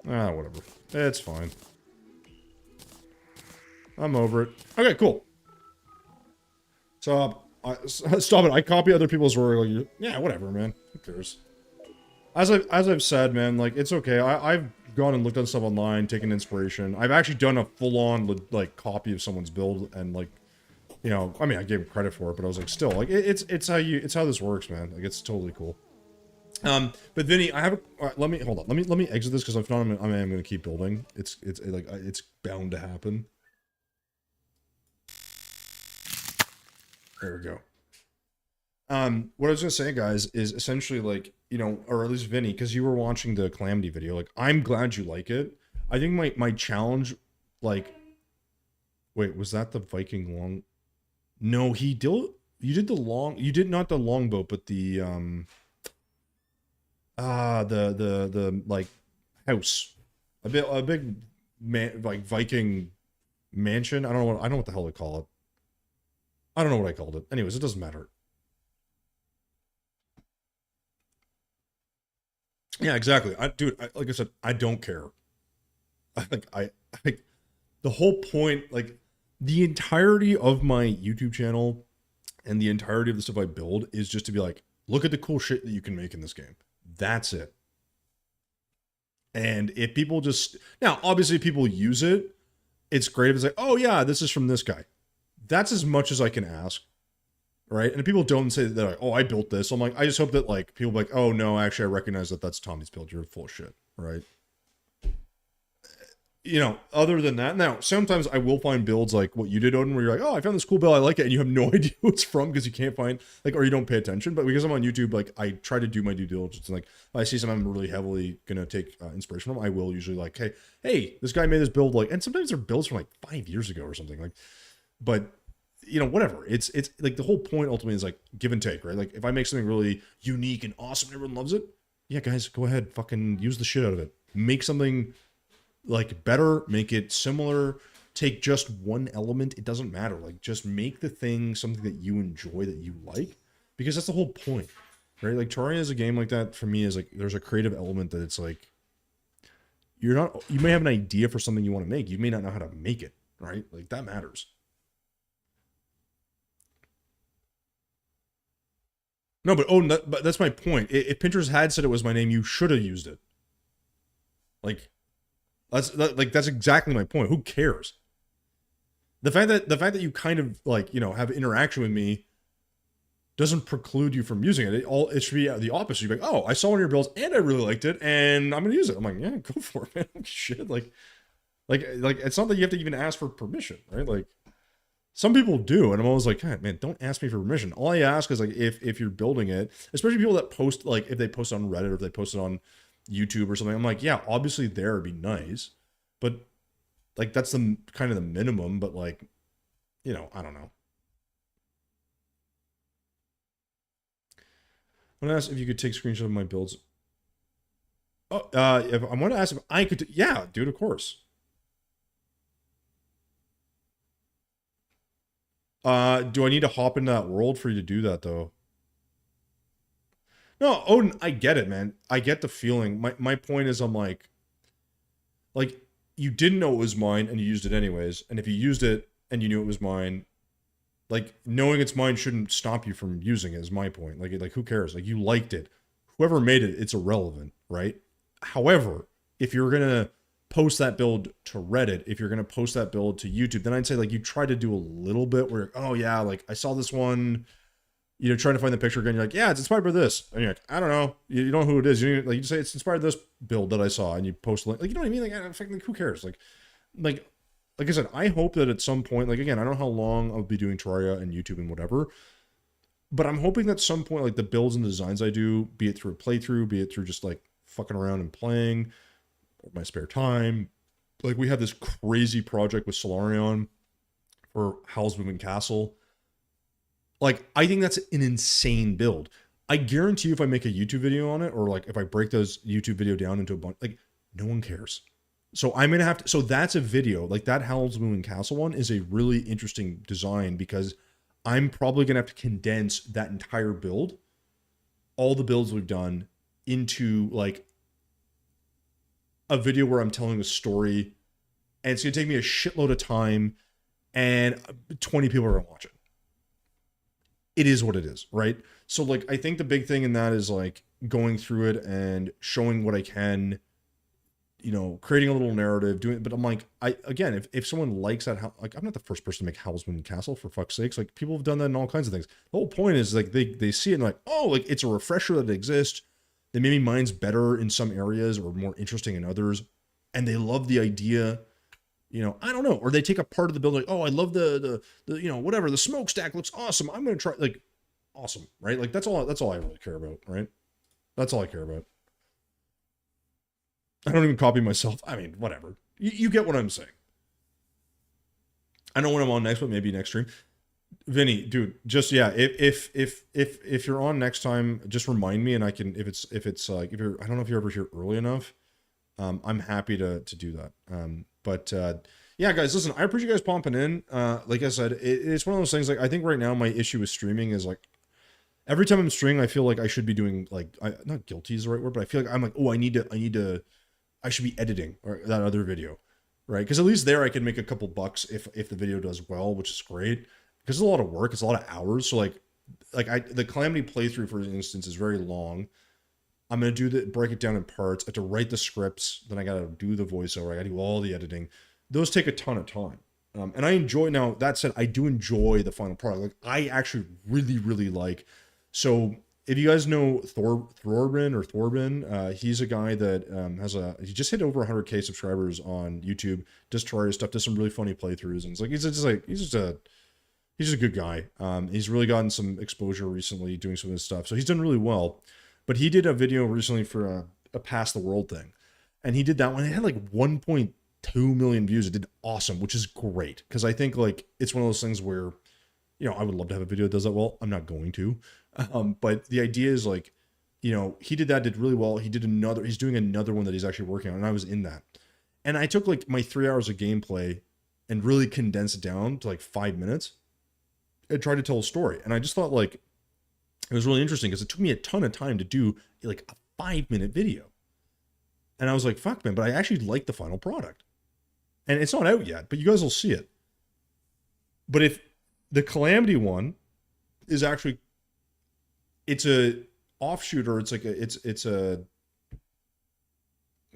Ah, whatever. It's fine. I'm over it. Okay, cool. So, stop it. I copy other people's work. Like, yeah, whatever, man. Who cares? As I've said, man, like, it's okay. I've gone and looked at stuff online, taken inspiration. I've actually done a full-on, like, copy of someone's build, and, like, you know, I mean, I gave him credit for it, but I was like, still, like, it's how this works, man. Like, it's totally cool. But Vinny, I have a, let me exit this, because if not, I'm gonna keep building. It's bound to happen. There we go. What I was gonna say, guys, is essentially, like, you know, or at least Vinny, because you were watching the Calamity video, like, I'm glad you like it. I think my challenge, like, wait, was that the Viking long? No, you did not the longboat, but the like house, a big man, like Viking mansion. I don't know what the hell they call it. I don't know what I called it. Anyways, it doesn't matter. Yeah, exactly. Dude, like I said, I don't care. I the whole point, like, the entirety of my YouTube channel and the entirety of the stuff I build is just to be like, look at the cool shit that you can make in this game. That's it. And if people just, now, obviously people use it, it's great if it's like, oh yeah, this is from this guy. That's as much as I can ask, right? And if people don't say that they're like, oh, I built this, I'm like, I just hope that, like, people be like, oh no, actually I recognize that that's Tommy's build. You're full of shit, right? You know, other than that, now, sometimes I will find builds like what you did, Odin, where you're like, oh, I found this cool build, I like it, and you have no idea who it's from because you can't find, like, or you don't pay attention. But because I'm on YouTube, like, I try to do my due diligence, and, like, if I see something I'm really heavily gonna take inspiration from, I will usually, like, hey, this guy made this build, like, and sometimes they're builds from, like, 5 years ago or something, like, but, you know, whatever. It's like, the whole point ultimately is, like, give and take, right? Like, if I make something really unique and awesome and everyone loves it, yeah, guys, go ahead, fucking use the shit out of it. Make something, like, better, make it similar, take just one element, it doesn't matter, like, just make the thing something that you enjoy, that you like, because that's the whole point, right? Like, Terraria is a game like that for me, is like, there's a creative element that it's like, you may have an idea for something you want to make, you may not know how to make it, right? Like, that matters. No, but that's my point. If Pinterest had said it was my name, you should have used it. Like, that's exactly my point. Who cares? The fact that you kind of, like, you know, have interaction with me doesn't preclude you from using it. It should be the opposite. You'd be like, oh, I saw one of your builds and I really liked it, and I'm gonna use it. I'm like, yeah, go for it, man. Shit, like it's not that you have to even ask for permission, right? Like, some people do, and I'm always like, God, man, don't ask me for permission. All I ask is, like, if you're building it, especially people that post, like, if they post it on Reddit or if they post it on YouTube or something, I'm like, yeah, obviously there would be nice, but, like, that's the kind of the minimum. But, like, you know, I don't know. I'm gonna ask if you could take screenshots of my builds. Oh, if I want to ask if I could, yeah, dude, of course. Do I need to hop into that world for you to do that, though? No, Odin, I get it, man. I get the feeling. My point is, I'm like, you didn't know it was mine and you used it anyways. And if you used it and you knew it was mine, like, knowing it's mine shouldn't stop you from using it, is my point. Like who cares? Like, you liked it. Whoever made it, it's irrelevant, right? However, if you're gonna post that build to Reddit, if you're gonna post that build to YouTube, then I'd say like you try to do a little bit where, oh yeah, like I saw this one, you know, trying to find the picture again. You're like, yeah, it's inspired by this. And you're like, I don't know. You don't know who it is. You like you say it's inspired by this build that I saw, and you post like you know what I mean? Like who cares? Like I said, I hope that at some point, like again, I don't know how long I'll be doing Terraria and YouTube and whatever, but I'm hoping that at some point, like the builds and designs I do, be it through a playthrough, be it through just like fucking around and playing, or my spare time. Like we have this crazy project with Solarion for Howl's Moving Castle. Like, I think that's an insane build. I guarantee you if I make a YouTube video on it, or like if I break those YouTube video down into a bunch, like no one cares. So I'm going to have to, so that's a video, like that Howl's Moving Castle one is a really interesting design because I'm probably going to have to condense that entire build, all the builds we've done into like a video where I'm telling a story, and it's going to take me a shitload of time and 20 people are going to watch it. It is what it is, right? So like, I think the big thing in that is like going through it and showing what I can, you know, creating a little narrative, doing it. But I'm like, if someone likes that, like I'm not the first person to make Howl's Moving Castle, for fuck's sakes. Like people have done that in all kinds of things. The whole point is like they see it and like, oh, like it's a refresher that it exists. That maybe mine's better in some areas or more interesting in others. And they love the idea, you know, I don't know. Or they take a part of the build like, oh, I love the you know, whatever, the smokestack looks awesome. I'm going to try, like, awesome, right? Like that's all I really care about, right? That's all I care about. I don't even copy myself. I mean, whatever. You get what I'm saying. I know when I'm on next, but maybe next stream. Vinny, dude, just yeah. If you're on next time, just remind me, and I can. If it's like if you're, I don't know if you're ever here early enough. I'm happy to do that. Yeah, guys, listen. I appreciate you guys pumping in. Like I said, it's one of those things. Like I think right now my issue with streaming is like every time I'm streaming, I feel like I should be doing like not guilty is the right word, but I feel like I'm like, oh, I should be editing or that other video, right? Because at least there I can make a couple bucks if the video does well, which is great. Because it's a lot of work, it's a lot of hours. So like the Calamity playthrough, for instance, is very long. I'm gonna break it down in parts. I have to write the scripts, then I gotta do the voiceover, I gotta do all the editing. Those take a ton of time. And I enjoy, now that said, I do enjoy the final product. Like I actually really, really like. So if you guys know Thorbin, he's a guy that he just hit over 100K subscribers on YouTube, does Terraria stuff, does some really funny playthroughs, and it's like he's just a good guy. He's really gotten some exposure recently doing some of this stuff, so he's done really well. But he did a video recently for a Past the World thing, and he did that one. It had like 1.2 million views. It did awesome, which is great because I think like it's one of those things where, you know, I would love to have a video that does that well. I'm not going to. But the idea is like, you know, he did really well. He's doing another one that he's actually working on, and I was in that. And I took like my 3 hours of gameplay and really condensed it down to like 5 minutes and tried to tell a story. And I just thought like, it was really interesting because it took me a ton of time to do like a 5-minute video. And I was like, fuck man, but I actually like the final product. And it's not out yet, but you guys will see it. But if the Calamity one is actually, it's a offshoot, or it's like it's a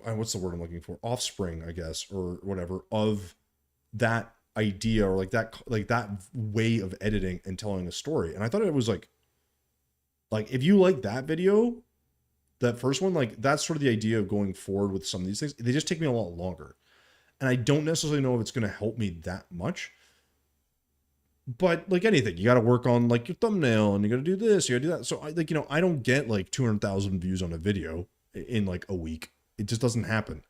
what's the word I'm looking for? Offspring, I guess, or whatever, of that idea, or like that way of editing and telling a story. And I thought it was like if you like that video, that first one, like that's sort of the idea of going forward with some of these things. They just take me a lot longer. And I don't necessarily know if it's going to help me that much. But like anything, you got to work on like your thumbnail, and you got to do this, you got to do that. So I don't get like 200,000 views on a video in like a week. It just doesn't happen.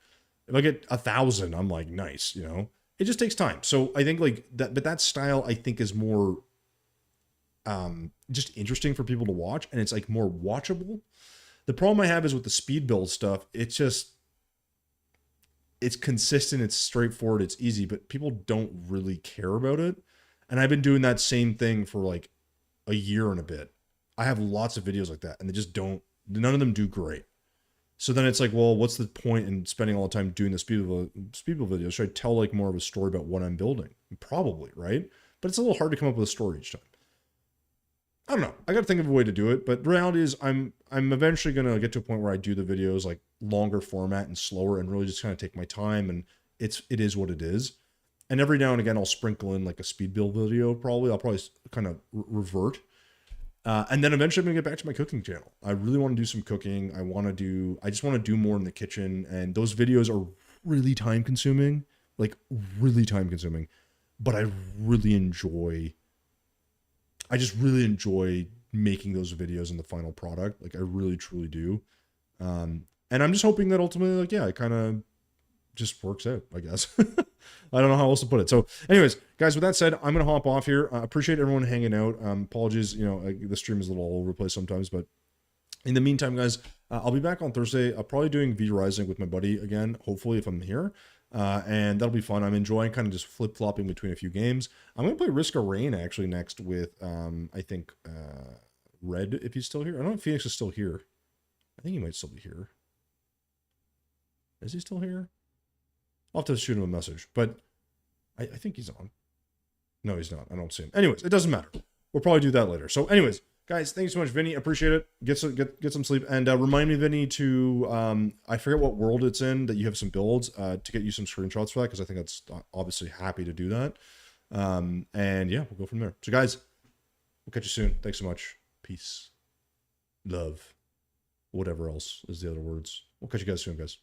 If I get 1,000, I'm like, nice, you know, it just takes time. So I think like that, but that style I think is more just interesting for people to watch, and it's like more watchable. The problem I have is with the speed build stuff, it's consistent, it's straightforward, it's easy, but people don't really care about it. And I've been doing that same thing for like a year and a bit. I have lots of videos like that, and they just none of them do great. So then it's like, well, what's the point in spending all the time doing the speed build videos? Should I tell like more of a story about what I'm building? Probably, right? But it's a little hard to come up with a story each time. I don't know. I got to think of a way to do it, but the reality is I'm eventually going to get to a point where I do the videos like longer format and slower and really just kind of take my time, and it is what it is. And every now and again I'll sprinkle in like a speed build video probably. I'll probably kind of revert. And then eventually I'm going to get back to my cooking channel. I really want to do some cooking. I just want to do more in the kitchen, and those videos are really time consuming, like really time consuming, but I just really enjoy making those videos and the final product. Like I really, truly do. And I'm just hoping that ultimately, like, yeah, it kind of just works out, I guess. I don't know how else to put it. So anyways, guys, with that said, I'm going to hop off here. Appreciate everyone hanging out. Apologies, you know, the stream is a little all over the place sometimes, but in the meantime, guys, I'll be back on Thursday. I'll probably doing V Rising with my buddy again, hopefully, if I'm here. And that'll be fun. I'm enjoying kind of just flip-flopping between a few games. I'm going to play Risk of Rain actually next with, I think, Red, if he's still here. I don't know if Phoenix is still here. I think he might still be here. Is he still here? I'll have to shoot him a message, but I think he's on. No, he's not. I don't see him. Anyways, it doesn't matter. We'll probably do that later. So anyways, guys, thank you so much, Vinny. Appreciate it. Get some sleep. And remind me, Vinny, to, I forget what world it's in, that you have some builds to get you some screenshots for that, because I think that's obviously happy to do that. And yeah, we'll go from there. So guys, we'll catch you soon. Thanks so much. Peace. Love. Whatever else is the other words. We'll catch you guys soon, guys.